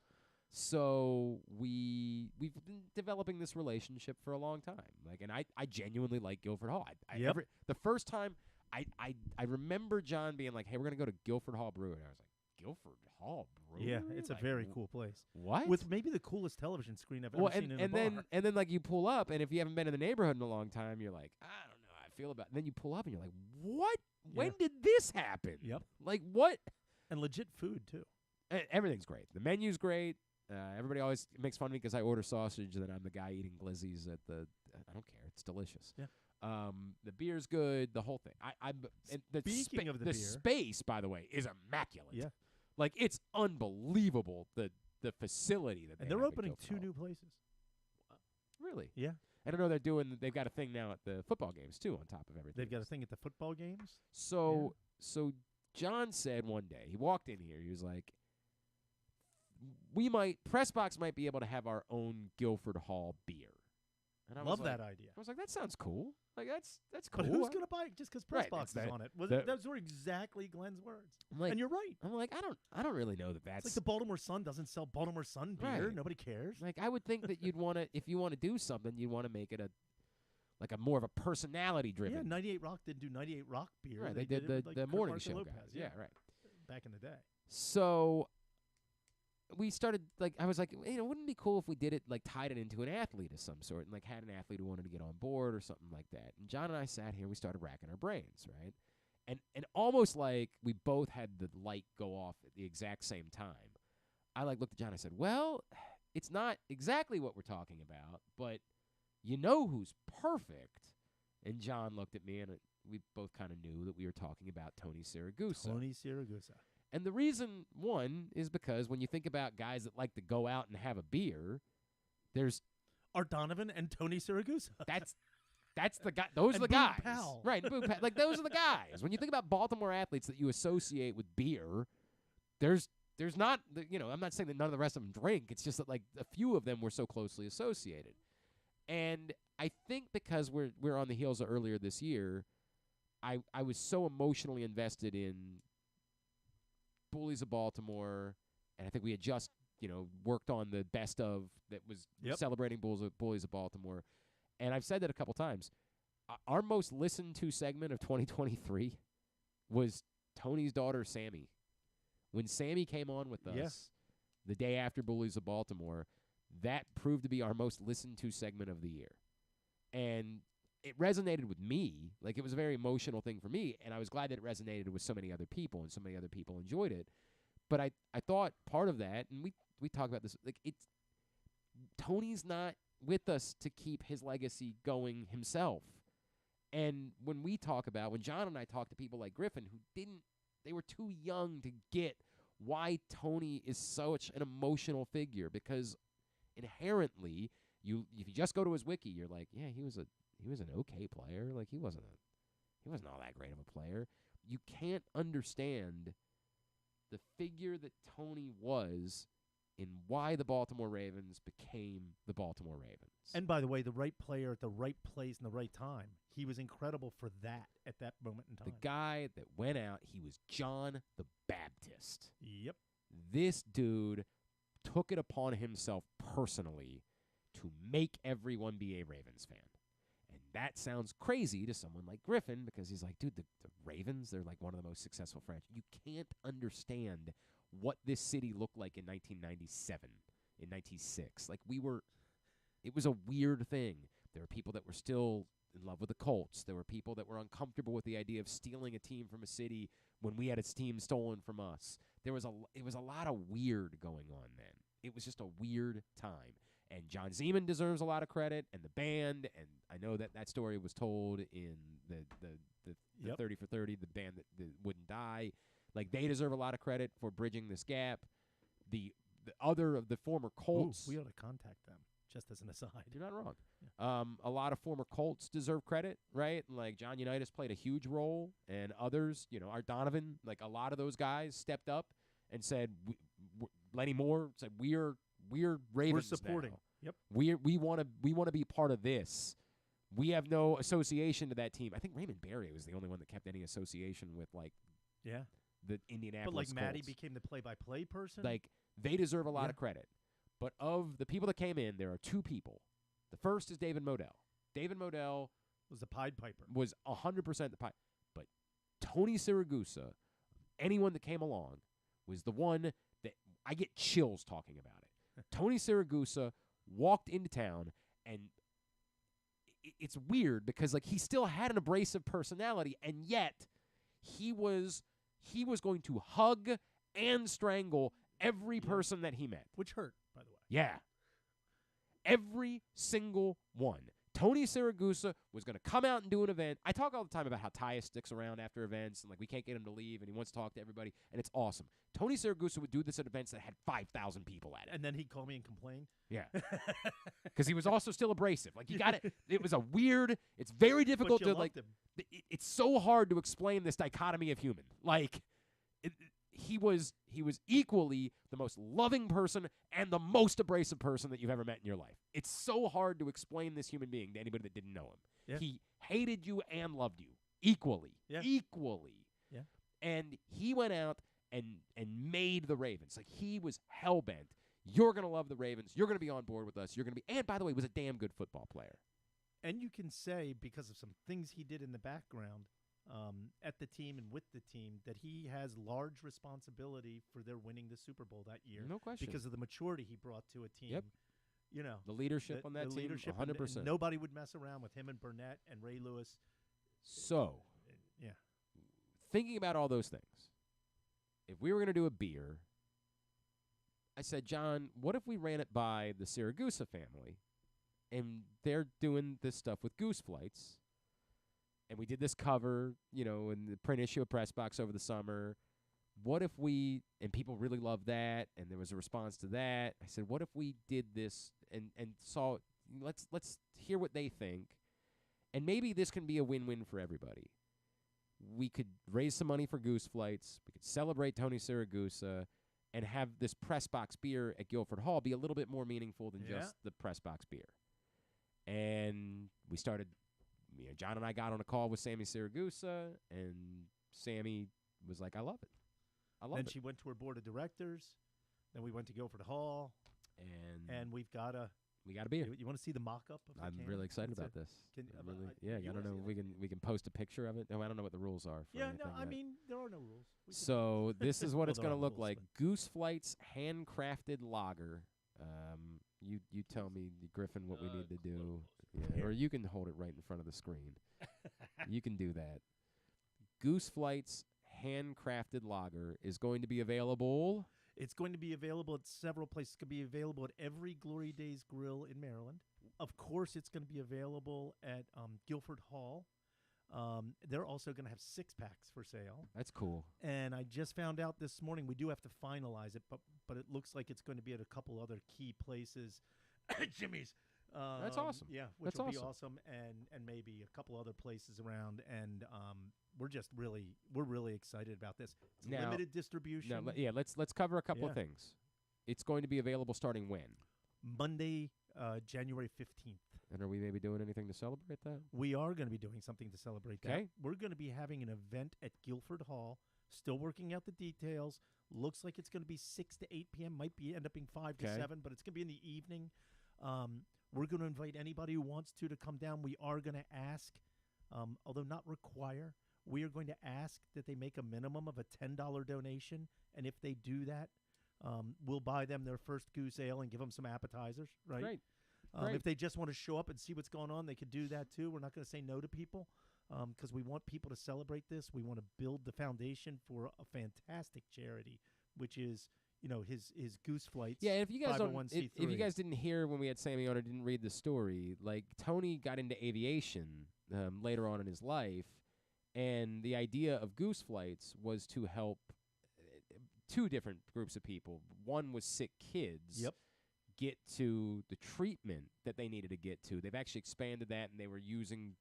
So we've been developing this relationship for a long time. And I genuinely like Guilford Hall. Yep. The first time I remember John being like, "Hey, we're gonna go to Guilford Hall Brewery." And I was like, "Guilford Hall Brewery? Yeah, it's a Like, very cool place. What? With maybe the coolest television screen I've well, ever seen in a and bar. then like you pull up, and if you haven't been in the neighborhood in a long time, you're like, I don't know how I feel about it. And then you pull up, and you're like, what? When did this happen? Yep. Like what? And legit food too. Everything's great. The menu's great. Everybody always makes fun of me because I order sausage, and then I'm the guy eating glizzies at the. I don't care. It's delicious. Yeah. The beer's good. The whole thing. Speaking of the beer. space, by the way, is immaculate. Yeah. Like it's unbelievable the facility that And they they're have at opening Guilford 2 Hall. new places. Really? Yeah. I don't know. They've got a thing now at the football games too, on top of everything. They've got a thing at the football games. So John said one day he walked in here. He was like, PressBox might be able to have our own Guilford Hall beer. And I Love was like, that idea. I was like, that sounds cool. Like that's cool. But who's going to buy it just because Right, PressBox that's is that- on it? Those were exactly Glenn's words. I'm like, And you're right. I'm like, I don't really know that that's It's like the Baltimore Sun doesn't sell Baltimore Sun beer. Right. Nobody cares. like I would think that you'd want to, if you want to do something, you'd want to make it a more of a personality driven. Yeah, 98 Rock didn't do 98 Rock beer. Right, they did it with, like, the Kurt morning Marshall show Lopez, guys. Yeah, right. Back in the day. So we started I was like, wouldn't it be cool if we did it tied it into an athlete of some sort and had an athlete who wanted to get on board or something like that. And John and I sat here, we started racking our brains, right? And almost like we both had the light go off at the exact same time. I looked at John and I said, well, it's not exactly what we're talking about, but you know who's perfect? And John looked at me and we both kind of knew that we were talking about Tony Siragusa. Tony Siragusa. And the reason, one, is because when you think about guys that like to go out and have a beer, there's Art Donovan and Tony Siragusa. that's the guy. Those are And the Boone guys, Powell. right? And Boone Powell. Those are the guys. When you think about Baltimore athletes that you associate with beer, there's not, I'm not saying that none of the rest of them drink. It's just that a few of them were so closely associated. And I think because we're on the heels of earlier this year, I was so emotionally invested in Bullies of Baltimore, and I think we had just, worked on the best of that was celebrating Bullies of Baltimore. And I've said that a couple times. Our most listened to segment of 2023 was Tony's daughter, Sammy. When Sammy came on with us the day after Bullies of Baltimore, that proved to be our most listened to segment of the year. And it resonated with me. Like, it was a very emotional thing for me, and I was glad that it resonated with so many other people, and so many other people enjoyed it. But I thought part of that, and we talk about this, like, Tony's not with us to keep his legacy going himself. And when John and I talk to people like Griffin they were too young to get why Tony is such an emotional figure, because inherently, if you just go to his wiki, you're like, yeah, he was an okay player. Like, he wasn't all that great of a player. You can't understand the figure that Tony was in why the Baltimore Ravens became the Baltimore Ravens. And by the way, the right player at the right place in the right time. He was incredible for that at that moment in time. The guy that went out, he was John the Baptist. Yep. This dude took it upon himself personally to make everyone be a Ravens fan. And that sounds crazy to someone like Griffin, because he's like, dude, the Ravens, they're like one of the most successful franchises. You can't understand what this city looked like in 1997, in 1996. Like, it was a weird thing. There were people that were still in love with the Colts. There were people that were uncomfortable with the idea of stealing a team from a city when we had a team stolen from us. It was a lot of weird going on then. It was just a weird time. And John Zeman deserves a lot of credit, and the band, and I know that story was told in the 30 for 30, the band that wouldn't die. Like, they deserve a lot of credit for bridging this gap. The other of the former Colts. Ooh, we ought to contact them, just as an aside. You're not wrong. Yeah. A lot of former Colts deserve credit, right? Like, John Unitas played a huge role, and others, Art Donovan, like, a lot of those guys stepped up and said, Lenny Moore said, we're Ravens We're supporting. now. Yep. We want to be part of this. We have no association to that team. I think Raymond Berry was the only one that kept any association with, like, the Indianapolis But, like, Matty Colts. became the play-by-play person? Like, they deserve a lot of credit. But of the people that came in, there are two people. The first is David Modell. David Modell was the Pied Piper. Was 100% the Pied. But Tony Siragusa, anyone that came along, was the one that I get chills talking about it. Tony Siragusa walked into town, and it's weird because, like, he still had an abrasive personality, and yet he was going to hug and strangle every person that he met. Which hurt, by the way. Yeah. Every single one. Tony Siragusa was going to come out and do an event. I talk all the time about how Tyus sticks around after events, and, like, we can't get him to leave, and he wants to talk to everybody, and it's awesome. Tony Siragusa would do this at events that had 5,000 people at it. And then he'd call me and complain? Yeah. Because he was also still abrasive. Like, you got it. It was a weird, it's very difficult to, like, it's so hard to explain this dichotomy of human. Like, he was equally the most loving person and the most abrasive person that you've ever met in your life. It's so hard to explain this human being to anybody that didn't know him. Yeah. He hated you and loved you equally. Yeah. Equally. Yeah. And he went out and made the Ravens. Like, he was hell-bent. You're going to love the Ravens. You're going to be on board with us. You're going to be, and by the way, was a damn good football player. And you can say, because of some things he did in the background at the team and with the team, that he has large responsibility for their winning the Super Bowl that year. No question. Because of the maturity he brought to a team. Yep. You know, the leadership on that team, leadership, 100%. And nobody would mess around with him and Burnett and Ray Lewis. So, yeah, thinking about all those things, if we were going to do a beer, I said, John, what if we ran it by the Siragusa family, and they're doing this stuff with Goose Flights, and we did this cover, in the print issue of PressBox over the summer. What if we, and people really loved that, and there was a response to that. I said, what if we did this and saw, let's hear what they think, and maybe this can be a win-win for everybody. We could raise some money for Goose Flights. We could celebrate Tony Siragusa and have this PressBox beer at Guilford Hall be a little bit more meaningful than just the PressBox beer. And we started, John and I got on a call with Sammy Siragusa, and Sammy was like, I love it. I love then it. she went to her board of directors. Then we went to Guilford Hall. And we've got we got a beer. You want to see the mock-up of the I'm can? really excited It's about this. Can, I don't know. We can post a picture of it. No, I don't know what the rules are. For Yeah, anything no, I yet. mean, there are no rules. So this is what it's Well, going to there are look rules, like. Goose Flight's handcrafted lager. You tell me, Griffin, what we need to do. Yeah, or you can hold it right in front of the screen. You can do that. Goose Flight's handcrafted lager is going to be available. It's going to be available at several places. It's going to be available at every Glory Days Grill in Maryland. Of course, it's going to be available at Guilford Hall. They're also going to have 6-packs for sale. That's cool. And I just found out this morning, we do have to finalize it, but it looks like it's going to be at a couple other key places. Jimmy's. That's awesome. Yeah, which That's will be awesome. awesome, and maybe a couple other places around. And we're really excited about this. It's Now- limited distribution. Now, let's cover a couple of Yeah. things. It's going to be available starting when? Monday, January 15th. And are we maybe doing anything to celebrate that? We are going to be doing something to celebrate that. Okay. We're going to be having an event at Guilford Hall. Still working out the details. Looks like it's going to be 6 to 8 p.m. Might be end up being 5 to 7, but it's going to be in the evening. We're going to invite anybody who wants to come down. We are going to ask, although not require, we are going to ask that they make a minimum of a $10 donation. And if they do that, we'll buy them their first goose ale and give them some appetizers, right? Great. If they just want to show up and see what's going on, they could do that too. We're not going to say no to people because we want people to celebrate this. We want to build the foundation for a fantastic charity, which is, his Goose Flights. Yeah, if you guys don't, 501c3. if you guys didn't hear when we had Sammy on or didn't read the story, like Tony got into aviation later on in his life, and the idea of Goose Flights was to help two different groups of people. One was sick kids. Yep. Get to the treatment that they needed to get to. They've actually expanded that, and they were using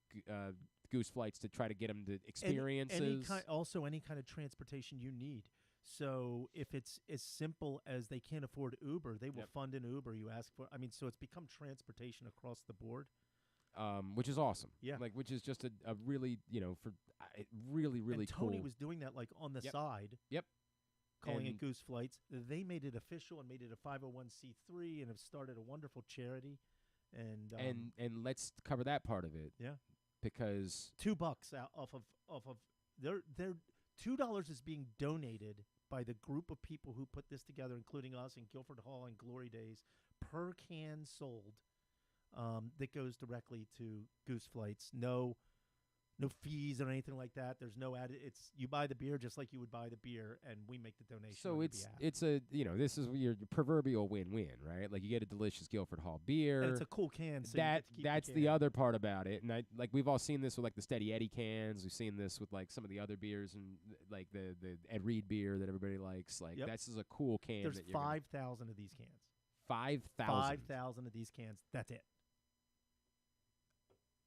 Goose Flights to try to get them to experiences. Any kind of transportation you need. So if it's as simple as they can't afford Uber, they will fund an Uber you ask for. I mean, so it's become transportation across the board. Which is awesome. Yeah. Which is just a really, really, really and cool. Tony was doing that on the side. Yep. Calling And it Goose Flights. They made it official and made it a 501c3 and have started a wonderful charity. And let's cover that part of it. Yeah. Because $2 out off of their $2 is being donated by the group of people who put this together, including us and Guilford Hall and Glory Days, per can sold. That goes directly to Goose Flights. No fees or anything like that. There's no added. It's you buy the beer just like you would buy the beer, and we make the donation. so on your it's behalf. this is your proverbial win-win, right? Like you get a delicious Guilford Hall beer. And it's a cool can. So That's the other part about it, and we've all seen this with like the Steady Eddie cans. We've seen this with like some of the other beers and like the Ed Reed beer that everybody likes. Like this is a cool can. There's that 5,000 of these cans. 5,000. 5,000 of these cans. That's it.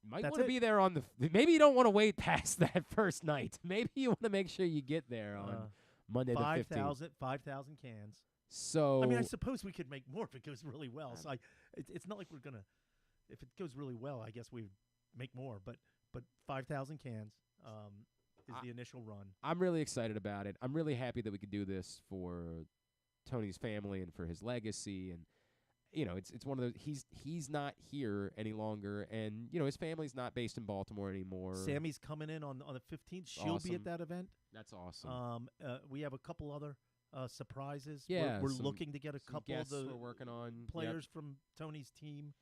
Might That's want to it. be there on maybe you don't want to wait past that first night. Maybe you want to make sure you get there on Monday the 15th. 5,000 cans. So I mean, I suppose we could make more if it goes really well. So it's not like we're gonna. If it goes really well, I guess we'd make more. But 5,000 cans is the initial run. I'm really excited about it. I'm really happy that we could do this for Tony's family and for his legacy. And it's one of those. He's not here any longer, and his family's not based in Baltimore anymore. Sammy's coming in on the 15th. She'll be at that event. That's awesome. We have a couple other surprises. Yeah, we're looking to get a couple of the we're working on players from Tony's team.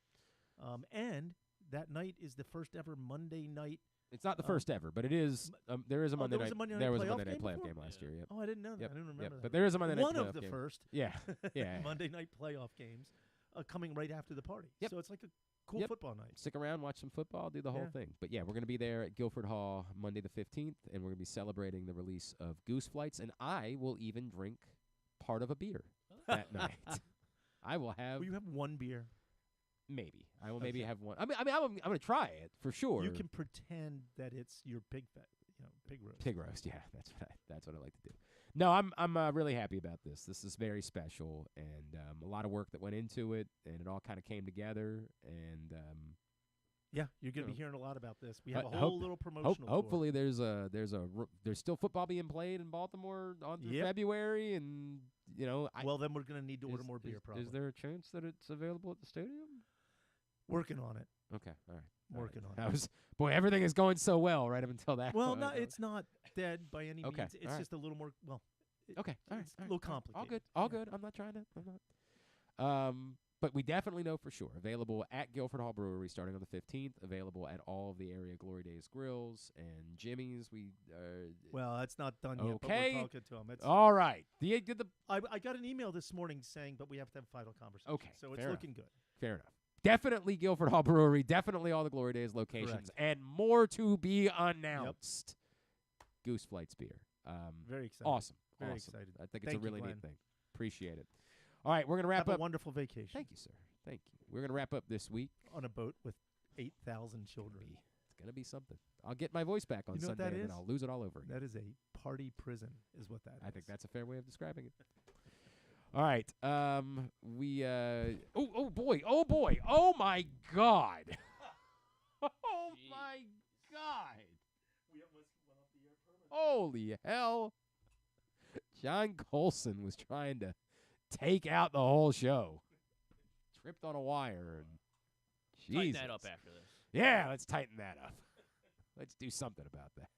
And that night is the first ever Monday night. It's not the first ever, but it is. There is a Monday night. There was a Monday night playoff before? game last year. Yep. Oh, I didn't know that. Yep. I didn't remember Yep. that. But there is a Monday night One playoff of the game. first. Yeah. Yeah. Monday night playoff games coming right after the party. Yep. So it's like a cool football night. Stick around, watch some football, do the whole thing. But yeah, we're going to be there at Guilford Hall Monday the 15th, and we're going to be celebrating the release of Goose Flights, and I will even drink part of a beer that night. I will have. Will you have one beer? Maybe. I will maybe have one. I mean, I'm going to try it for sure. You can pretend that it's your pig roast. Pig roast, yeah. That's what I like to do. No, I'm really happy about this. This is very special, and a lot of work that went into it, and it all kind of came together. And Yeah, you're going to be know. hearing a lot about this. We have a Ho- whole hope- little promotional tour. Hopefully, there's still football being played in Baltimore on through Yep. February, and Well, then we're going to need to order more beer, probably. Is there a chance that it's available at the stadium? Working on it. Okay, all right. Working on it. Everything is going so well right up until that. Well, point. no, it's not dead by any Okay, means. It's all right. just a little more, Okay, all right. it's a little complicated. All good. All good. I'm not trying to. I'm not. But we definitely know for sure. Available at Guilford Hall Brewery starting on the 15th. Available at all of the area Glory Days grills and Jimmy's. Well, that's not done yet, but Okay. we're talking to them. All right. I got an email this morning saying, but we have to have a final conversation. Okay, So it's fair looking good. Fair enough. Definitely Guilford Hall Brewery. Definitely all the Glory Days locations. Correct. And more to be announced. Goose Flights beer. Very excited. Awesome. Very awesome. excited. I think Thank it's a you, really Glenn. neat thing. Appreciate it. All right, we're going to wrap Have up. a wonderful vacation. Thank you, sir. Thank you. We're going to wrap up this week. On a boat with 8,000 children. It's going to be something. I'll get my voice back on You know what Sunday, that and then is? I'll lose it all over again. That is a party prison, is what that is. I think that's a fair way of describing it. All right. Oh, boy. Oh, my God. Oh, my God. We almost went off the air permanently. Holy hell. John Coulson was trying to take out the whole show. Tripped on a wire. And Tighten Jesus. that up after this. Yeah, let's tighten that up. Let's do something about that.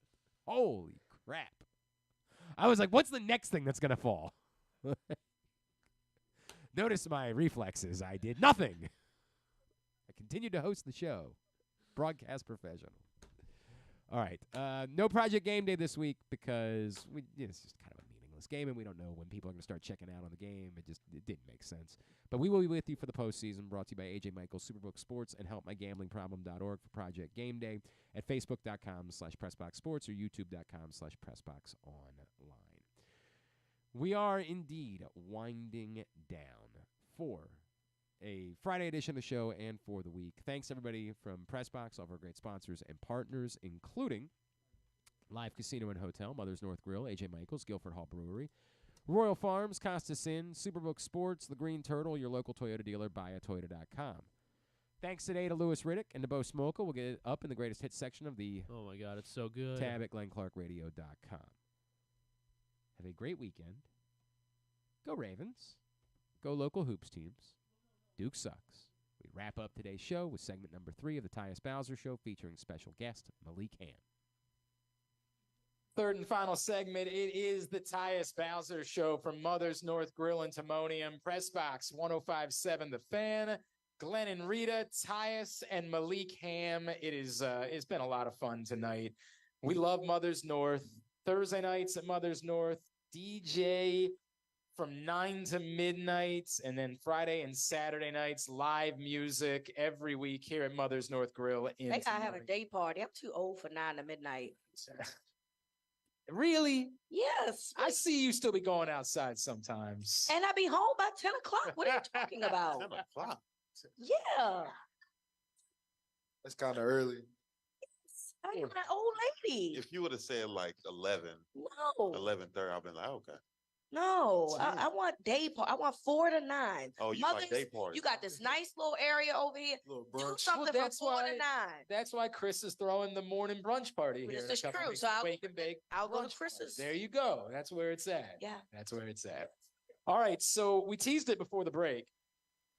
Holy crap. I was like, what's the next thing that's going to fall? Notice my reflexes. I did nothing. I continued to host the show. Broadcast professional. All right. No Project Game Day this week because it's just kind of a meaningless game, and we don't know when people are going to start checking out on the game. It didn't make sense. But we will be with you for the postseason, brought to you by AJ Michaels, Superbook Sports, and HelpMyGamblingProblem.org for Project Game Day at Facebook.com/PressBoxSports or YouTube.com/PressBoxOnline. We are indeed winding down for a Friday edition of the show and for the week. Thanks, everybody from PressBox, all of our great sponsors and partners, including Live Casino and Hotel, Mother's North Grill, AJ Michaels, Guilford Hall Brewery, Royal Farms, Costas Inn, Superbook Sports, The Green Turtle, your local Toyota dealer, buyatoyota.com. Thanks today to Lewis Riddick and to Bo Smolka. We'll get it up in the greatest hits section of the Oh, my God. It's so good. tab at GlennClarkRadio.com. Have a great weekend. Go Ravens. Go local hoops teams. Duke sucks. We wrap up today's show with segment number 3 of the Tyus Bowser Show featuring special guest Malik Hamm. Third and final segment, it is the Tyus Bowser Show from Mother's North Grill and Timonium, PressBox 105.7 The Fan, Glenn and Rita, Tyus, and Malik Hamm. It's been a lot of fun tonight. We love Mother's North. Thursday nights at Mother's North, DJ from 9 to midnight, and then Friday and Saturday nights, live music every week here at Mother's North Grill. They gotta have a day party. I'm too old for 9 to midnight. Really? Yes. I see you still be going outside sometimes. And I be home by 10 o'clock. What are you talking about? 10 o'clock. Yeah. That's kind of early. I'm an old lady. If you would have said like 11, No. 11:30, I've been like, okay. No. I want day party. I want 4 to 9. Oh, you like day party. You got this nice little area over here. Little Do brunch. something Well, that's from 4 why- to 9. That's why Chris is throwing the morning brunch party here. This in a is couple true. weeks. So Wake and bake I'll go brunch to Chris's. party. There you go. That's where it's at. Yeah. That's where it's at. All right. So we teased it before the break.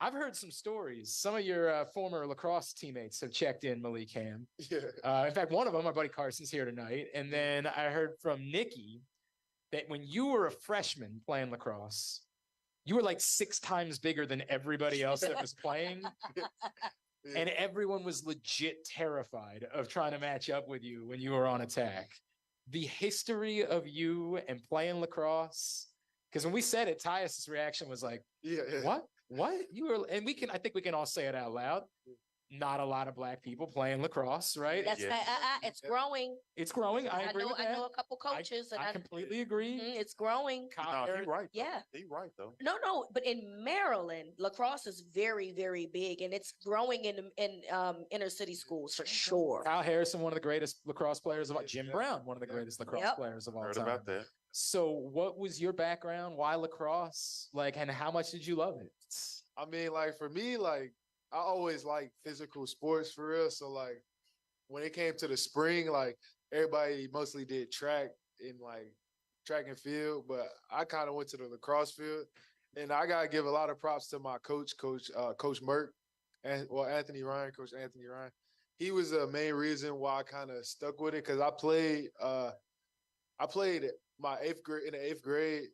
I've heard some stories. Some of your former lacrosse teammates have checked in, Malik Hamm. Yeah. In fact, one of them, our buddy Carson's here tonight. And then I heard from Nikki that when you were a freshman playing lacrosse, you were like 6 times bigger than everybody else that was playing. Yeah. And everyone was legit terrified of trying to match up with you when you were on attack. The history of you and playing lacrosse, because when we said it, Tyus' reaction was like, Yeah. What? You were, and I think we can all say it out loud. Not a lot of black people playing lacrosse, right? That's it's growing. It's growing. I agree with that. I know a couple coaches, I completely agree. It's growing. No, he's right. Though. Yeah. He's right, though. No, but in Maryland, lacrosse is very, very big, and it's growing in inner city schools for sure. Kyle Harrison, one of the greatest lacrosse players of all. Jim Brown, one of the greatest lacrosse players of all Heard time. about that. So, what was your background? Why lacrosse? And how much did you love it? I mean, like, for me, like, I always like physical sports for real. So like when it came to the spring, like everybody mostly did track and field, but I kind of went to the lacrosse field. And I gotta give a lot of props to my coach, Coach Merck, and Anthony Ryan, Coach Anthony Ryan. He was the main reason why I kind of stuck with it because I played my eighth grade in the eighth grade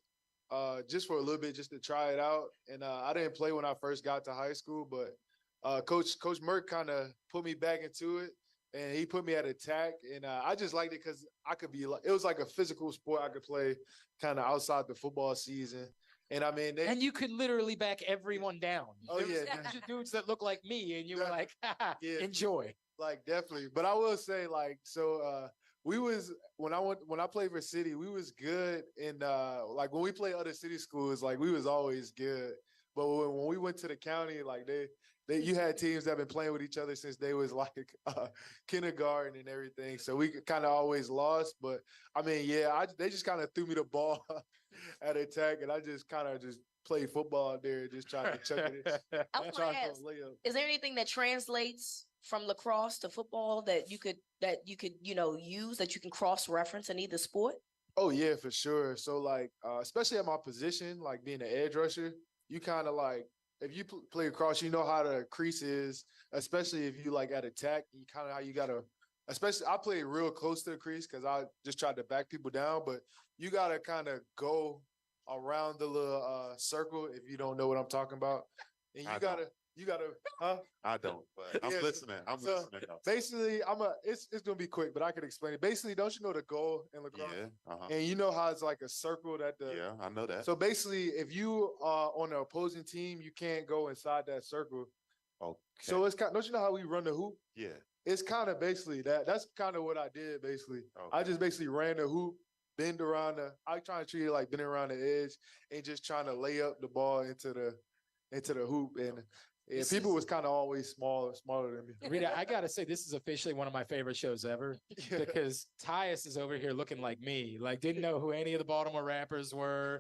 just for a little bit just to try it out. And I didn't play when I first got to high school, but Coach Merck kind of put me back into it, and he put me at attack, and I just liked it because I could be like, it was like a physical sport I could play kind of outside the football season. And I mean, and you could literally back everyone down. Oh, There was yeah. a bunch of dudes that look like me, and you were like, Yeah. enjoy. Like definitely, but I will say like so. We was when I played for City, we was good, and like when we played other city schools, like we was always good. But when we went to the county, like you had teams that been playing with each other since they was like kindergarten and everything. So we kind of always lost. But I mean, yeah, they just kind of threw me the ball at attack, and I just kind of just played football out there, just trying to chuck it in. I was gonna ask, is there anything that translates from lacrosse to football that you could use, that you can cross reference in either sport? Oh yeah, for sure. So like, especially at my position, like being an edge rusher, you kind of like if you play across, you know how the crease is. Especially if you like at attack, you kind of how you gotta. Especially, I play real close to the crease because I just tried to back people down. But you gotta kind of go around the little circle if you don't know what I'm talking about, and you gotta, huh? I don't, but I'm listening. I'm so listening. Though. Basically, it's gonna be quick, but I could explain it. Basically, don't you know the goal in lacrosse? Yeah. And you know how it's like a circle that Yeah, I know that. So basically, if you are on the opposing team, you can't go inside that circle. Okay. So it's kind. Don't you know how we run the hoop? Yeah. It's kind of basically that. That's kind of what I did. Basically, I just basically ran the hoop, bend around I try to treat it like bending around the edge and just trying to lay up the ball into the hoop. And yeah, people was kind of always smaller than me. Rita, I gotta say, this is officially one of my favorite shows ever because Tyus is over here looking like me, like didn't know who any of the Baltimore rappers were.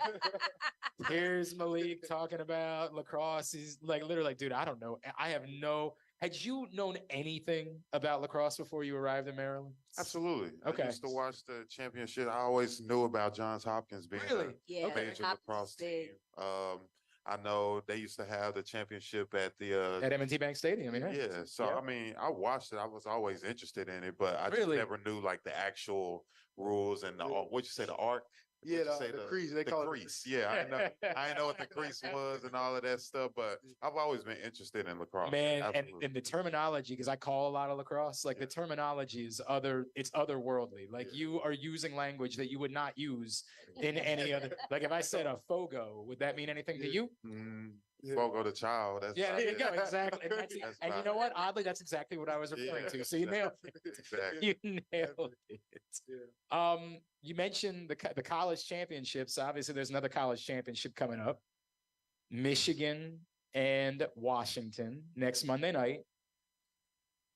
Here's Malik talking about lacrosse. He's like literally like, dude, I don't know. I have no. Had you known anything about lacrosse before you arrived in Maryland? Absolutely. Okay. I used to watch the championship. I always knew about Johns Hopkins being a major lacrosse team. I know they used to have the championship at the at M&T Bank Stadium. Yeah. So I mean, I watched it. I was always interested in it, but I just never knew like the actual rules and what'd you say, the arc? Yeah, the crease. They call crease. Yeah, I didn't know what the crease was and all of that stuff, but I've always been interested in lacrosse. Man, and the terminology, because I call a lot of lacrosse, like the terminology is it's otherworldly. Like you are using language that you would not use in any other. Like if I said a fogo, would that mean anything to you? Fogo the child. That's there you go. Exactly. And you know what? Oddly, that's exactly what I was referring to. So you nailed it. Exactly. You nailed it. You mentioned the college championships. Obviously, there's another college championship coming up. Michigan and Washington next Monday night.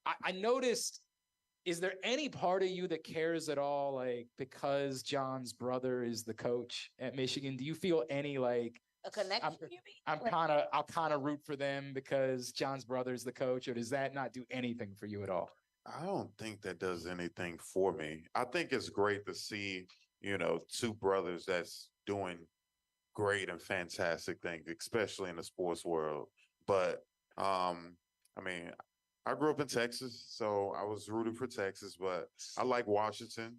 I noticed, is there any part of you that cares at all, like, because John's brother is the coach at Michigan? Do you feel any, like, a connection? I'll kind of root for them because John's brother is the coach, or does that not do anything for you at all? I don't think that does anything for me. I think it's great to see, two brothers that's doing great and fantastic things, especially in the sports world. But, I mean, I grew up in Texas, so I was rooting for Texas, but I like Washington.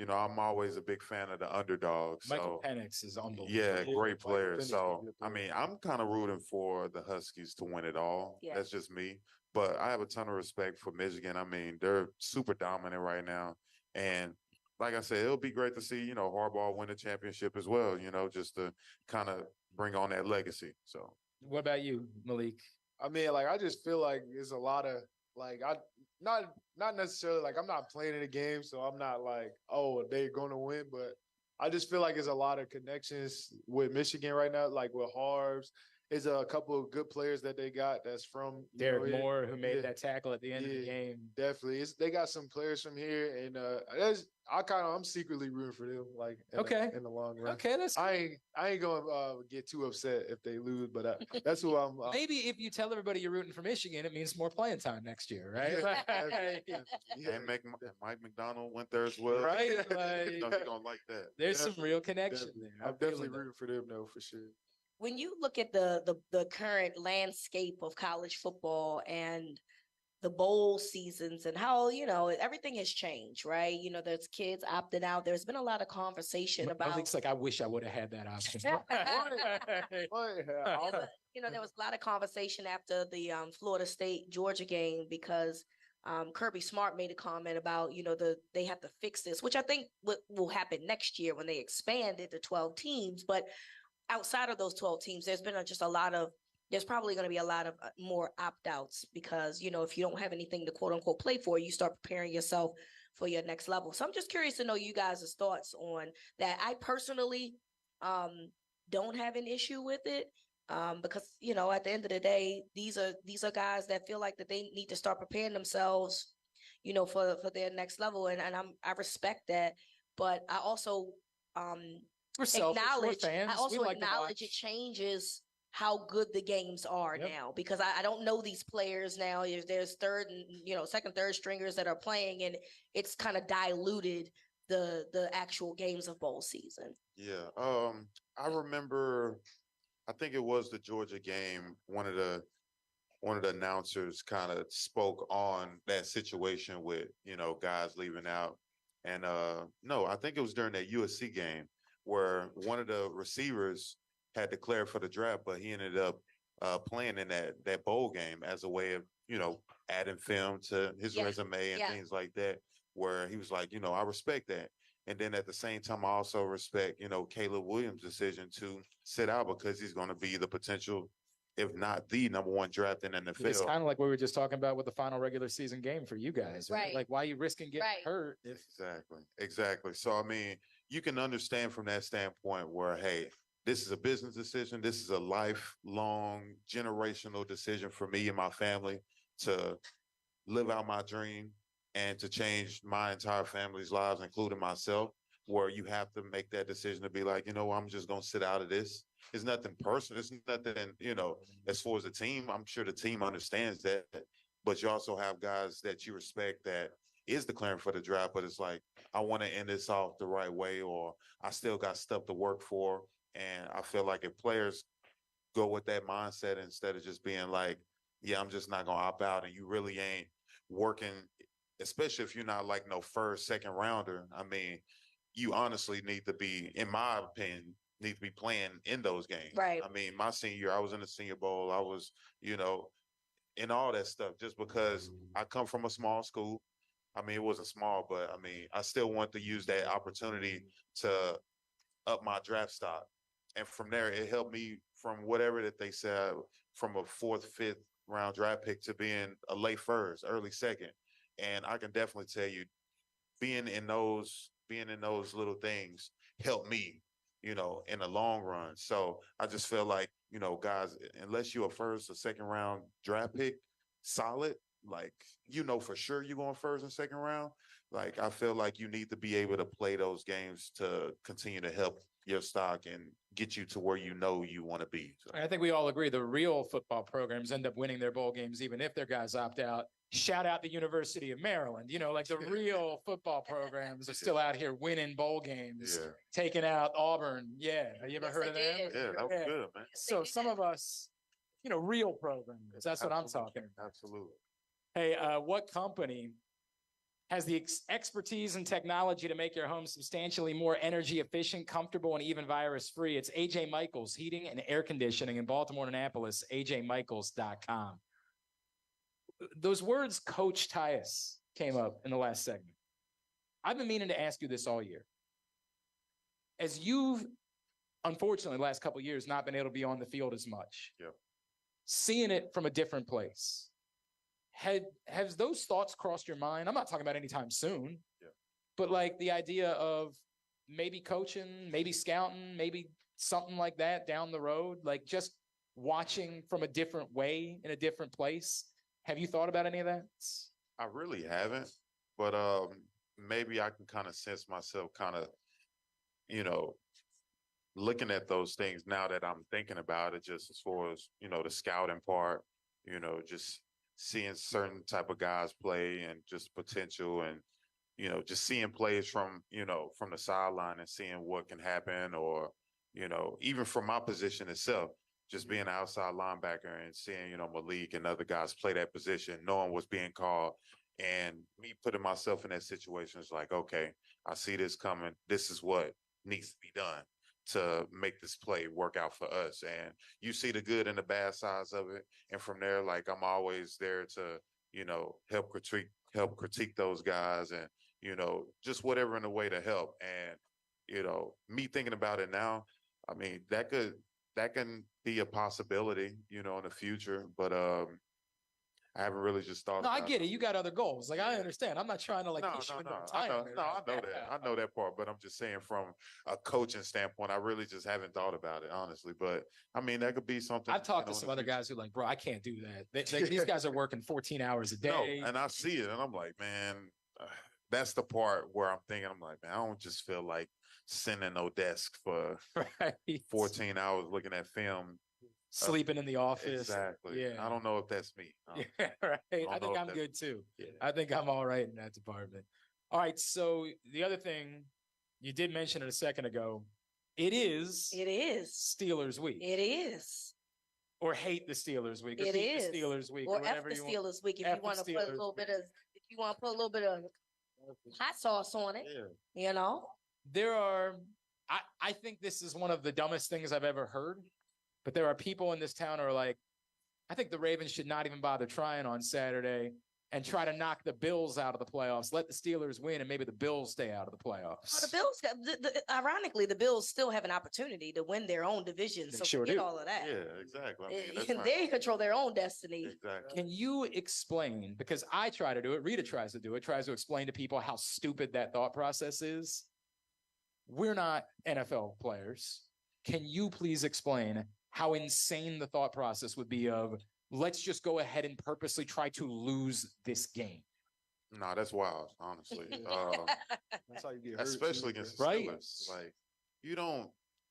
I'm always a big fan of the underdog. Michael Penix is unbelievable. Yeah, great player. So, I mean, I'm kind of rooting for the Huskies to win it all. Yeah. That's just me. But I have a ton of respect for Michigan. I mean, they're super dominant right now. And like I said, it'll be great to see, Harbaugh win the championship as well, just to kind of bring on that legacy. So what about you, Malik? I mean, like, I just feel like there's a lot of, like, not necessarily, like, I'm not playing in the game, so I'm not like, oh, they're going to win. But I just feel like there's a lot of connections with Michigan right now, like with Harvs is a couple of good players that they got that's from Derek here. Moore, who made Yeah. that tackle at the end of the game. Definitely, they got some players from here, and I'm secretly rooting for them. Like in the long run. Okay, that's I ain't gonna get too upset if they lose, but that's who I'm. Maybe if you tell everybody you're rooting for Michigan, it means more playing time next year, right? And Mike McDonald went there as well. Right, You like- know, he gonna like that. There's some real connection there. I'm definitely rooting for them, though, for sure. When you look at the current landscape of college football and the bowl seasons and how, everything has changed, right? There's kids opting out. There's been a lot of conversation about. Malik's like, I wish I would have had that option. There was a lot of conversation after the Florida State Georgia game because Kirby Smart made a comment about, they have to fix this, which I think will happen next year when they expand it to 12 teams. But outside of those 12 teams, there's probably going to be a lot of more opt-outs because, if you don't have anything to quote unquote play for, you start preparing yourself for your next level. So I'm just curious to know you guys' thoughts on that. I personally don't have an issue with it because, at the end of the day, these are guys that feel like that they need to start preparing themselves, for their next level. And I respect that. But I also acknowledge it changes how good the games are now because I don't know these players now. There's third and second, third stringers that are playing, and it's kind of diluted the actual games of bowl season. Yeah. I remember, I think it was the Georgia game. One of the announcers kind of spoke on that situation with, guys leaving out. And no, I think it was during that USC game where one of the receivers had declared for the draft, but he ended up playing in that bowl game as a way of, adding film to his resume and things like that, where he was like, I respect that. And then at the same time, I also respect, Caleb Williams' decision to sit out because he's going to be the potential, if not the number one draft in the NFL. It's kind of like we were just talking about with the final regular season game for you guys, right? Like, why are you risking getting hurt? Exactly. So, I mean, you can understand from that standpoint where, hey, this is a business decision. This is a lifelong, generational decision for me and my family to live out my dream and to change my entire family's lives, including myself, where you have to make that decision to be like, I'm just going to sit out of this. It's nothing personal. It's nothing, as far as the team, I'm sure the team understands that. But you also have guys that you respect that is declaring for the draft, but it's like, I want to end this off the right way, or I still got stuff to work for. And I feel like if players go with that mindset instead of just being like, yeah, I'm just not going to opt out, and you really ain't working, especially if you're not like no first, second rounder. I mean, you honestly need to be, in my opinion, need to be playing in those games. Right. I mean, my senior year, I was in the Senior Bowl. I was, in all that stuff just because I come from a small school. I mean, it wasn't small, but I mean, I still want to use that opportunity to up my draft stock. And from there, it helped me from whatever that they said, from a 4th, 5th round draft pick to being a late first, early second. And I can definitely tell you, being in those little things helped me, in the long run. So I just feel like, guys, unless you're a first or second round draft pick, solid, like, for sure you're going first and second round. Like, I feel like you need to be able to play those games to continue to help your stock and get you to where you want to be. So. I think we all agree the real football programs end up winning their bowl games, even if their guys opt out. Shout out the University of Maryland. Like the real football programs are still out here winning bowl games, taking out Auburn. Yeah. Have you ever heard of them? Yeah, that was good, man. So some of us, real programs. That's what I'm talking about. Absolutely. Hey, what company has the expertise and technology to make your home substantially more energy efficient, comfortable, and even virus-free? It's AJ Michaels Heating and Air Conditioning in Baltimore and Annapolis, ajmichaels.com. Those words, Coach Tyus, came up in the last segment. I've been meaning to ask you this all year. As you've, unfortunately, the last couple of years, not been able to be on the field as much, seeing it from a different place, has those thoughts crossed your mind? I'm not talking about anytime soon, but like the idea of maybe coaching, maybe scouting, maybe something like that down the road, like just watching from a different way in a different place. Have you thought about any of that? I really haven't, but maybe I can kind of sense myself kind of, you know, looking at those things now that I'm thinking about it, just as far as, you know, the scouting part, you know, just seeing certain type of guys play and just potential and, you know, just seeing plays from, you know, from the sideline and seeing what can happen or, you know, even from my position itself, just being an outside linebacker and seeing, you know, Malik and other guys play that position, knowing what's being called and me putting myself in that situation is like, okay, I see this coming. This is what needs to be done to make this play work out for us. And you see the good and the bad sides of it. And from there, like I'm always there to, you know, help critique those guys and, you know, just whatever in a way to help. And, you know, me thinking about it now, I mean, that can be a possibility, you know, in the future. But I haven't really just thought. No, I get it. You got other goals. Like I understand. I'm not trying to like No, push you into I know retirement. that. I know that part, but I'm just saying from a coaching standpoint, I really just haven't thought about it, honestly. But I mean, that could be something. I've talked to some other guys who are like, bro, I can't do that. These guys are working 14 hours a day. No, and I see it, and I'm like, man, that's the part where I'm thinking, I'm like, man, I don't just feel like sitting in no desk for 14 hours looking at film. Sleeping in the office. Exactly. Yeah. I don't know if that's me. Yeah, right. I think I'm good too. Yeah. I think I'm all right in that department. All right. So the other thing you did mention it a second ago, it is Steelers week. It is. Or hate the Steelers week. It is. The Steelers week. Or whatever F the you Steelers week if you want to put a little bit of hot sauce on it. Yeah. You know? I think this is one of the dumbest things I've ever heard. But there are people in this town who are like, I think the Ravens should not even bother trying on Saturday and try to knock the Bills out of the playoffs. Let the Steelers win and maybe the Bills stay out of the playoffs. Well, the Bills, ironically, the Bills still have an opportunity to win their own division. So sure forget do. all of that. Yeah, exactly. I mean, They control their own destiny. Exactly. Can you explain, because I try to do it, Rita tries to do it, tries to explain to people how stupid that thought process is. We're not NFL players. Can you please explain how insane the thought process would be of let's just go ahead and purposely try to lose this game? No, that's wild, honestly. That's how you get hurt. Especially against the Steelers. Like, you don't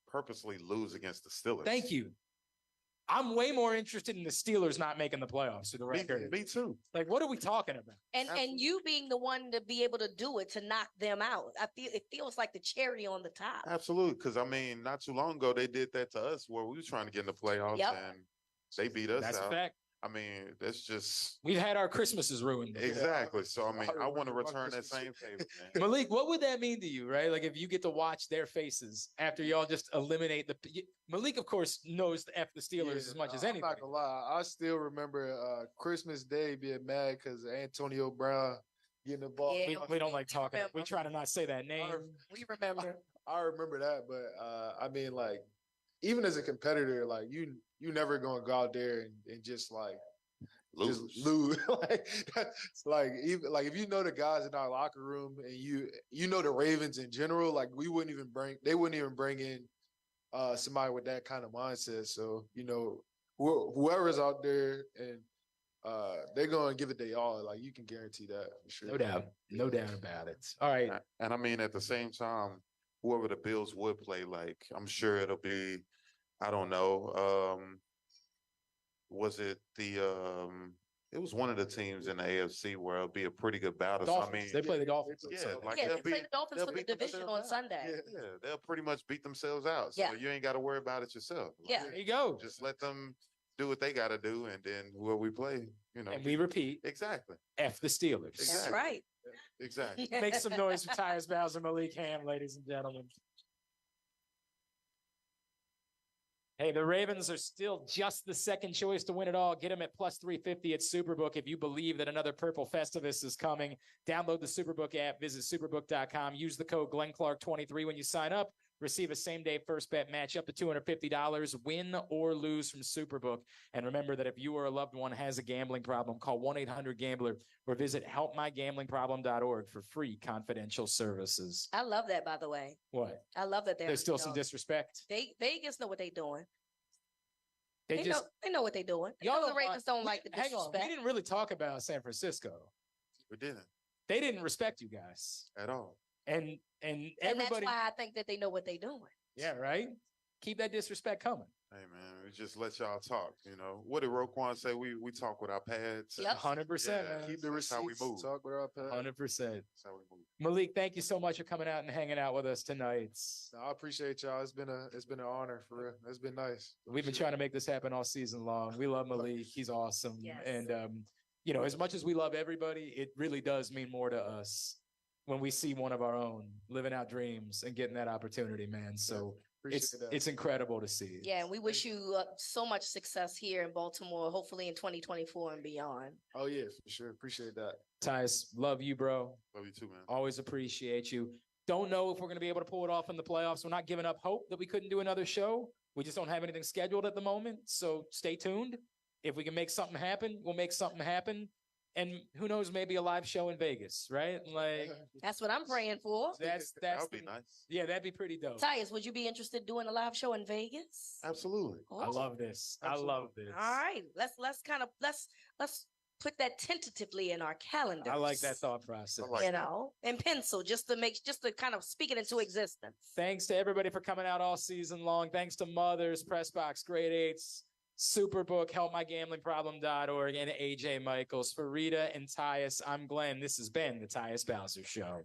purposely lose against the Steelers. Thank you. I'm way more interested in the Steelers not making the playoffs to the record. Me too. Like, what are we talking about? And you being the one to be able to do it, to knock them out. It feels like the cherry on the top. Absolutely. Because, I mean, not too long ago, they did that to us where we were trying to get in the playoffs and they beat us That's out. a fact. I mean, that's just... We've had our Christmases ruined. Exactly. So, I mean, I want to return that same favor, man. Malik, what would that mean to you, right? Like, if you get to watch their faces after y'all just eliminate the... Malik, of course, knows the F the Steelers as much as anything. I'm not gonna lie. I still remember Christmas Day being mad because Antonio Brown getting the ball. Yeah, We don't like talking. We try to not say that name. We remember. I remember that, but I mean, like, even as a competitor, like you never gonna go out there and just like lose. like even like if you know the guys in our locker room and you know the Ravens in general, like they wouldn't even bring in somebody with that kind of mindset. So you know whoever's out there and they're gonna give it their all. Like you can guarantee that for sure. No doubt about it. All right, and I mean at the same time, whoever the Bills would play, like I'm sure it'll be, I don't know. Was it it was one of the teams in the AFC where it'll be a pretty good battle. Dolphins. So, I mean, they play the Dolphins. Yeah, like They play the Dolphins for the division on Sunday. Yeah, they'll pretty much beat themselves out. So you ain't got to worry about it yourself. Yeah. There you go. Just let them do what they got to do, and then whoever we play, you know. And we repeat. Exactly. F the Steelers. Exactly. That's right. Exactly. Make some noise for Tyus Bowser, Malik Hamm, ladies and gentlemen. Hey, the Ravens are still just the second choice to win it all. Get them at plus 350 at Superbook. If you believe that another Purple Festivus is coming, download the Superbook app, visit superbook.com. Use the code GlennClark23 when you sign up. Receive a same-day first bet match up to $250. Win or lose from Superbook. And remember that if you or a loved one has a gambling problem, call 1-800-GAMBLER or visit helpmygamblingproblem.org for free confidential services. I love that, by the way. What? I love that There's still some disrespect. Vegas know what they're doing. They just they know what they're doing. They y'all know the don't Ravens don't like the hang on. disrespect. We didn't really talk about San Francisco. We didn't They didn't respect you guys, at all. and And that's everybody. why I think that they know what they're doing. Yeah, right. Keep that disrespect coming. Hey man, we just let y'all talk. You know what did Roquan say? We talk with our pads. Yep. 100%. Yeah, man. Keep the that's how we receipts. move. Talk with our pet. 100%. That's how we move. Malik, thank you so much for coming out and hanging out with us tonight. I appreciate y'all. It's been an honor for real. It's been nice. We've been trying to make this happen all season long. We love Malik. He's awesome. Yes. And, as much as we love everybody, it really does mean more to us when we see one of our own living out dreams and getting that opportunity, man. So it's incredible to see. Yeah, and we wish you so much success here in Baltimore, hopefully in 2024 and beyond. Oh yeah, for sure. Appreciate that. Tyus, love you, bro. Love you too, man. Always appreciate you. Don't know if we're going to be able to pull it off in the playoffs. We're not giving up hope that we couldn't do another show. We just don't have anything scheduled at the moment. So stay tuned. If we can make something happen, we'll make something happen. And who knows, maybe a live show in Vegas, right? Like That's what I'm praying for. That would be nice. Yeah, that'd be pretty dope. Tyus, would you be interested in doing a live show in Vegas? Absolutely. I love this. Absolutely. I love this. All right, let's put that tentatively in our calendar. I like that thought process. In pencil, just to kind of speak it into existence. Thanks to everybody for coming out all season long. Thanks to Mothers, PressBox, Grade 8s, Superbook, HelpMyGamblingProblem.org, and AJ Michaels. For Rita and Tyus, I'm Glenn. This has been the Tyus Bowser Show.